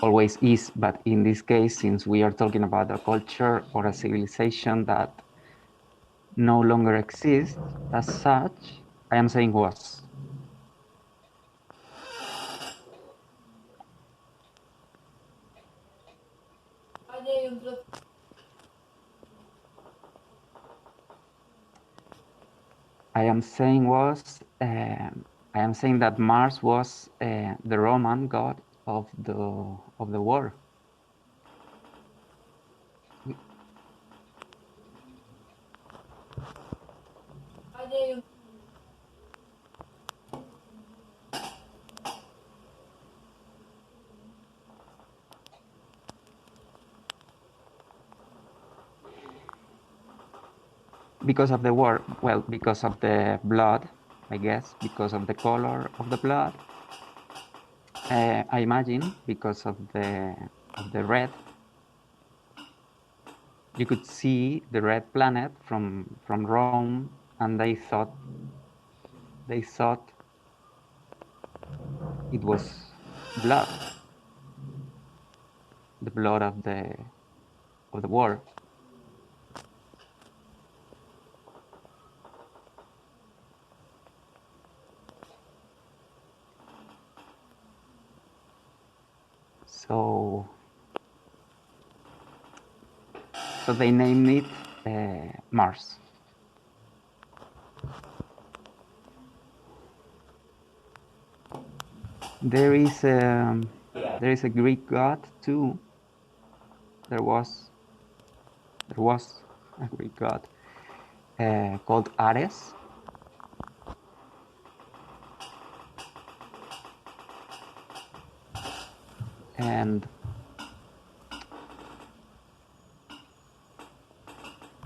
always is, but in this case, since we are talking about a culture or a civilization that no longer exists as such, I am saying was. I am saying was. I am saying that Mars was the Roman god of the war. Because of the war, well, because of the blood, I guess, because of the color of the blood. I imagine because of the red. You could see the red planet from Rome, and they thought it was blood, the blood of the war. So they named it Mars. There is a Greek god too. There was a Greek god called Ares.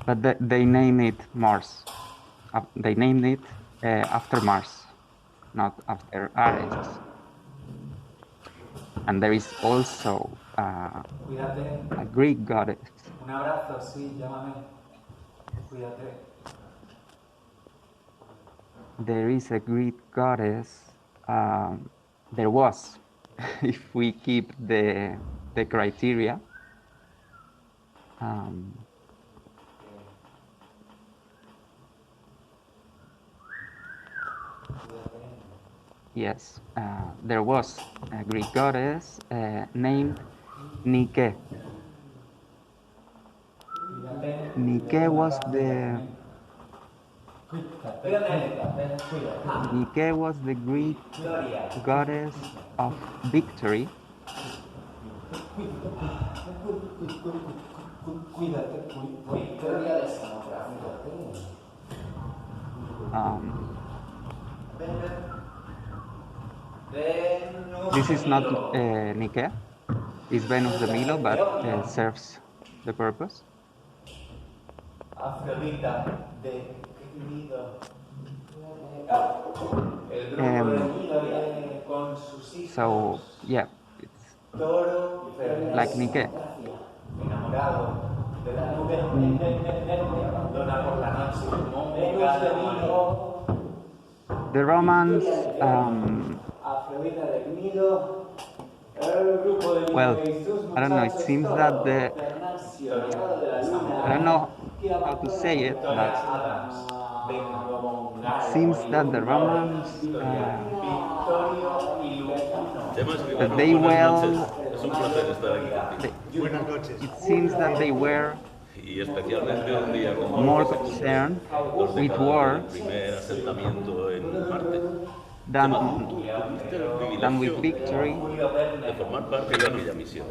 But they named it Mars. They named it after Mars, not after Ares. And there is also a Greek goddess. Un abrazo, sí, llámame. Cuídate. There is a Greek goddess. There was, if we keep the criteria. Yes, there was a Greek goddess named Nike. Nike was the Greek goddess of victory. This is not Nike, it's Venus de Milo, but serves the purpose. So yeah, it's like Nike. The Romans, well, I don't know, it seems that I don't know how to say it, but it seems that the Romans, that they it seems that they were Y especialmente un día como more hoy, concerned 2 with décadas war del primer asentamiento en Marte. than, Chema, tú tuviste el than with privilegio victory. de formar parte de aquella misión.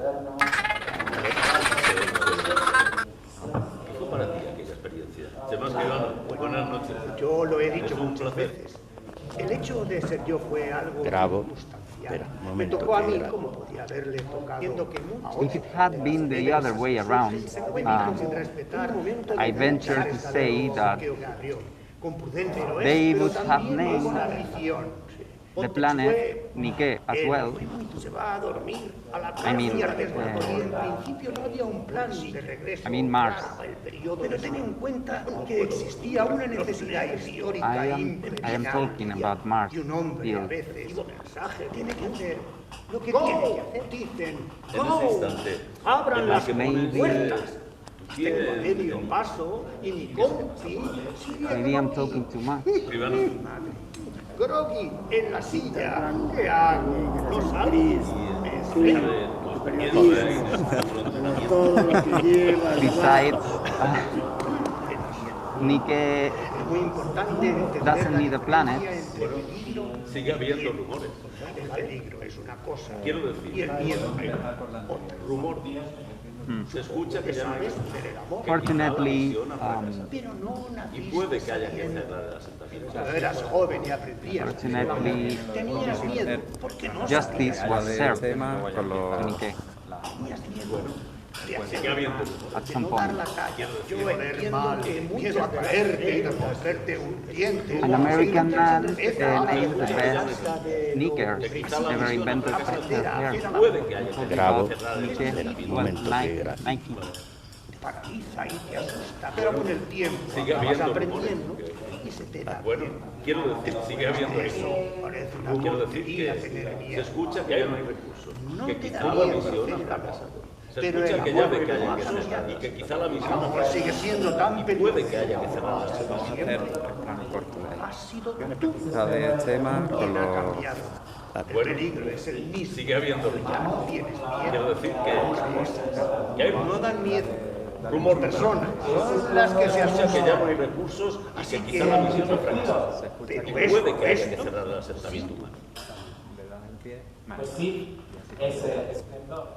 ¿Qué fue para ti aquella experiencia? Chema Escribano, buenas noches. Yo lo he dicho Es un muchas placer. veces. El hecho de ser yo fue algo Grabo. circunstancial. Espera, un Me momento tocó a que mí grabo. como podía haberle tocado que If it had been the other way around, I venture to say that they would have named the planet Nike as well. I mean Mars. Pero ten en cuenta que existía una necesidad histórica I am talking about Mars. y un hombre a Still. veces mensaje tiene que hacer lo que tiene que hacer. Dicen, En ese instante, abran en el las que pones puertas. tu Tengo pie medio paso y mi compi sigue Maybe I'm talking too much. Escribano. groggy en la silla. ¿Qué hago? ¿No salís? Me espero. Besides, Nike Muy importante entender doesn't la need a planet. Sigue habiendo rumores. El peligro es una cosa Quiero decir, y el miedo es otra. rumor. Se escucha que ya no hay Fortunately, y puede que haya que cerrar el asentamiento. Cuando eras joven y aprendías, Fortunately, tenías miedo porque no justice sabías. was served in Nike Sigue habiendo at some Dar point. la talla. Yo entiendo que miedo a caerte y a romperte un diente. An American man named the best sneakers ever invented for their hair. Grabo. Nike Un was momento que Nike. Patiza y te asusta, pero con el tiempo Sigue vas habiendo aprendiendo y se te da. Bueno, quiero decir, sigue habiendo Eso parece una quiero decir tontería que tener se miedo. escucha que ya no hay recursos, No que te quizá da la miedo misión hacer ha el fracasado. Se Pero escucha el que ya amor ve que que haya que lo cerrar y que quizá la misión ha Pues sigue siendo tan y puede que haya que cerrar la Ha sido tú de tema con quien ha los... cambiado. El peligro es el mismo. Sigue habiendo Ya no tienes miedo. Quiero decir que hay No dan miedo. rumor Personas son las que se escucha que ya no asustan. hay recursos y Así que quizá la misión ha fracasado. Pero Y puede que haya que esto- cerrar el asentamiento humano. Pues sí, es esplendor.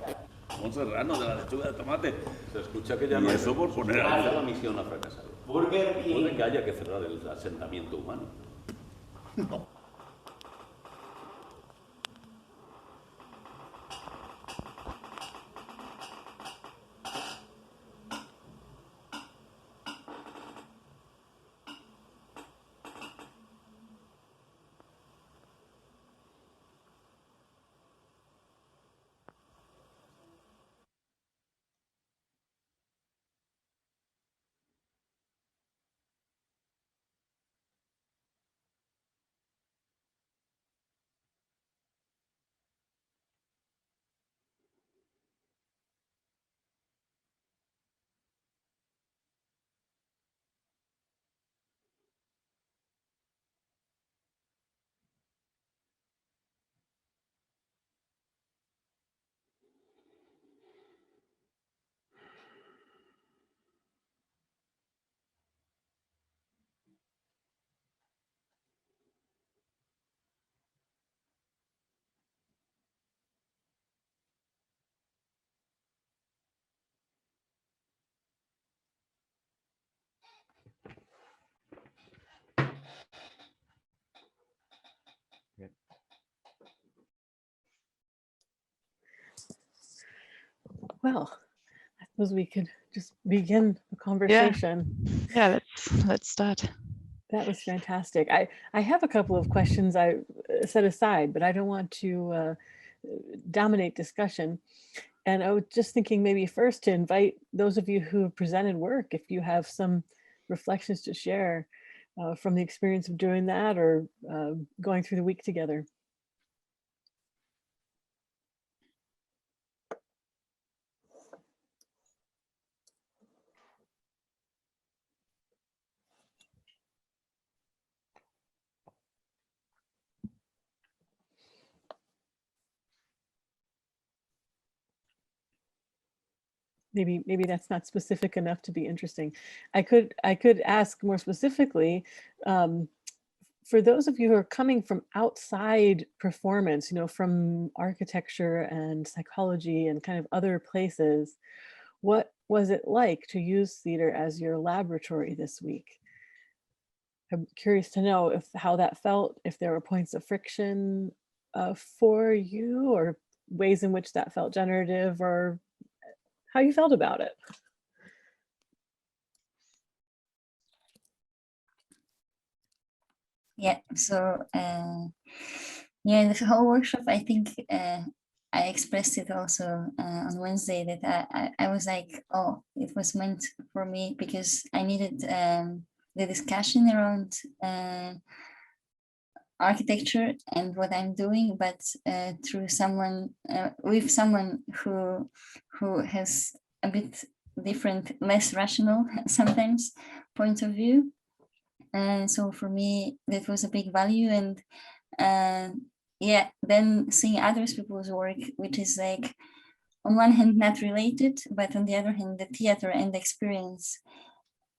Un serrano de la lechuga de tomate. Se escucha que ya no hay eso por poner a la misión ha fracasado. Burger King. Puede que haya que cerrar el asentamiento humano. Well, I suppose we could just begin the conversation. Yeah, let's start. That was fantastic. I have a couple of questions I set aside, but I don't want to dominate discussion. And I was just thinking maybe first to invite those of you who have presented work, if you have some reflections to share from the experience of doing that or going through the week together. maybe that's not specific enough to be interesting. I could ask more specifically, for those of you who are coming from outside performance, from architecture and psychology and kind of other places, what was it like to use theater as your laboratory this week? I'm curious to know how that felt, if there were points of friction for you, or ways in which that felt generative, or how you felt about it. Yeah, so yeah, the whole workshop, I think I expressed it also on Wednesday, that I was like, oh, it was meant for me, because I needed the discussion around architecture and what I'm doing, but through someone, with someone who has a bit different, less rational sometimes point of view. And so for me, that was a big value. And yeah, then seeing other people's work, which is like, on one hand, not related, but on the other hand, the theater and the experience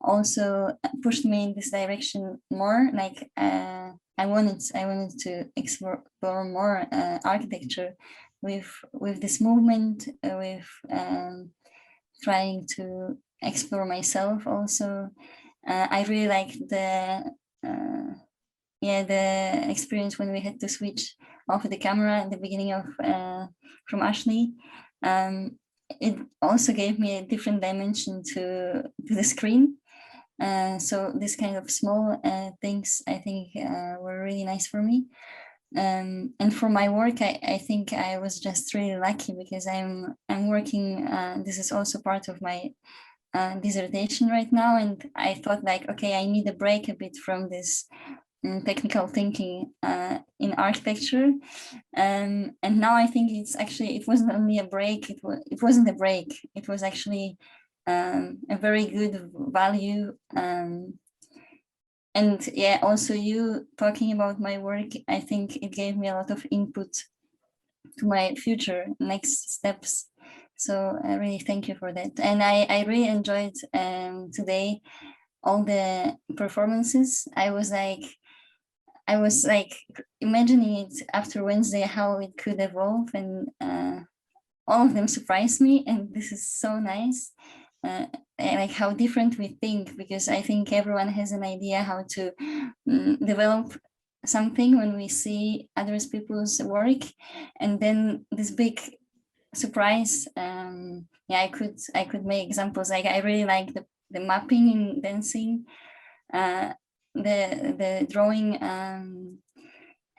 also pushed me in this direction more. Like I wanted to explore more architecture with this movement, with trying to explore myself also. I really liked the experience when we had to switch off the camera at the beginning of from Ashley. It also gave me a different dimension to the screen. So this kind of small things, I think, were really nice for me. And for my work, I think I was just really lucky, because I'm working. This is also part of my dissertation right now, and I thought, like, okay, I need a break a bit from this technical thinking in architecture, and now I think it wasn't only a break. It wasn't a break. It was actually a very good value. And yeah, also you talking about my work, I think it gave me a lot of input to my future next steps. So I really thank you for that. And I really enjoyed today all the performances. I was like imagining it after Wednesday, how it could evolve, and all of them surprised me, and this is so nice. Like how different we think, because I think everyone has an idea how to develop something when we see other people's work, and then this big surprise. Yeah, I could make examples. Like I really like the mapping in dancing, the drawing,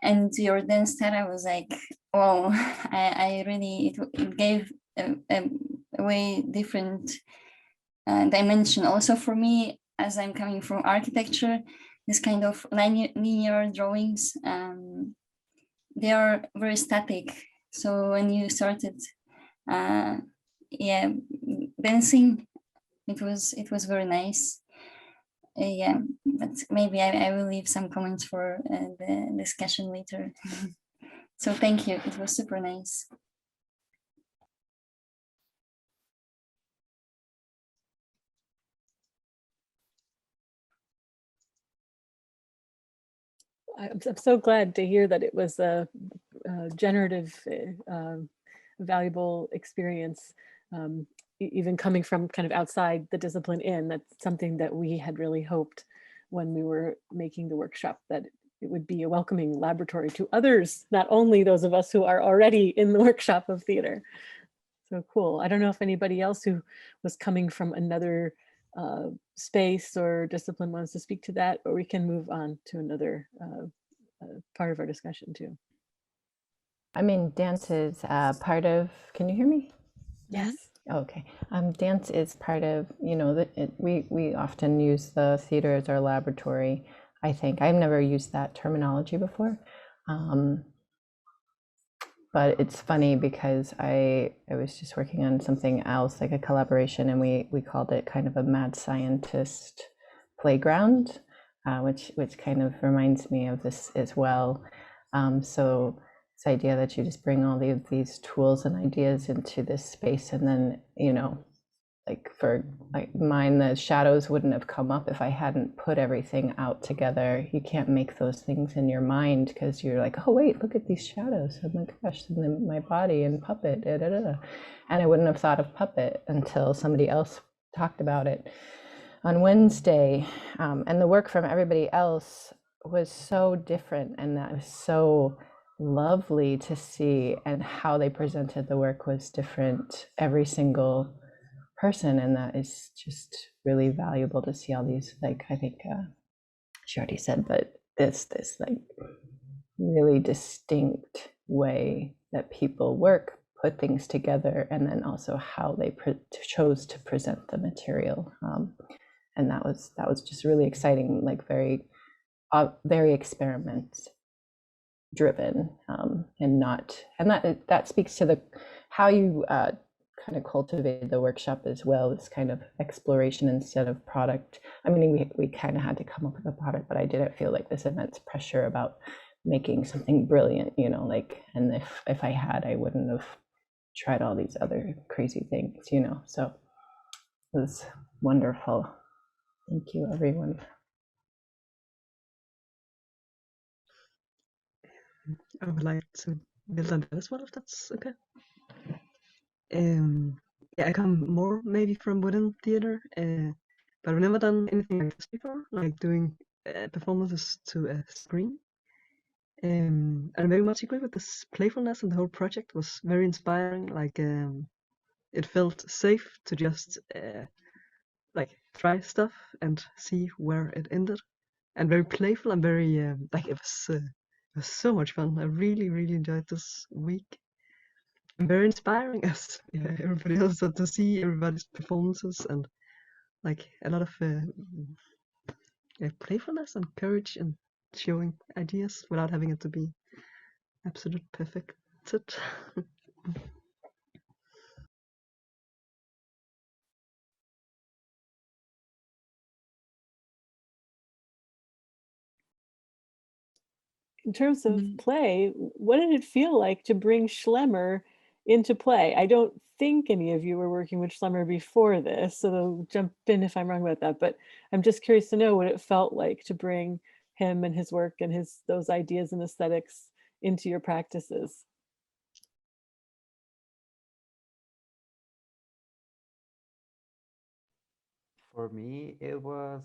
and your dance style. I was like, oh, I really, it gave a way different dimension also for me, as I'm coming from architecture. This kind of linear drawings, they are very static. So when you started yeah, dancing, it was very nice. Yeah, but maybe I will leave some comments for the discussion later. So thank you, it was super nice. I'm so glad to hear that it was a generative, valuable experience, even coming from kind of outside the discipline in. That's something that we had really hoped when we were making the workshop, that it would be a welcoming laboratory to others, not only those of us who are already in the workshop of theater. So cool. I don't know if anybody else who was coming from another space or discipline wants to speak to that, or we can move on to another part of our discussion too. I mean, dance is part of, can you hear me? Yes. Okay. Dance is part of, we often use the theater as our laboratory. I think I've never used that terminology before. But it's funny because I was just working on something else, like a collaboration, and we called it kind of a mad scientist playground, which kind of reminds me of this as well. So this idea that you just bring all these tools and ideas into this space, and then like for like mine, the shadows wouldn't have come up if I hadn't put everything out together. You can't make those things in your mind because you're like, oh wait, look at these shadows. Oh my gosh, and then my body and puppet, da, da, da. And I wouldn't have thought of puppet until somebody else talked about it on Wednesday. And the work from everybody else was so different, and that was so lovely to see, and how they presented the work was different, every single person, and that is just really valuable to see all these, like I think she already said, but this like really distinct way that people work, put things together, and then also how they chose to present the material, and that was just really exciting, like very experiment driven, and that speaks to the how you kind of cultivated the workshop as well, this kind of exploration instead of product. I mean, we kind of had to come up with a product, but I didn't feel like this immense pressure about making something brilliant, you know, like, and if I had, I wouldn't have tried all these other crazy things, you know. So it was wonderful. Thank you, everyone. I would like to build on that as well, if that's okay. Yeah, I come more maybe from wooden theater, but I've never done anything like this before, like doing performances to a screen. And I very much agree with this playfulness, and the whole project was very inspiring. Like it felt safe to just like try stuff and see where it ended, and very playful and very like it was so much fun. I really enjoyed this week. And very inspiring as everybody else, to see everybody's performances, and like a lot of playfulness and courage, and showing ideas without having it to be absolute perfected. In terms of play, what did it feel like to bring Schlemmer into play? I don't think any of you were working with Schlemmer before this, so jump in if I'm wrong about that, but I'm just curious to know what it felt like to bring him and his work and those ideas and aesthetics into your practices. For me, it was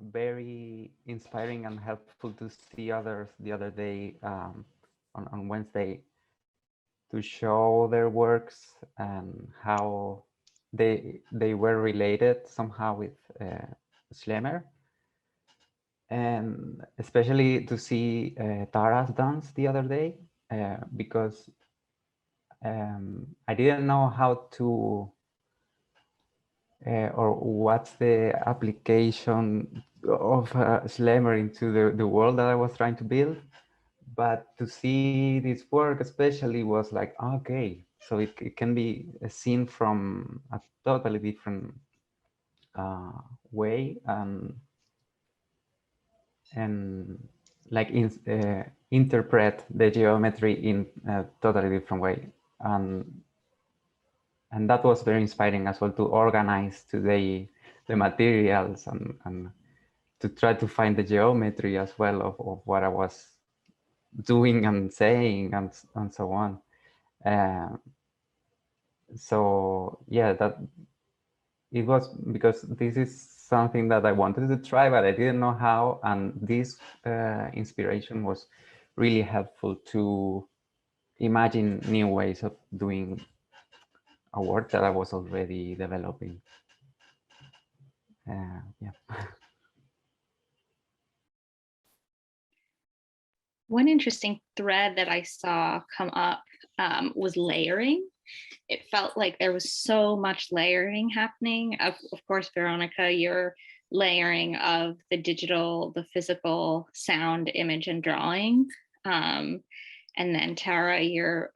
very inspiring and helpful to see others the other day, on Wednesday, to show their works and how they were related somehow with Schlemmer, and especially to see Tara's dance the other day, because I didn't know how to or what's the application of Schlemmer into the world that I was trying to build. But to see this work especially was like, okay, so it can be seen from a totally different way, and like interpret the geometry in a totally different way. And that was very inspiring as well, to organize today the materials and to try to find the geometry as well of what I was doing and saying and so on. So yeah, that it was because this is something that I wanted to try, but I didn't know how. And this inspiration was really helpful to imagine new ways of doing a work that I was already developing. Yeah. One interesting thread that I saw come up was layering. It felt like there was so much layering happening. Of course, Veronica, your layering of the digital, the physical, sound, image, and drawing. And then Tara, your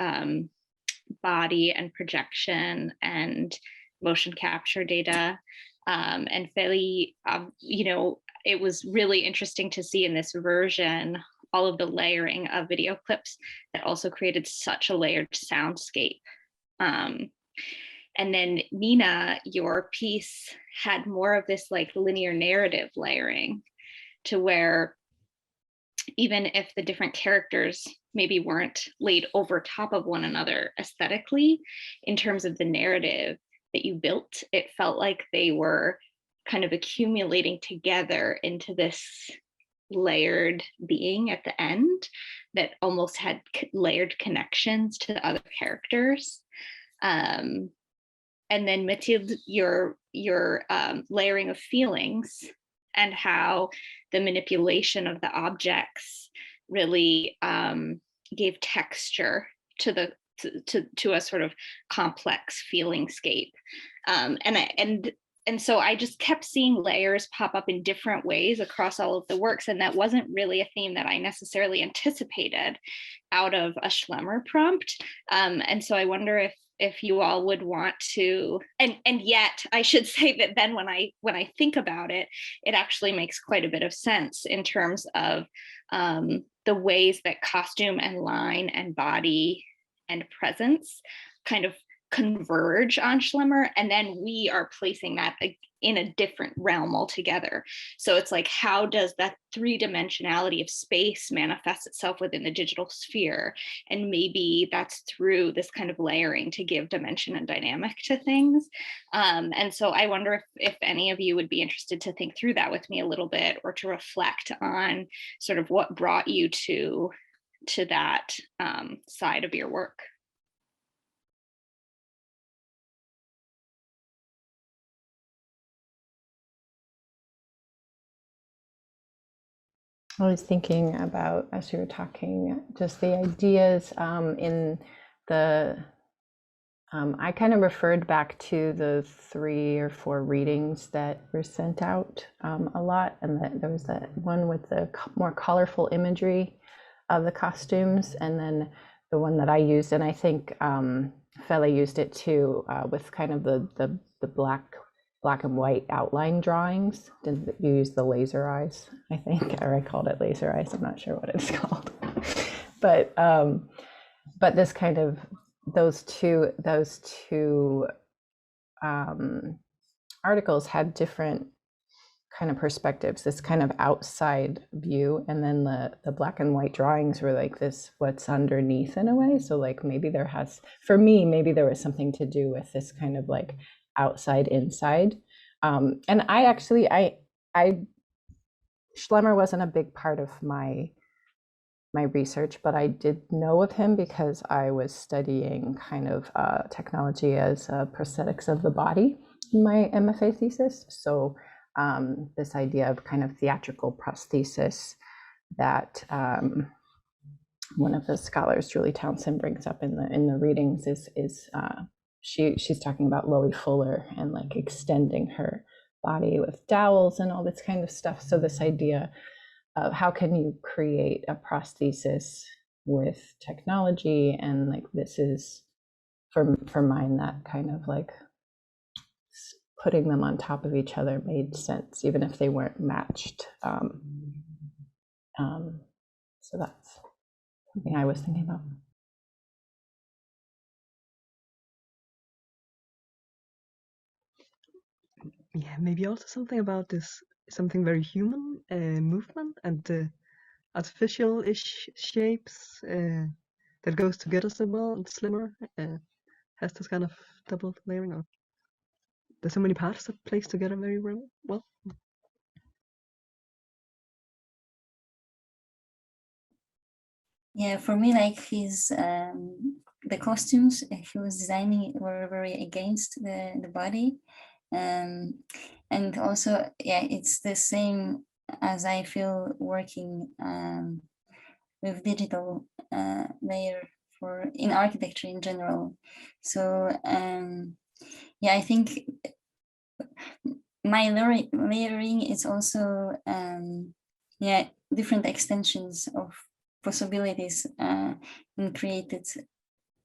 body and projection and motion capture data. And Feli, you know, it was really interesting to see in this version all of the layering of video clips that also created such a layered soundscape. And then Nina, your piece had more of this like linear narrative layering, to where even if the different characters maybe weren't laid over top of one another aesthetically, in terms of the narrative that you built, it felt like they were kind of accumulating together into this layered being at the end that almost had layered connections to the other characters. And then Mathilde, your layering of feelings and how the manipulation of the objects really gave texture to the to a sort of complex feelingscape. And so I just kept seeing layers pop up in different ways across all of the works, and that wasn't really a theme that I necessarily anticipated out of a Schlemmer prompt. And so I wonder if you all would want to, and yet I should say that then when I think about it, it actually makes quite a bit of sense in terms of the ways that costume and line and body and presence kind of converge on Schlemmer, and then we are placing that in a different realm altogether. So it's like, how does that three-dimensionality of space manifest itself within the digital sphere? And maybe that's through this kind of layering to give dimension and dynamic to things. And so I wonder if any of you would be interested to think through that with me a little bit, or to reflect on sort of what brought you to that side of your work. I was thinking about, as you were talking, just the ideas in the, I kind of referred back to the 3 or 4 readings that were sent out a lot. And there was that one with the more colorful imagery of the costumes. And then the one that I used, and I think Felle used it too, with kind of the black and white outline drawings. Did you use the laser eyes, I think, or I called it laser eyes. I'm not sure what it's called. But this kind of, those two articles had different kind of perspectives, this kind of outside view, and then the black and white drawings were like this, what's underneath in a way. So like maybe for me, maybe there was something to do with this kind of like outside inside. And I Schlemmer wasn't a big part of my research, but I did know of him because I was studying kind of technology as prosthetics of the body in my MFA thesis. So this idea of kind of theatrical prosthesis that one of the scholars, Julie Townsend, brings up in the readings is she's talking about Loie Fuller and like extending her body with dowels and all this kind of stuff. So this idea of how can you create a prosthesis with technology, and like this is for mine, that kind of like putting them on top of each other made sense, even if they weren't matched. So that's something I was thinking about. Yeah, maybe also something about this, something very human movement and the artificial-ish shapes that goes together so well. And Slimmer has this kind of double layering of. There's so many parts that plays together very well. Yeah, for me, like the costumes he was designing were very against the body. And also, yeah, it's the same as I feel working with digital layer in architecture in general. So yeah, I think my layering is also yeah, different extensions of possibilities and created,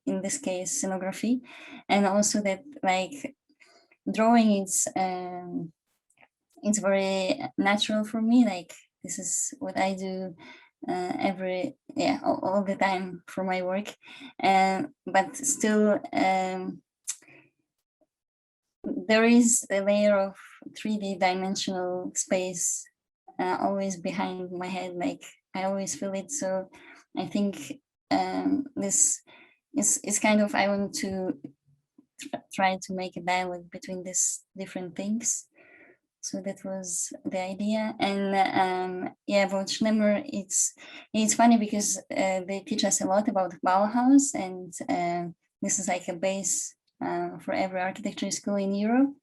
in this case, scenography, and also that like drawing is it's very natural for me. Like this is what I do all the time for my work, but still there is a layer of 3D dimensional space always behind my head, like I always feel it. So I think this is kind of, I want to try to make a dialogue between these different things. So that was the idea. And yeah, about Schlemmer, it's funny because they teach us a lot about Bauhaus, and this is like a base for every architecture school in Europe.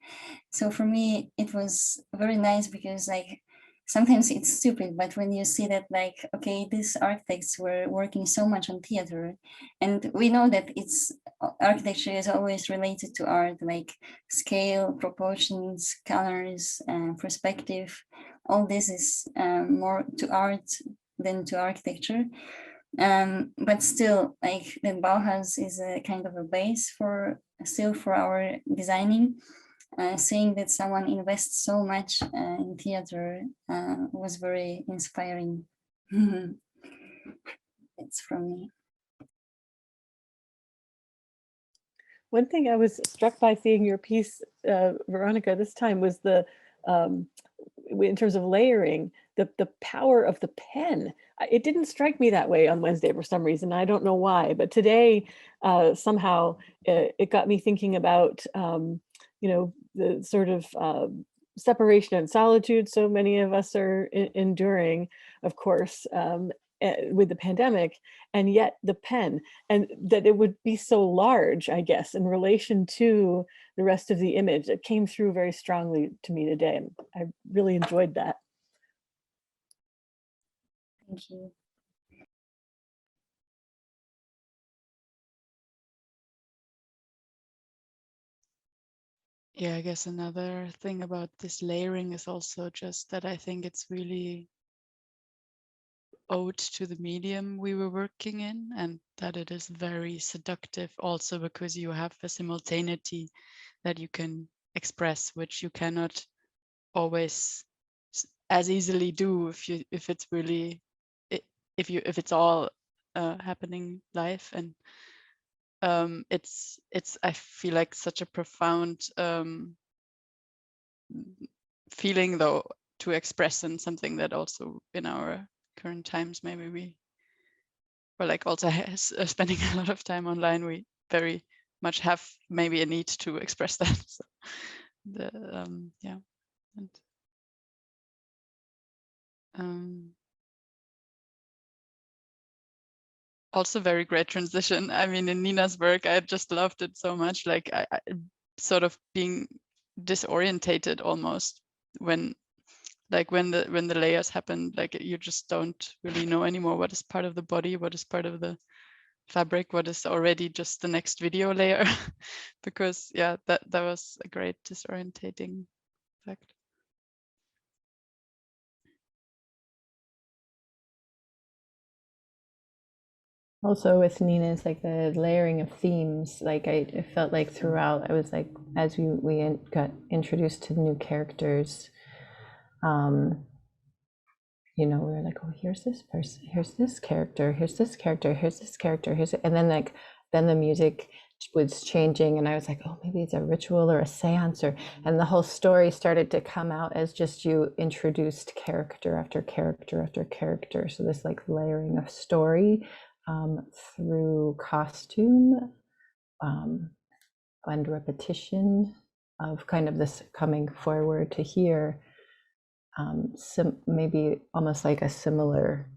So for me, it was very nice because like sometimes it's stupid, but when you see that, like, okay, these architects were working so much on theater, and we know that architecture is always related to art, like scale, proportions, colors, perspective. All this is more to art than to architecture. But still, like the Bauhaus is a kind of a base for our designing. Seeing that someone invests so much in theater was very inspiring. It's from me. One thing I was struck by seeing your piece, Veronica, this time was the, in terms of layering, the power of the pen. It didn't strike me that way on Wednesday for some reason. I don't know why, but today somehow it got me thinking about, you know, the sort of separation and solitude so many of us are enduring, of course, with the pandemic, and yet the pen, and that it would be so large, I guess, in relation to the rest of the image. It came through very strongly to me today, and I really enjoyed that. Thank you. Yeah, I guess another thing about this layering is also just that I think it's really ode to the medium we were working in, and that it is very seductive also because you have a simultaneity that you can express, which you cannot always as easily do if it's really if it's all happening live. And it's I feel like such a profound feeling though to express in something that also in our current times maybe we or like also spending a lot of time online, we very much have maybe a need to express that. So yeah, and also very great transition. I mean, in Nina's work, I just loved it so much. Like I sort of being disorientated almost when the layers happen, like you just don't really know anymore what is part of the body, what is part of the fabric, what is already just the next video layer. Because yeah, that was a great disorientating fact. Also with Nina's, like the layering of themes, like I felt like throughout, I was like, as we got introduced to the new characters, you know, we were like, oh, here's this person, here's this character, here's this character, here's this character, and then like, then the music was changing, and I was like, oh, maybe it's a ritual or a seance, and the whole story started to come out as just you introduced character after character after character. So this like layering of story through costume and repetition of kind of this coming forward to here, maybe almost like a similar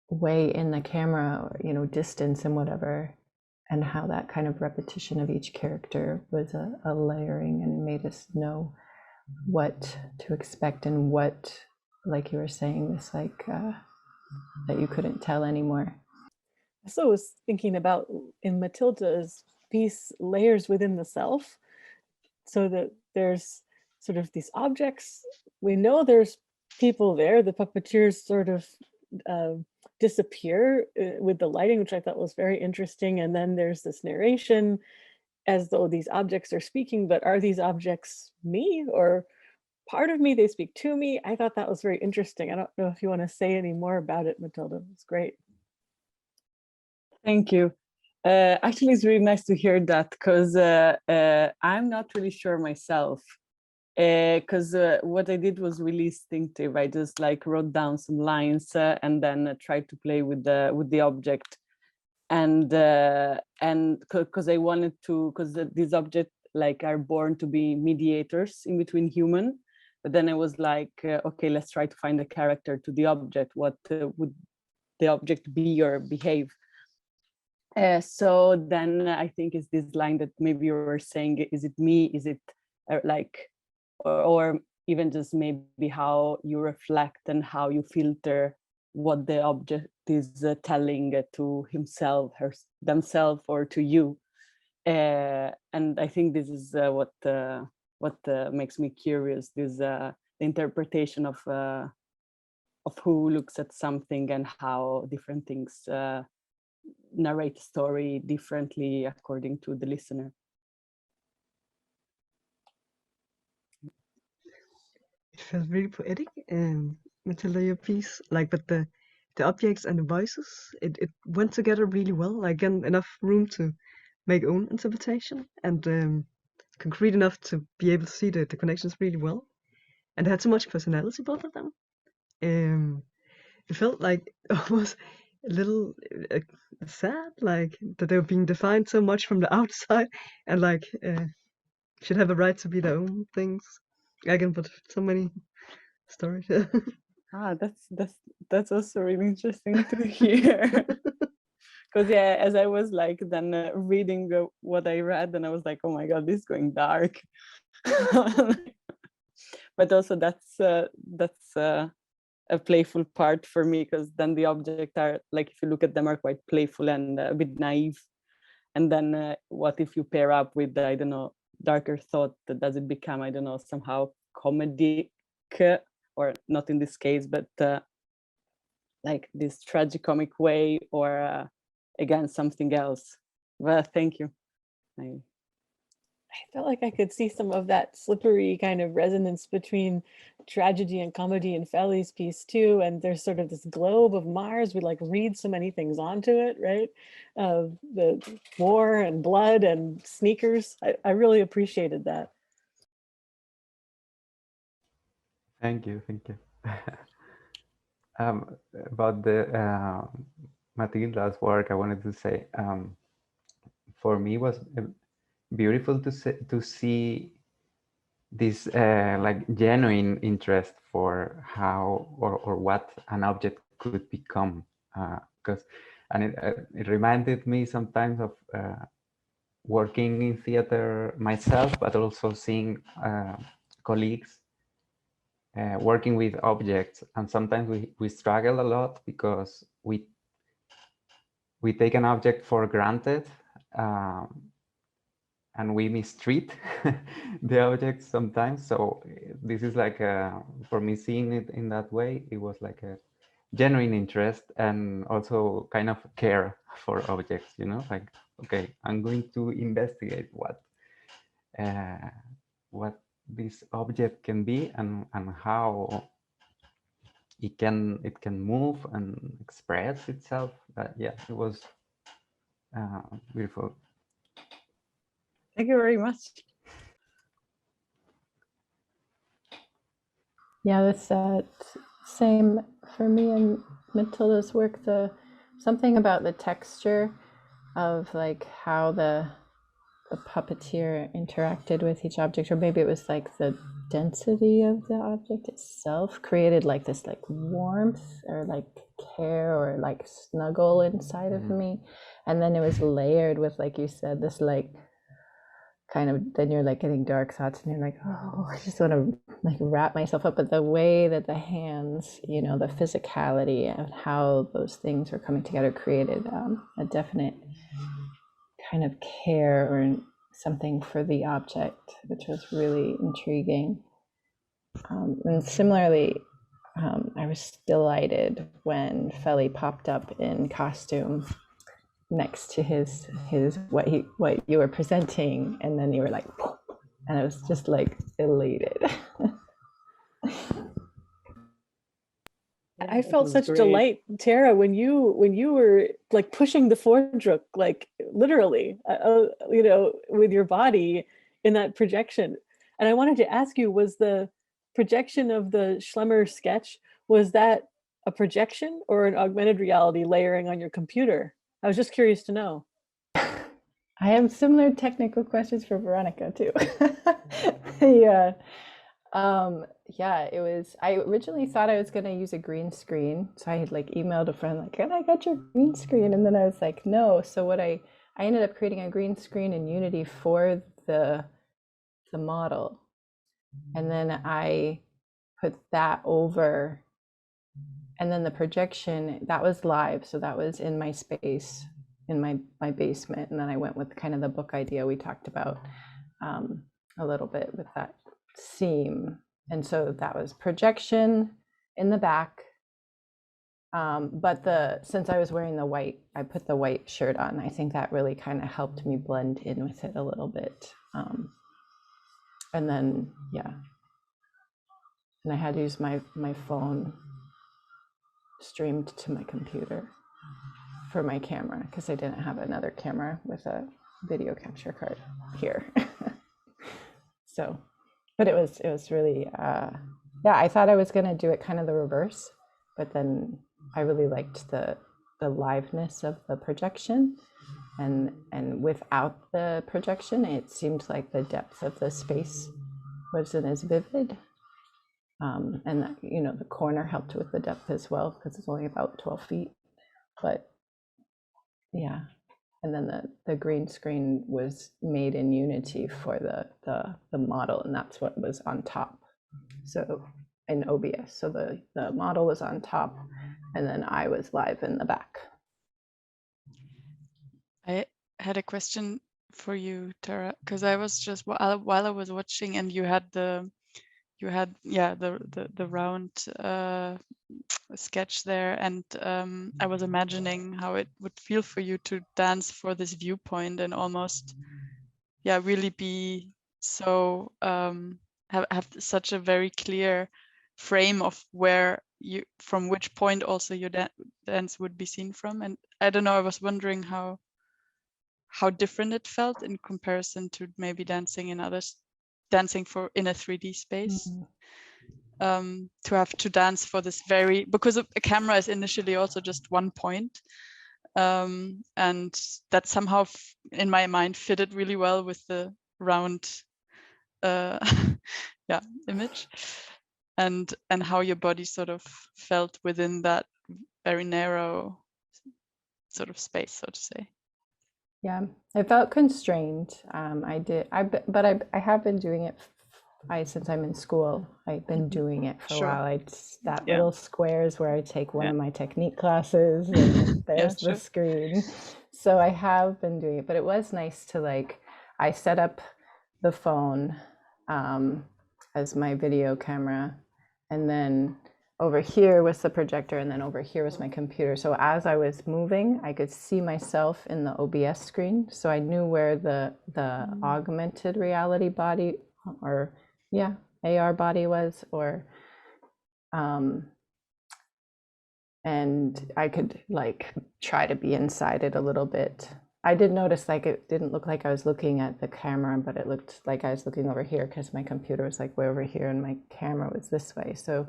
way in the camera, or, you know, distance and whatever, and how that kind of repetition of each character was a layering and made us know what to expect and what, like you were saying, this like that you couldn't tell anymore. So I was thinking about in Matilda's piece, layers within the self, so that there's sort of these objects. We know there's people there. The puppeteers sort of disappear with the lighting, which I thought was very interesting. And then there's this narration as though these objects are speaking, but are these objects me or part of me? They speak to me. I thought that was very interesting. I don't know if you want to say any more about it, Matilda. It's great. Thank you. Actually, it's really nice to hear that, because I'm not really sure myself. Because what I did was really instinctive. I just like wrote down some lines and then tried to play with the object, and because I wanted to, because these objects like are born to be mediators in between human. But then I was like, okay, let's try to find a character to the object. What would the object be or behave? So then I think it's this line that maybe you were saying, is it me? Is it like, or even just maybe how you reflect and how you filter what the object is telling to himself, themselves, or to you. And I think this is what makes me curious, this the interpretation of who looks at something and how different things narrate story differently according to the listener. It felt really poetic, Matilda, your piece, like, but the objects and the voices, it went together really well, like enough room to make own interpretation, and concrete enough to be able to see the connections really well, and they had so much personality, both of them. It felt like almost a little sad, like that they were being defined so much from the outside, and like should have a right to be their own things. Again, but so many stories. That's also really interesting to hear. Because yeah, as I was like then reading what I read, and I was like, oh my god, this is going dark. But also that's a playful part for me, because then the objects are like, if you look at them, are quite playful and a bit naive. And then what if you pair up with, I don't know, darker thought? Does it become, I don't know, somehow comedic, or not in this case, but like this tragicomic way, or again something else? Well, thank you. I felt like I could see some of that slippery kind of resonance between tragedy and comedy in Feli's piece too. And there's sort of this globe of Mars. We like read so many things onto it, right? The war and blood and sneakers. I really appreciated that. Thank you. About the Matilda's work, I wanted to say, for me, was beautiful to see this like genuine interest for how or what an object could become, and it reminded me sometimes of working in theater myself, but also seeing colleagues working with objects, and sometimes we struggle a lot because we take an object for granted, and we mistreat the objects sometimes. So this is like for me, seeing it in that way, it was like a genuine interest and also kind of care for objects, you know, like, okay, I'm going to investigate what this object can be, and how it can move and express itself. But yeah, it was beautiful. Thank you very much. Yeah, that's same for me and Matilda's work. Something about the texture of like how the puppeteer interacted with each object, or maybe it was like the density of the object itself created like this like warmth or like care or like snuggle inside of me. And then it was layered with, like you said, this like kind of, then you're like getting dark thoughts and you're like, oh, I just want to like wrap myself up. But the way that the hands, you know, the physicality and how those things were coming together created a definite kind of care or something for the object, which was really intriguing. And similarly, I was delighted when Feli popped up in costume next to his what you were presenting, and then you were like, and I was just like elated. I felt such delight, Tara, when you were like pushing the Vordruk, like literally, you know, with your body in that projection. And I wanted to ask you, was the projection of the Schlemmer sketch, was that a projection or an augmented reality layering on your computer? I was just curious to know. I have similar technical questions for Veronica too. Yeah. Yeah, it was, I originally thought I was going to use a green screen. So I had like emailed a friend like, can I get your green screen? And then I was like, no. So what I ended up creating a green screen in Unity for the model. And then I put that over, and then the projection, that was live. So that was in my space, in my basement. And then I went with kind of the book idea we talked about a little bit with that seam. And so that was projection in the back. But since I was wearing the white, I put the white shirt on. I think that really kind of helped me blend in with it a little bit. And then, yeah. And I had to use my phone streamed to my computer for my camera because I didn't have another camera with a video capture card here. So, but it was really, yeah, I thought I was going to do it kind of the reverse, but then I really liked the liveness of the projection, and without the projection, it seemed like the depth of the space wasn't as vivid. And that, you know, the corner helped with the depth as well because it's only about 12 feet, but yeah. And then the green screen was made in Unity for the model, and that's what was on top. So in OBS, so the model was on top, and then I was live in the back. I had a question for you, Tara, because I was just while I was watching, and you had the round sketch there, and I was imagining how it would feel for you to dance for this viewpoint and almost really be so have such a very clear frame of where you, from which point also your dance would be seen from. And I don't know, I was wondering how different it felt in comparison to maybe dancing in others, dancing in a 3D space. To have to dance for this because a camera is initially also just one point, and that somehow in my mind fitted really well with the round image, and how your body sort of felt within that very narrow sort of space, so to say. Yeah, I felt constrained. But I have been doing it. Since I'm in school, I've been doing it for a while. Little squares where I take one of my technique classes, and there's the screen. So I have been doing it, but it was nice to I set up the phone as my video camera, and then over here was the projector, and then over here was my computer. So as I was moving, I could see myself in the OBS screen. So I knew where the augmented reality body, or AR body was, or and I could try to be inside it a little bit. I did notice it didn't look like I was looking at the camera, but it looked like I was looking over here because my computer was way over here and my camera was this way. So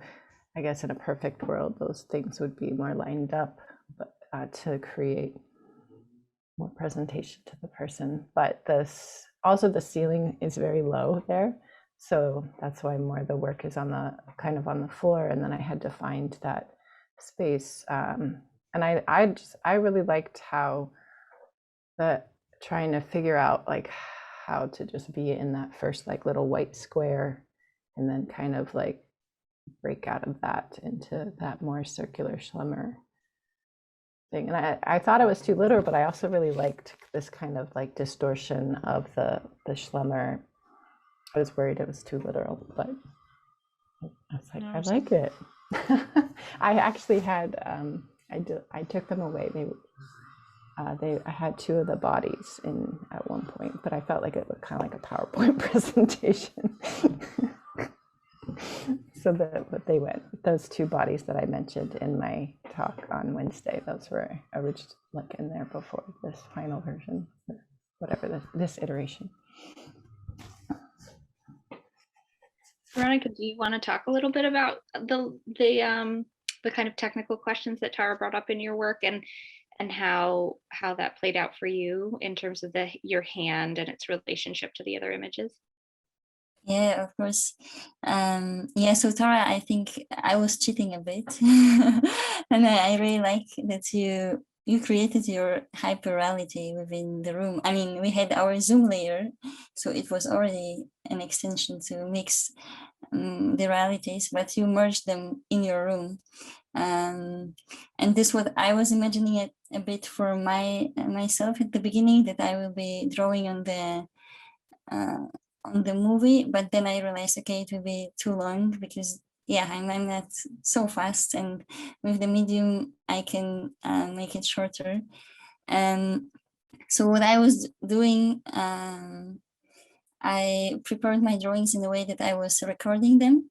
I guess in a perfect world, those things would be more lined up, to create more presentation to the person. But also the ceiling is very low there. So that's why more of the work is on the floor, and then I had to find that space. And I really liked how trying to figure out how to just be in that first little white square, and then kind of break out of that into that more circular Schlemmer thing. And I thought it was too literal, but I also really liked this kind of distortion of the Schlemmer. I was worried it was too literal, but I was I like it. I actually had, I took them away. I had two of the bodies in at one point, but I felt like it looked kind of like a PowerPoint presentation. So they went, those two bodies that I mentioned in my talk on Wednesday, those were originally like in there before this final version, whatever this iteration. Veronica, do you want to talk a little bit about the kind of technical questions that Tara brought up in your work and how that played out for you in terms of your hand and its relationship to the other images? Yeah, of course. Yeah, so Tara, I think I was cheating a bit. And I really like that you created your hyperreality within the room. I mean, we had our Zoom layer, so it was already an extension to mix the realities, but you merged them in your room. And this what I was imagining it a bit for myself at the beginning, that I will be drawing on the movie, but then I realized, okay, it will be too long because yeah, I'm not so fast, and with the medium I can make it shorter. So what I was doing, I prepared my drawings in the way that I was recording them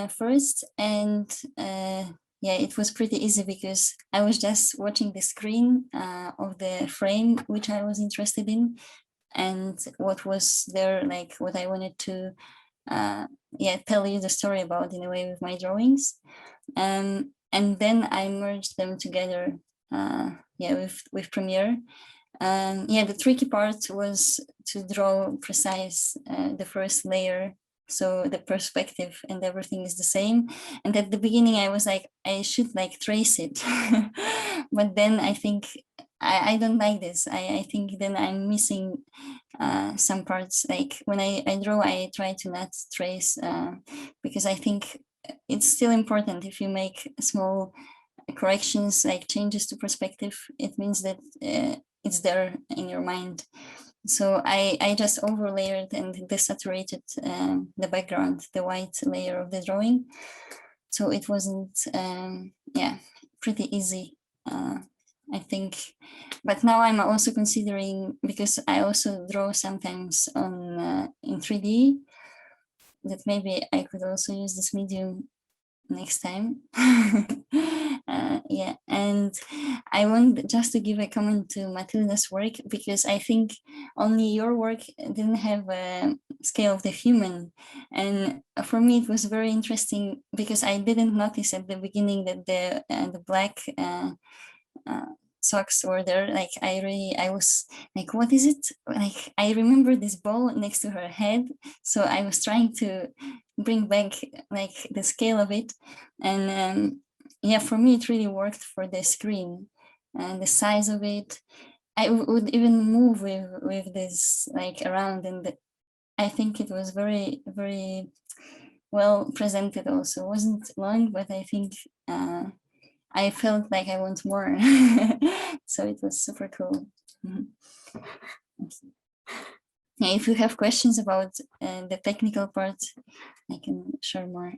first, and yeah, it was pretty easy because I was just watching the screen of the frame which I was interested in, and what was there, like what I wanted to yeah, tell you the story about in a way with my drawings. And then I merged them together yeah, with Premiere. Yeah, the tricky part was to draw precise the first layer, so the perspective and everything is the same. And at the beginning I was like, I should like trace it. But then I think I don't like this. I think then I'm missing some parts. Like when I draw, I try to not trace because I think it's still important. If you make small corrections, like changes to perspective, it means that it's there in your mind. So I just overlayered and desaturated the background, the white layer of the drawing. So it wasn't, yeah, pretty easy, I think. But now I'm also considering, because I also draw sometimes on in 3D, that maybe I could also use this medium next time. Yeah, and I want just to give a comment to Matilda's work, because I think only your work didn't have a scale of the human, and for me it was very interesting because I didn't notice at the beginning that the black socks were there. Like I was like, what is it? Like I remember this ball next to her head, so I was trying to bring back like the scale of it. And yeah, for me it really worked for the screen and the size of it. I would even move with this like around, and I think it was very, very well presented. Also, it wasn't long, but I think I felt like I want more. So it was super cool. Yeah, if you have questions about the technical part, I can share more.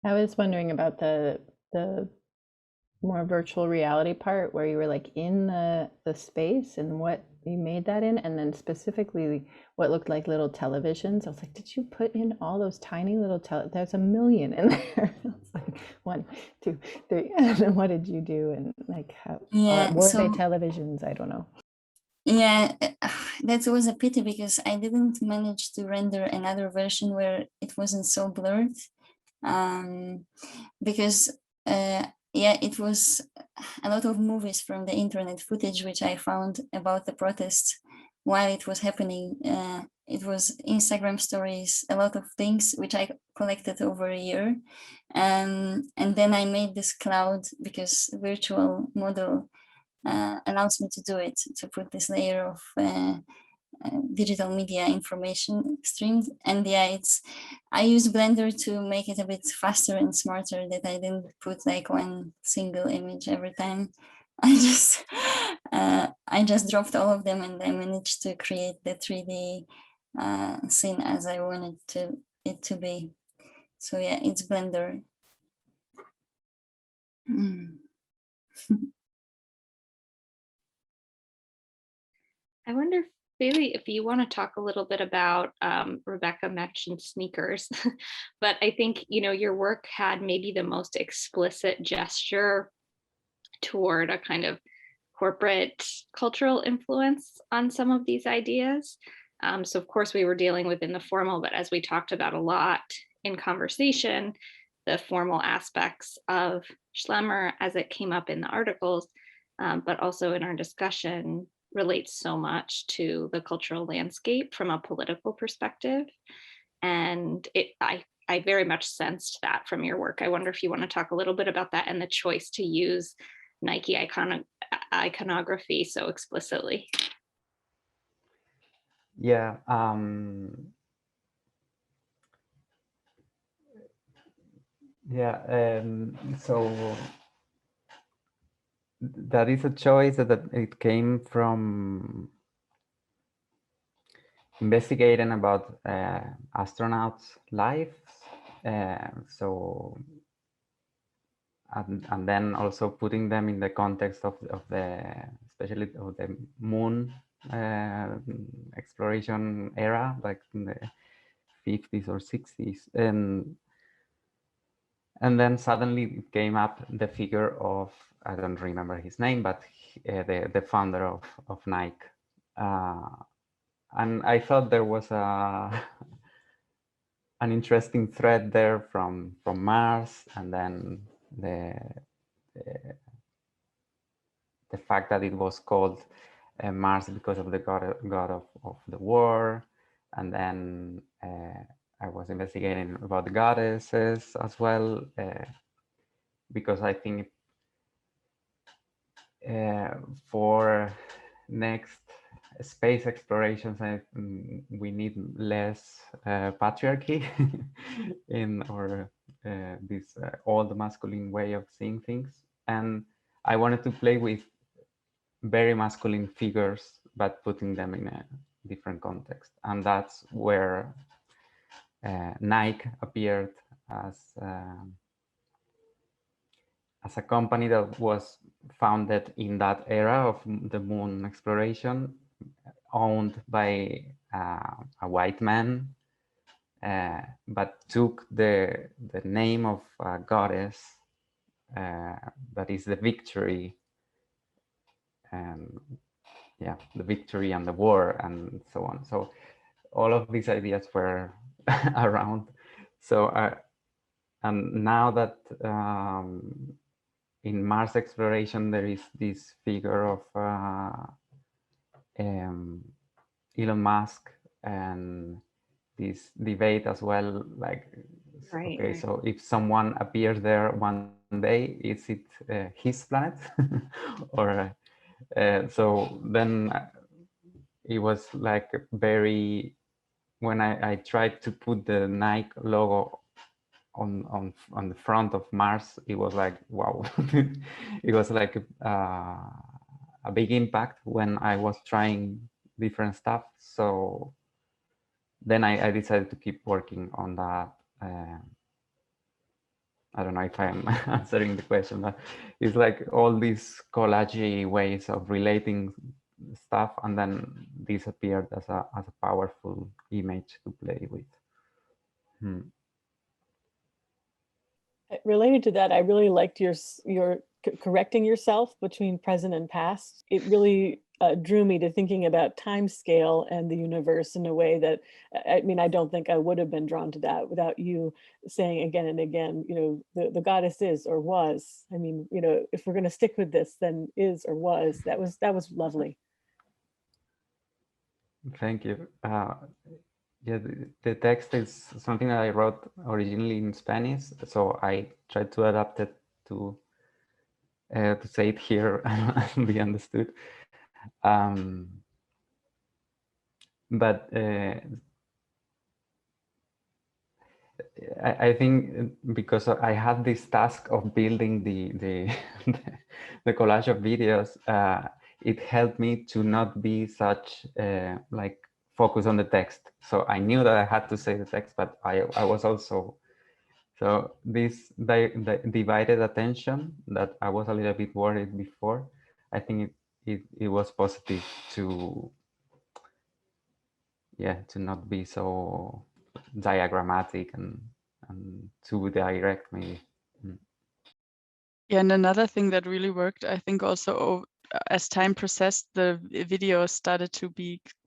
I was wondering about the more virtual reality part where you were like in the space and what you made that in, and then specifically what looked like little televisions. I was like, did you put in all those tiny little there's a million in there. I was like 1, 2, 3. And then what did you do, and like how were they televisions? I don't know. Yeah, that was a pity because I didn't manage to render another version where it wasn't so blurred, because yeah, it was a lot of movies from the internet footage which I found about the protest while it was happening. It was Instagram stories, a lot of things which I collected over a year. And then I made this cloud because virtual model allows me to do it, to put this layer of digital media information streamed. And yeah, I use Blender to make it a bit faster and smarter, that I didn't put like one single image every time. I just dropped all of them, and I managed to create the 3D scene as I wanted it to be. So yeah, it's Blender. I wonder, Bailey, if you want to talk a little bit about, Rebecca mentioned sneakers, but I think, your work had maybe the most explicit gesture toward a kind of corporate cultural influence on some of these ideas. So of course we were dealing within the formal, but as we talked about a lot in conversation, the formal aspects of Schlemmer as it came up in the articles, but also in our discussion relates so much to the cultural landscape from a political perspective. And I very much sensed that from your work. I wonder if you want to talk a little bit about that and the choice to use Nike iconography so explicitly. Yeah. So that is a choice that it came from investigating about astronauts' lives. And then also putting them in the context of the, especially of the moon exploration era, like in the 50s or 60s. And then suddenly it came up the figure of, I don't remember his name, but the founder of Nike. And I thought there was an interesting thread there from Mars, and then the fact that it was called Mars because of the god of the war. And then I was investigating about the goddesses as well, because I think for next space explorations, we need less patriarchy in or this old masculine way of seeing things. And I wanted to play with very masculine figures, but putting them in a different context. And that's where Nike appeared as a company that was founded in that era of the moon exploration, owned by a white man, but took the name of a goddess that is the victory, and yeah, the victory and the war and so on. So all of these ideas were around. So and now that in Mars exploration, there is this figure of Elon Musk, and this debate as well, like, Right, okay, right. so if someone appears there one day, is it his planet? Or so then it was like very, when I tried to put the Nike logo on the front of Mars, it was like, wow. It was like a big impact when I was trying different stuff. So then I decided to keep working on that. I don't know if I'm answering the question, but it's like all these collage ways of relating stuff, and then this appeared as a powerful image to play with. Related to that, I really liked your correcting yourself between present and past. It really drew me to thinking about time scale and the universe in a way that, I mean, I don't think I would have been drawn to that without you saying again and again, the goddess is or was. I mean, if we're going to stick with this, then is or was. That was lovely. Thank you. Yeah, the text is something that I wrote originally in Spanish, so I tried to adapt it to say it here and be understood. But I think because I had this task of building the collage of videos, it helped me to not be such like focus on the text. So I knew that I had to say the text, but I was also, so this divided attention that I was a little bit worried before, I think it was positive to yeah, to not be so diagrammatic and too direct, maybe. Yeah, and another thing that really worked, I think, also as time processed, the video started to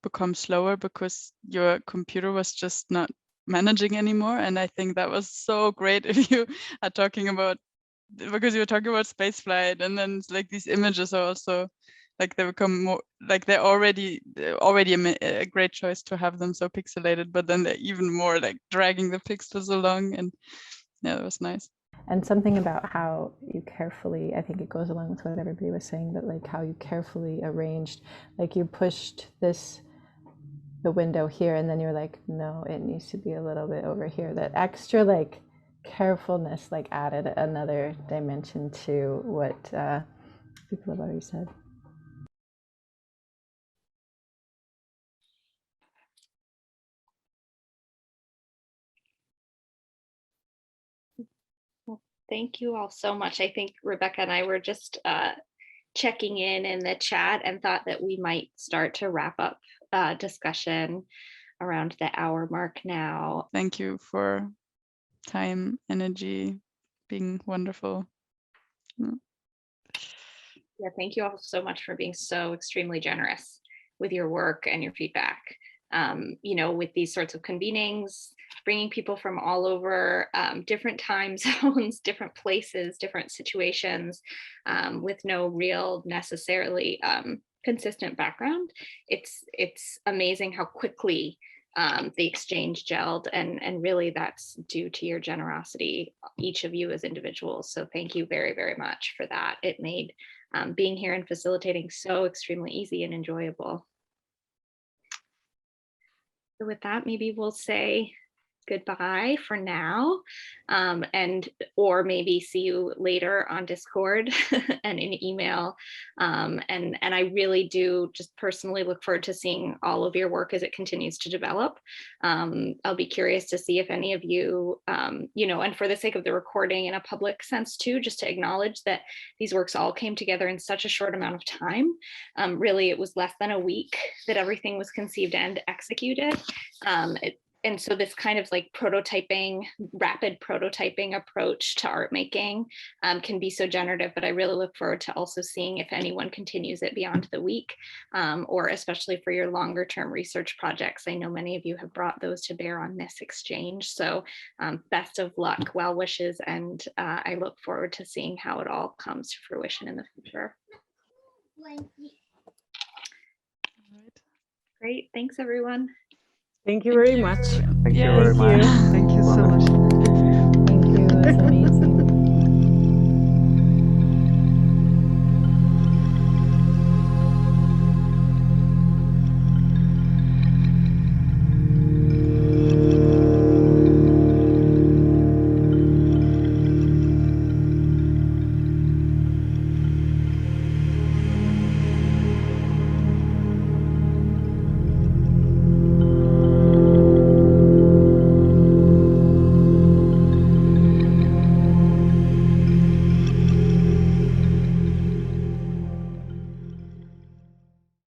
become slower because your computer was just not managing anymore. And I think that was so great if you are talking about, because you were talking about space flight, and then like these images are also like they become more like they're already a great choice to have them so pixelated, but then they're even more like dragging the pixels along, and yeah, it was nice. And something about how you carefully, I think it goes along with what everybody was saying, but like how you carefully arranged, like you pushed the window here, and then you're like, no, it needs to be a little bit over here. That extra like carefulness like added another dimension to what people have already said. Thank you all so much. I think Rebecca and I were just checking in the chat and thought that we might start to wrap up discussion around the hour mark now. Thank you for time, energy, being wonderful. Yeah, thank you all so much for being so extremely generous with your work and your feedback. You know, with these sorts of convenings, bringing people from all over, different time zones, different places, different situations, with no real necessarily consistent background. It's amazing how quickly the exchange gelled, and really that's due to your generosity, each of you as individuals. So thank you very, very much for that. It made being here and facilitating so extremely easy and enjoyable. So with that, maybe we'll say goodbye for now, or maybe see you later on Discord and in email. And I really do just personally look forward to seeing all of your work as it continues to develop. I'll be curious to see if any of you, you know, and for the sake of the recording in a public sense too, just to acknowledge that these works all came together in such a short amount of time. Really, it was less than a week that everything was conceived and executed. And so this kind of like prototyping, rapid prototyping approach to art making can be so generative, but I really look forward to also seeing if anyone continues it beyond the week, or especially for your longer term research projects. I know many of you have brought those to bear on this exchange. So best of luck, well wishes, and I look forward to seeing how it all comes to fruition in the future. Great, thanks everyone. Thank you very much. Thank you very much. Thank you so much. Thank you.